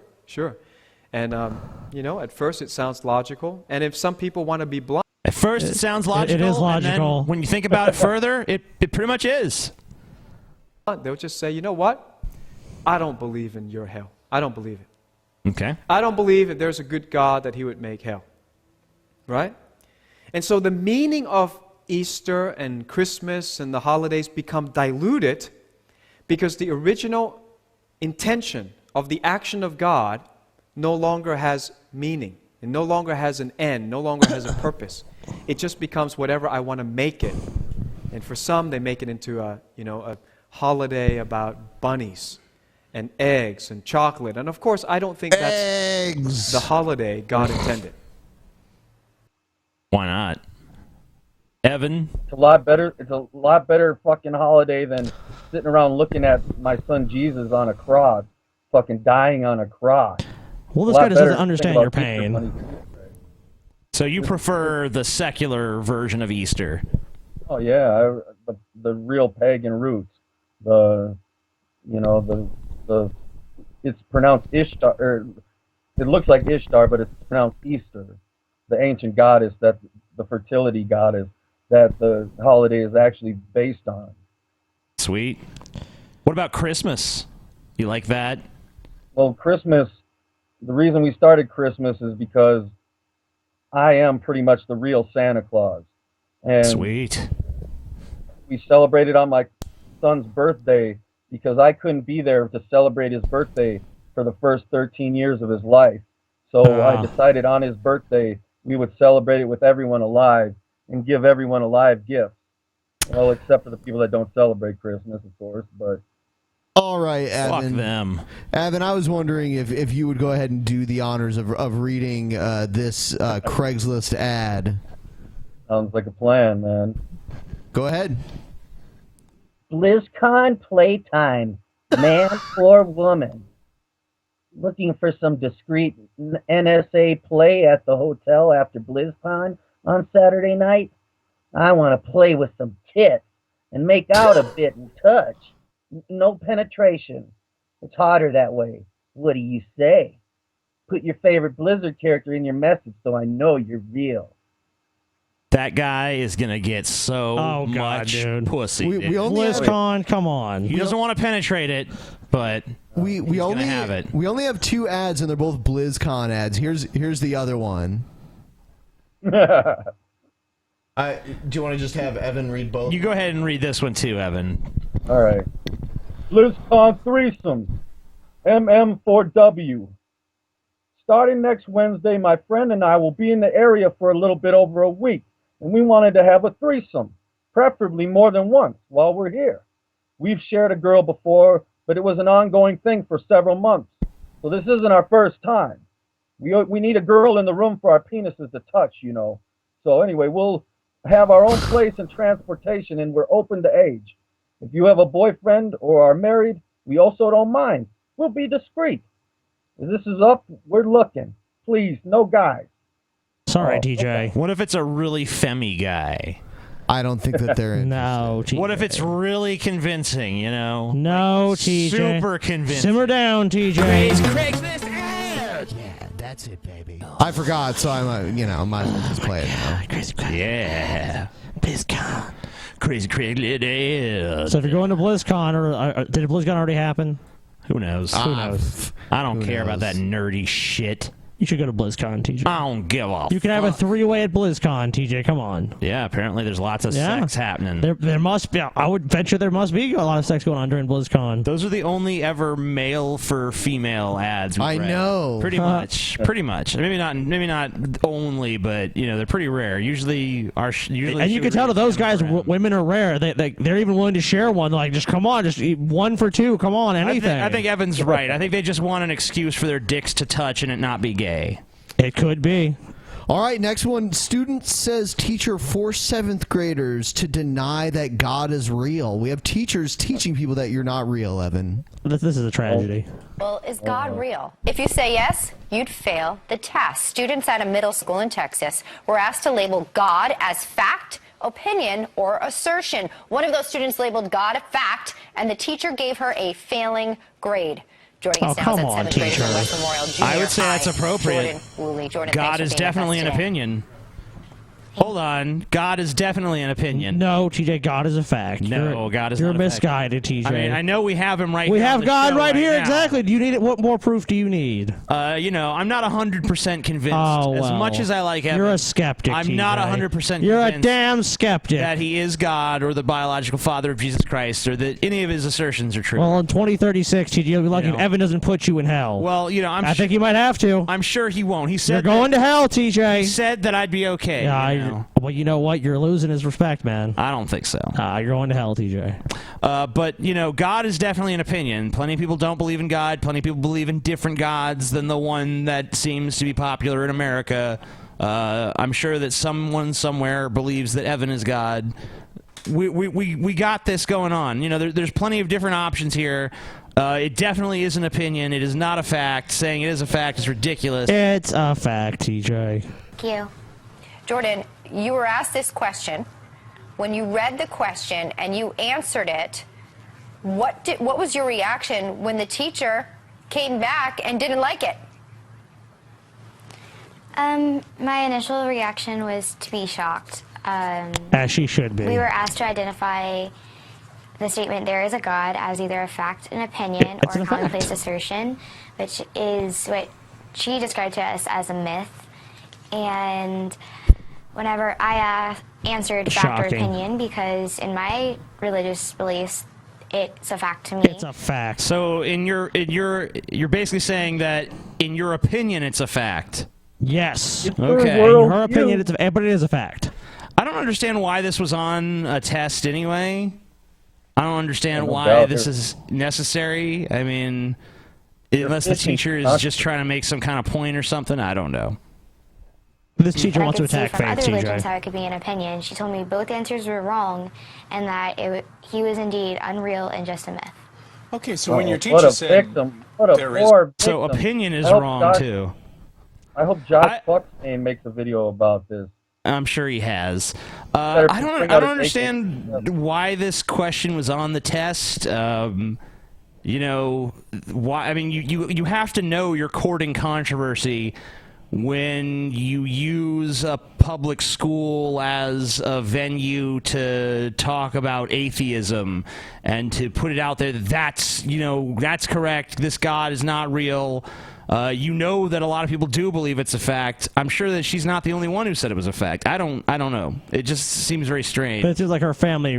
And, at first it sounds logical. And if some people want to be blind. At first it sounds logical. It is logical. And then when you think about it further, it pretty much is. They'll just say, you know what? I don't believe in your hell. I don't believe it. Okay. I don't believe that there's a good God that he would make hell. Right? And so the meaning of Easter and Christmas and the holidays become diluted because the original intention of the action of God no longer has meaning. It no longer has an end, no longer has a purpose. It just becomes whatever I want to make it. And for some, they make it into a holiday about bunnies and eggs and chocolate. And of course, I don't think that's the holiday God intended. Why not? Evan? It's a lot better fucking holiday than sitting around looking at my son Jesus on a cross, fucking dying on a cross. Well, this guy doesn't understand your pain. So you prefer the secular version of Easter? Oh yeah, the real pagan roots. It's pronounced Ishtar, or it looks like Ishtar, but it's pronounced Easter. The ancient goddess, that the fertility goddess that the holiday is actually based on. Sweet. What about Christmas? You like that? Well, Christmas, the reason we started Christmas is because I am pretty much the real Santa Claus. And sweet. We celebrated on my son's birthday because I couldn't be there to celebrate his birthday for the first 13 years of his life. So I decided on his birthday we would celebrate it with everyone alive and give everyone alive gifts. Well, except for the people that don't celebrate Christmas, of course, but... All right, Evan. Fuck them. Evan, I was wondering if you would go ahead and do the honors of reading this Craigslist ad. Sounds like a plan, man. Go ahead. BlizzCon playtime, man or woman. Looking for some discreet NSA play at the hotel after BlizzCon on Saturday night? I want to play with some tits and make out a bit and touch. No penetration. It's hotter that way. What do you say? Put your favorite Blizzard character in your message so I know you're real. That guy is going to get so much pussy. We only BlizzCon, come on. He doesn't want to penetrate it, but we only have it. We only have 2 ads, and they're both BlizzCon ads. Here's the other one. Do you want to just have Evan read both? You go ahead and read this one too, Evan. All right. BlizzCon threesome. MM4W. Starting next Wednesday, my friend and I will be in the area for a little bit over a week, and we wanted to have a threesome, preferably more than once while we're here. We've shared a girl before, but it was an ongoing thing for several months, so this isn't our first time. We need a girl in the room for our penises to touch, you know. So anyway, we'll have our own place and transportation, and we're open to age. If you have a boyfriend or are married, we also don't mind. We'll be discreet. If this is up, we're looking. Please, no guys. Sorry, TJ. Okay. What if it's a really femmy guy? I don't think that they're No, TJ. What if it's really convincing, you know? No, TJ. Super convincing. Simmer down, TJ. Craigslist ad! Yeah, that's it, baby. I forgot, so I might as well just play it now. Yeah. BlizzCon. Crazy Craigslist ad. So if you're going to BlizzCon, or did BlizzCon already happen? Who knows? Who knows? I don't care about that nerdy shit. You should go to BlizzCon, TJ. I don't give a You can have a 3-way at BlizzCon, TJ. Come on. Yeah, apparently there's lots of sex happening. There must be. I would venture there must be a lot of sex going on during BlizzCon. Those are the only ever male for female ads. I know. Pretty much. Pretty much. Maybe not only, but they're pretty rare. Usually and you can tell to those guys, women are rare. They're even willing to share one. Like, just come on, just eat 1 for 2. Come on, anything. I think Evan's right. I think they just want an excuse for their dicks to touch and it not be gay. It could be. All right, next one. Student says teacher forced 7th graders to deny that God is real. We have teachers teaching people that you're not real, Evan. This is a tragedy. Well, is God real? If you say yes, you'd fail the test. Students at a middle school in Texas were asked to label God as fact, opinion, or assertion. One of those students labeled God a fact, and the teacher gave her a failing grade. Joining us now is at 7th grade from West Memorial Junior I would say that's High, appropriate. Jordan Woolley. Jordan, God thanks for is being with definitely us an today. opinion. Hold on. God is definitely an opinion. No, TJ, God is a fact. No, God is You're not a fact. misguided, TJ. I mean, I know we have him right We here on have the God show right here, now. exactly. Do you need it? What more proof do you need? You know, I'm not 100% convinced. Oh, well. As much as I like Evan, You're a skeptic, I'm TJ. not 100% You're a convinced damn skeptic. that he is God or the biological father of Jesus Christ or that any of his assertions are true. Well, in 2036, TJ, you'll be lucky You if know. Evan doesn't put you in hell. Well, you know, I think he might have to. I'm sure he won't. He said You're going to hell, TJ. He said that I'd be okay. Yeah, you know? well, you know what? You're losing his respect, man. I don't think so. You're going to hell, TJ. But, you know, God is definitely an opinion. Plenty of people don't believe in God. Plenty of people believe in different gods than the one that seems to be popular in America. I'm sure that someone somewhere believes that Evan is God. We got this going on. You know, there's plenty of different options here. It definitely is an opinion. It is not a fact. Saying it is a fact is ridiculous. It's a fact, TJ. Thank you. Jordan, you were asked this question. When you read the question and you answered it, what was your reaction when the teacher came back and didn't like it? My initial reaction was to be shocked. As she should be. We were asked to identify the statement "there is a God" as either a fact, an opinion, It's or a a fact. commonplace assertion, which is what she described to us as a myth. And whenever I answered fact or Shocking. opinion, because in my religious beliefs, it's a fact to me. It's a fact. So you're basically saying that in your opinion it's a fact. Yes. Okay. In her opinion, but it is a fact. I don't understand why this was on a test anyway. I don't understand No why doubt this is necessary. I mean, unless the teacher is just trying to make some kind of point or something, I don't know. This teacher I wants to could see attack from faith, other religions TJ. how it could be an opinion. She told me both answers were wrong, and that he was indeed unreal and just a myth. Okay, so when your What teacher a said victim. What a there is- poor So victim. opinion is I hope wrong Josh- too. I hope Josh Fuckstein makes a video about this. I'm sure he has. Better I bring don't out his understand why this question was on the test. You know, why? I mean, you have to know you're courting controversy when you use a public school as a venue to talk about atheism and to put it out there that that's correct. This God is not real. You know that a lot of people do believe it's a fact. I'm sure that she's not the only one who said it was a fact. I don't know. It just seems very strange. But it seems like her family,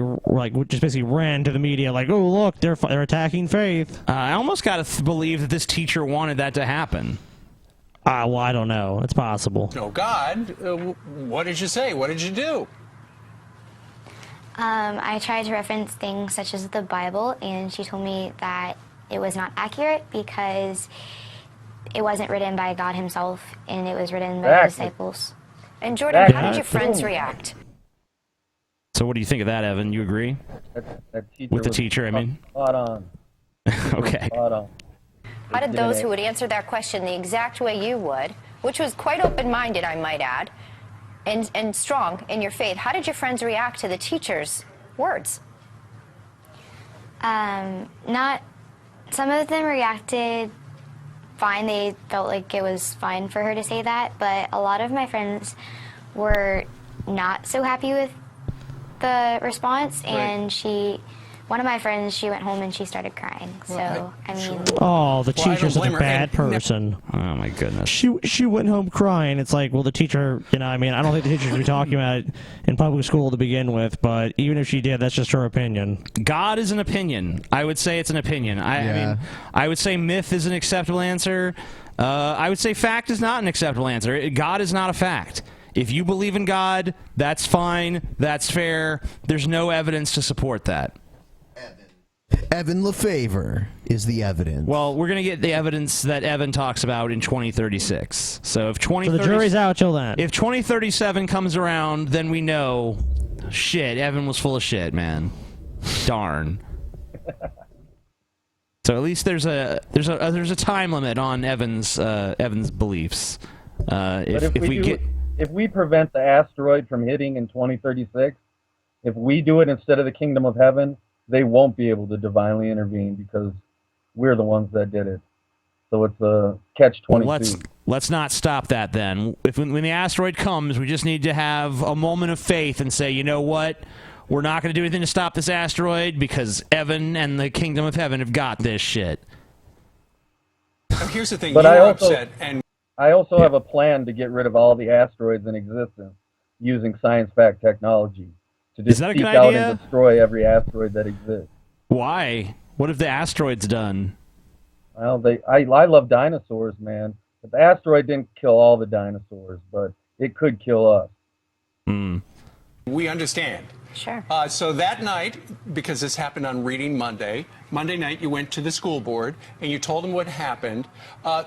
just basically ran to the media, like, "Oh, look, they're attacking faith." I almost got to believe that this teacher wanted that to happen. Well, I don't know. It's possible. no God, what did you say? What did you do? I tried to reference things such as the Bible, and she told me that it was not accurate because it wasn't written by God himself, and it was written by his disciples. And Jordan, how did your friends react? So what do you think of that, Evan? You agree? That teacher With the was teacher, I mean? Spot on. Okay. Spot on. How did those who would answer that question the exact way you would, which was quite open-minded, I might add, and strong in your faith, how did your friends react to the teacher's words? Some of them reacted fine. They felt like it was fine for her to say that, but a lot of my friends were not so happy with the response, and one of my friends, she went home and she started crying. So, I mean... Oh, the Well, I teacher's don't such a blame her. bad And- person. Oh my goodness. She went home crying. It's like, well, the teacher, I mean, I don't think the teacher should be talking about it in public school to begin with, but even if she did, that's just her opinion. God is an opinion. I would say it's an opinion. I mean, I would say myth is an acceptable answer. I would say fact is not an acceptable answer. God is not a fact. If you believe in God, that's fine. That's fair. There's no evidence to support that. Evan LeFavor is the evidence. Well, we're going to get the evidence that Evan talks about in 2036. So if So the jury's out till then. If 2037 comes around, then we know, shit, Evan was full of shit, man. Darn. So at least there's a time limit on Evan's beliefs. But if we prevent the asteroid from hitting in 2036, if we do it instead of the kingdom of heaven, they won't be able to divinely intervene because we're the ones that did it. So it's a catch-22. Well, let's not stop that then. When the asteroid comes, we just need to have a moment of faith and say, you know what? We're not going to do anything to stop this asteroid because Evan and the kingdom of heaven have got this shit. Now, here's the thing. But I also have a plan to get rid of all the asteroids in existence using science fact technology to just Is that a seek good out idea? and destroy every asteroid that exists. Why? What have the asteroids done? Well, I love dinosaurs, man. But the asteroid didn't kill all the dinosaurs, but it could kill us. We understand. Sure. So that night, because this happened on Reading Monday night, you went to the school board and you told them what happened.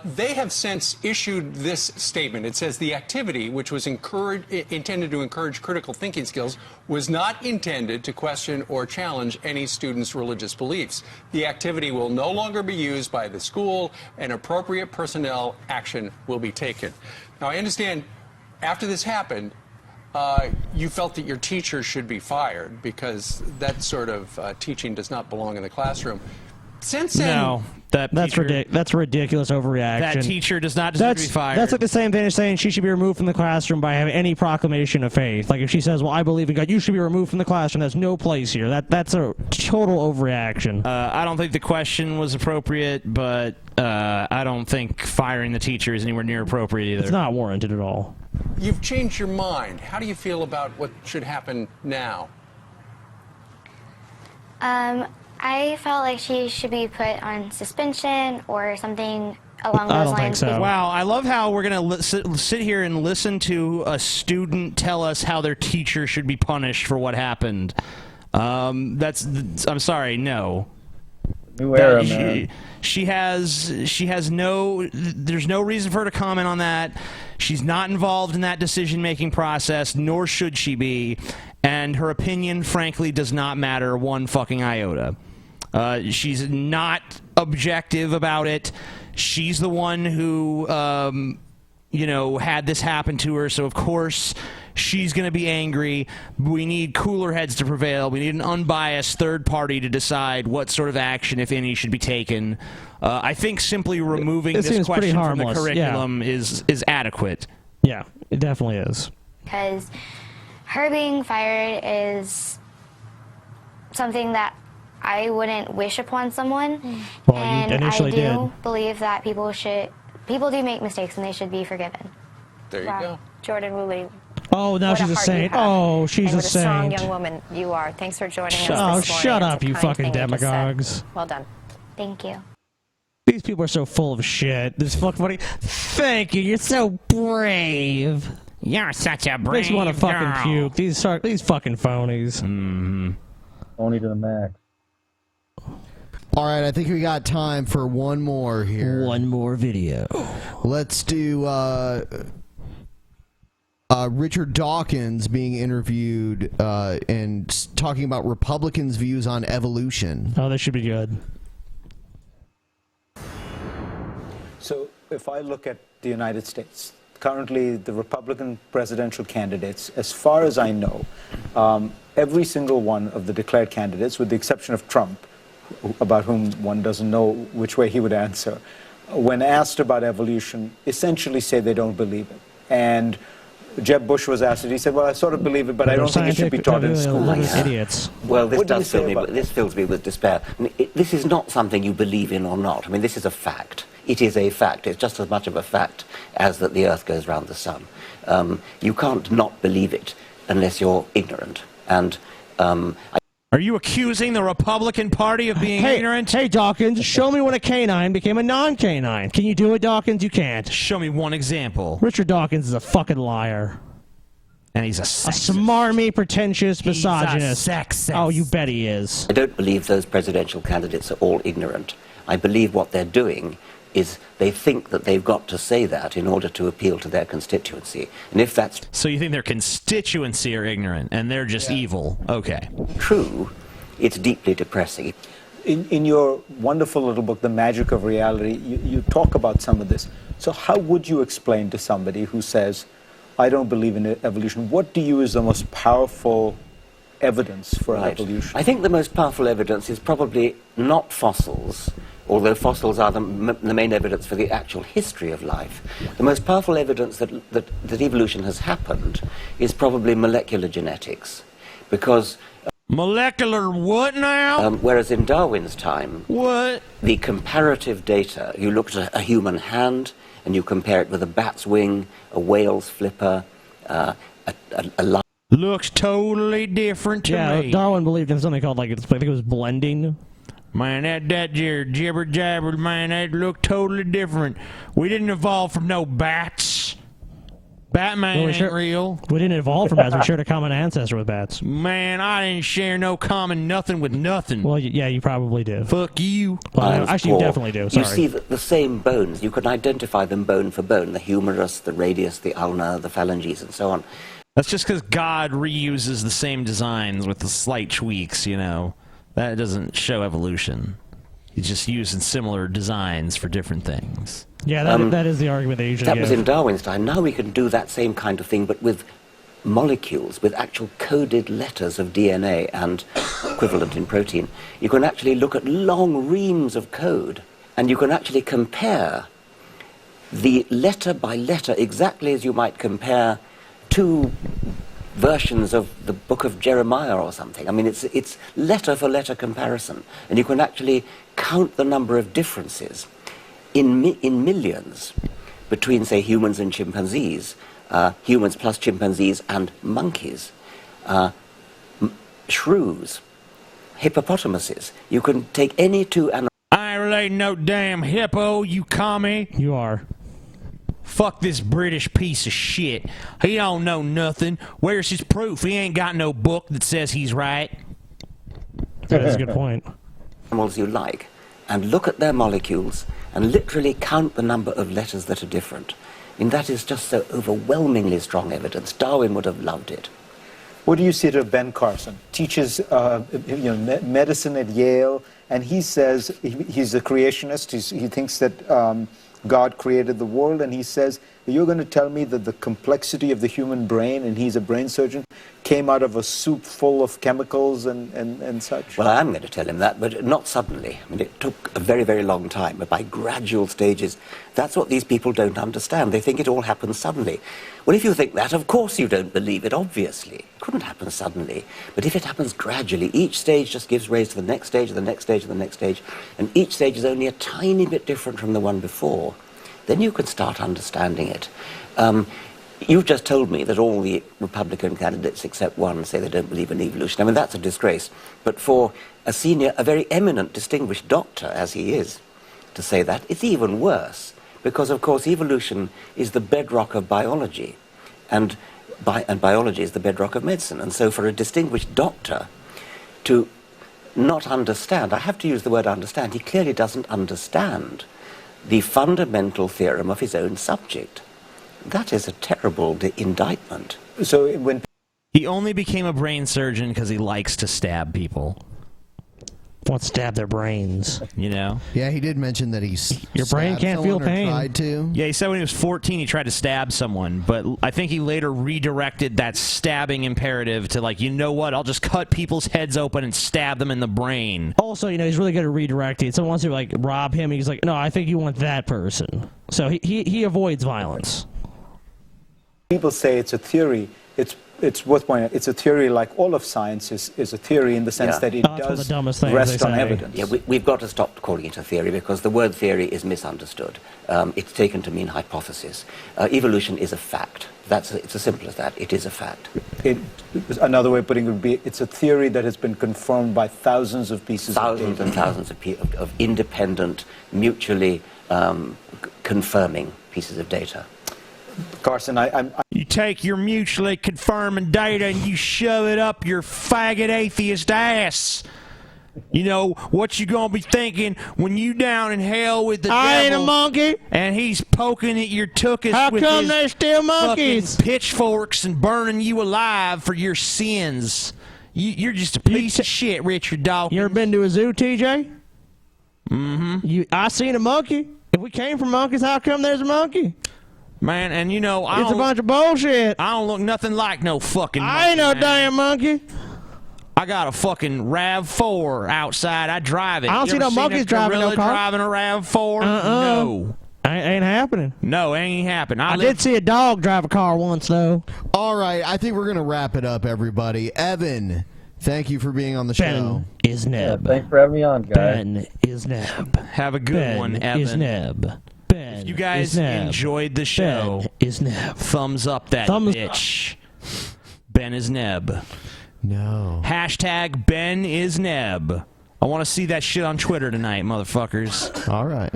They have since issued this statement. It says the activity, which was intended to encourage critical thinking skills, was not intended to question or challenge any student's religious beliefs. The activity will no longer be used by the school, and appropriate personnel action will be taken. Now, I understand after this happened, you felt that your teacher should be fired because that sort of teaching does not belong in the classroom. Since then, No, that's ridiculous overreaction. That teacher does not deserve to be fired. That's like the same thing as saying she should be removed from the classroom by having any proclamation of faith. Like if she says, "Well, I believe in God," you should be removed from the classroom. There's no place here. That's a total overreaction. I don't think the question was appropriate, but I don't think firing the teacher is anywhere near appropriate either. It's not warranted at all. you've changed your mind. How do you feel about what should happen now? I felt like she should be put on suspension or something along those I don't lines. think so. Wow, I love how we're going to sit here and listen to a student tell us how their teacher should be punished for what happened. I'm sorry, no. New era, man. She has no, there's no reason for her to comment on that. She's not involved in that decision-making process, nor should she be. And her opinion, frankly, does not matter one fucking iota. She's not objective about it. She's the one who, had this happen to her, so of course she's going to be angry. We need cooler heads to prevail. We need an unbiased third party to decide what sort of action, if any, should be taken. I think simply removing this question from the curriculum is adequate. Yeah, it definitely is. Because her being fired is something that I wouldn't wish upon someone. Well, and you initially I do did. believe that people do make mistakes and they should be forgiven. There you go. Jordan Woolley. Oh, now What a she's a heart you saint. have. Oh, she's and a what a strong saint. young woman you are. Thanks for joining us this Oh, morning. shut It's up, a you kind fucking thing you just said. demagogues. Well done. Thank you. These people are so full of shit. This fucking funny. Thank you. You're so brave. You're such a brave Makes me want to fucking girl. puke. These fucking phonies. Mm-hmm. Phony to the max. All right, I think we got time for one more here. One more video. Let's do Richard Dawkins being interviewed and talking about Republicans' views on evolution. Oh, that should be good. So if I look at the United States, currently the Republican presidential candidates, as far as I know, every single one of the declared candidates, with the exception of Trump, about whom one doesn't know which way he would answer, when asked about evolution, essentially say they don't believe it. And Jeb Bush was asked it. He said, well, I sort of believe it, but I don't think it should be taught in school. Idiots. Well, this What do you does say fill me. about This fills me with despair. I mean, this is not something you believe in or not. I mean, this is a fact. It is a fact. It's just as much of a fact as that the Earth goes round the sun. You can't not believe it unless you're ignorant. And Are you accusing the Republican Party of being ignorant? Hey, Dawkins, show me when a canine became a non-canine. Can you do it, Dawkins? You can't. Show me one example. Richard Dawkins is a fucking liar. And he's a smarmy, pretentious misogynist. sexist. Oh, you bet he is. I don't believe those presidential candidates are all ignorant. I believe what they're doing is they think that they've got to say that in order to appeal to their constituency. And if that's So you think their constituency are ignorant and they're just evil? Okay. true, it's deeply depressing. In your wonderful little book, The Magic of Reality, you talk about some of this. So how would you explain to somebody who says, I don't believe in evolution? What do you is the most powerful evidence for evolution? I think the most powerful evidence is probably not fossils, although fossils are the main evidence for the actual history of life. The most powerful evidence that evolution has happened is probably molecular genetics, because molecular what now? Whereas in Darwin's time, the comparative data, you looked at a human hand and you compare it with a bat's wing, a whale's flipper, a looks totally different to me. Yeah, Darwin believed in something called, I think it was blending. Man, that jibber jabber, man, that looked totally different. We didn't evolve from no bats. Batman ain't real. We didn't evolve from bats. We shared a common ancestor with bats. Man, I didn't share no common nothing with nothing. Well, yeah, you probably do. Fuck you. Well, actually, you definitely do. Sorry. You see the same bones. You can identify them bone for bone, the humerus, the radius, the ulna, the phalanges, and so on. That's just because God reuses the same designs with the slight tweaks, you know. That doesn't show evolution. He's just using similar designs for different things. Yeah, that is the argument they usually That give. was in Darwin's time. Now we can do that same kind of thing, but with molecules, with actual coded letters of DNA and equivalent in protein. You can actually look at long reams of code, and you can actually compare the letter by letter exactly as you might compare two versions of the book of Jeremiah or something. I mean, it's letter for letter comparison, and you can actually count the number of differences in millions between, say, humans and chimpanzees, humans plus chimpanzees and monkeys, shrews, hippopotamuses. You can take any two animals. I ain't relating no damn hippo, you commie. You are. Fuck this British piece of shit. He don't know nothing. Where's his proof? He ain't got no book that says he's right. That is a good point. Animals you like, and look at their molecules, and literally count the number of letters that are different. I mean, that is just so overwhelmingly strong evidence. Darwin would have loved it. What do you say to Ben Carson? Teaches medicine at Yale, and he says he's a creationist. He thinks that God created the world, and he says, you're going to tell me that the complexity of the human brain, and he's a brain surgeon, came out of a soup full of chemicals and such? Well, I am going to tell him that, but not suddenly. I mean, it took a very, very long time, but by gradual stages. That's what these people don't understand. They think it all happens suddenly. Well, if you think that, of course you don't believe it, obviously. It couldn't happen suddenly. But if it happens gradually, each stage just gives rise to the next stage, the next stage, the next stage, and each stage is only a tiny bit different from the one before, then you can start understanding it. You've just told me that all the Republican candidates except one say they don't believe in evolution. I mean, that's a disgrace. But for a senior, a very eminent, distinguished doctor, as he is, to say that, it's even worse. Because, of course, evolution is the bedrock of biology. And biology is the bedrock of medicine. And so for a distinguished doctor to not understand, I have to use the word understand, he clearly doesn't understand the fundamental theorem of his own subject. That is a terrible indictment. So when he only became a brain surgeon because he likes to stab people. Want to stab their brains, you know? Yeah, he did mention that your brain can't feel pain. Tried to. Yeah, he said when he was 14 he tried to stab someone, but I think he later redirected that stabbing imperative to, like, you know what, I'll just cut people's heads open and stab them in the brain. Also, you know, he's really good at redirecting. Someone wants to, like, rob him, he's like, no, I think you want that person. So he avoids violence. people say it's a theory, it's worth pointing out, it's a theory like all of science is a theory in the sense that it does rest on evidence. Yeah, we've got to stop calling it a theory because the word theory is misunderstood. It's taken to mean hypothesis. Evolution is a fact. It's as simple as that. It is a fact. Another way of putting it would be it's a theory that has been confirmed by thousands of pieces of data. Thousands and thousands of independent, mutually confirming pieces of data. Carson, You take your mutually confirming data and you shove it up your faggot atheist ass. You know, what you gonna be thinking when you down in hell with the devil? I ain't a monkey. And he's poking at your tuchus How with come his they're still monkeys? fucking pitchforks and burning you alive for your sins. You're just a piece of shit, Richard Dawkins. You ever been to a zoo, TJ? Mm-hmm. I seen a monkey. If we came from monkeys, how come there's a monkey? Man, and you know, It's a bunch of bullshit. I don't look nothing like no fucking monkey. I ain't no man. damn monkey. I got a fucking RAV4 outside. I drive it. I don't You see ever no seen monkeys a driving no gorilla car. driving a RAV4? No. Ain't happening. No, ain't happening. I did see a dog drive a car once, though. All right, I think we're going to wrap it up, everybody. Evan, thank you for being on the show. Is Neb. Thanks for having me on, guys. Ben is Neb. Have a good Ben one, Evan. is Neb. Ben If you guys is Neb. enjoyed the show, Ben is Neb. thumbs up that bitch. Ben is Neb. No. Hashtag Ben is Neb. I want to see that shit on Twitter tonight, motherfuckers. All right.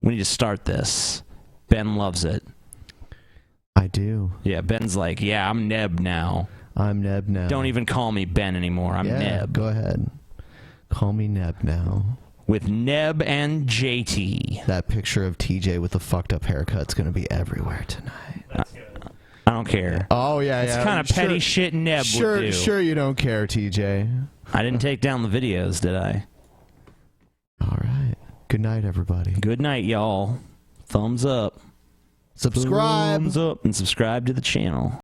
We need to start this. Ben loves it. I do. Yeah, Ben's like, yeah, I'm Neb now. I'm Neb now. Don't even call me Ben anymore. I'm Yeah, Neb. Go ahead. Call me Neb now. With Neb and JT. That picture of TJ with the fucked up haircut's going to be everywhere tonight. I don't care. Oh, yeah, It's yeah. kind of petty shit Neb would do. Sure you don't care, TJ. I didn't take down the videos, did I? All right. Good night, everybody. Good night, y'all. Thumbs up. Subscribe. Thumbs up and subscribe to the channel.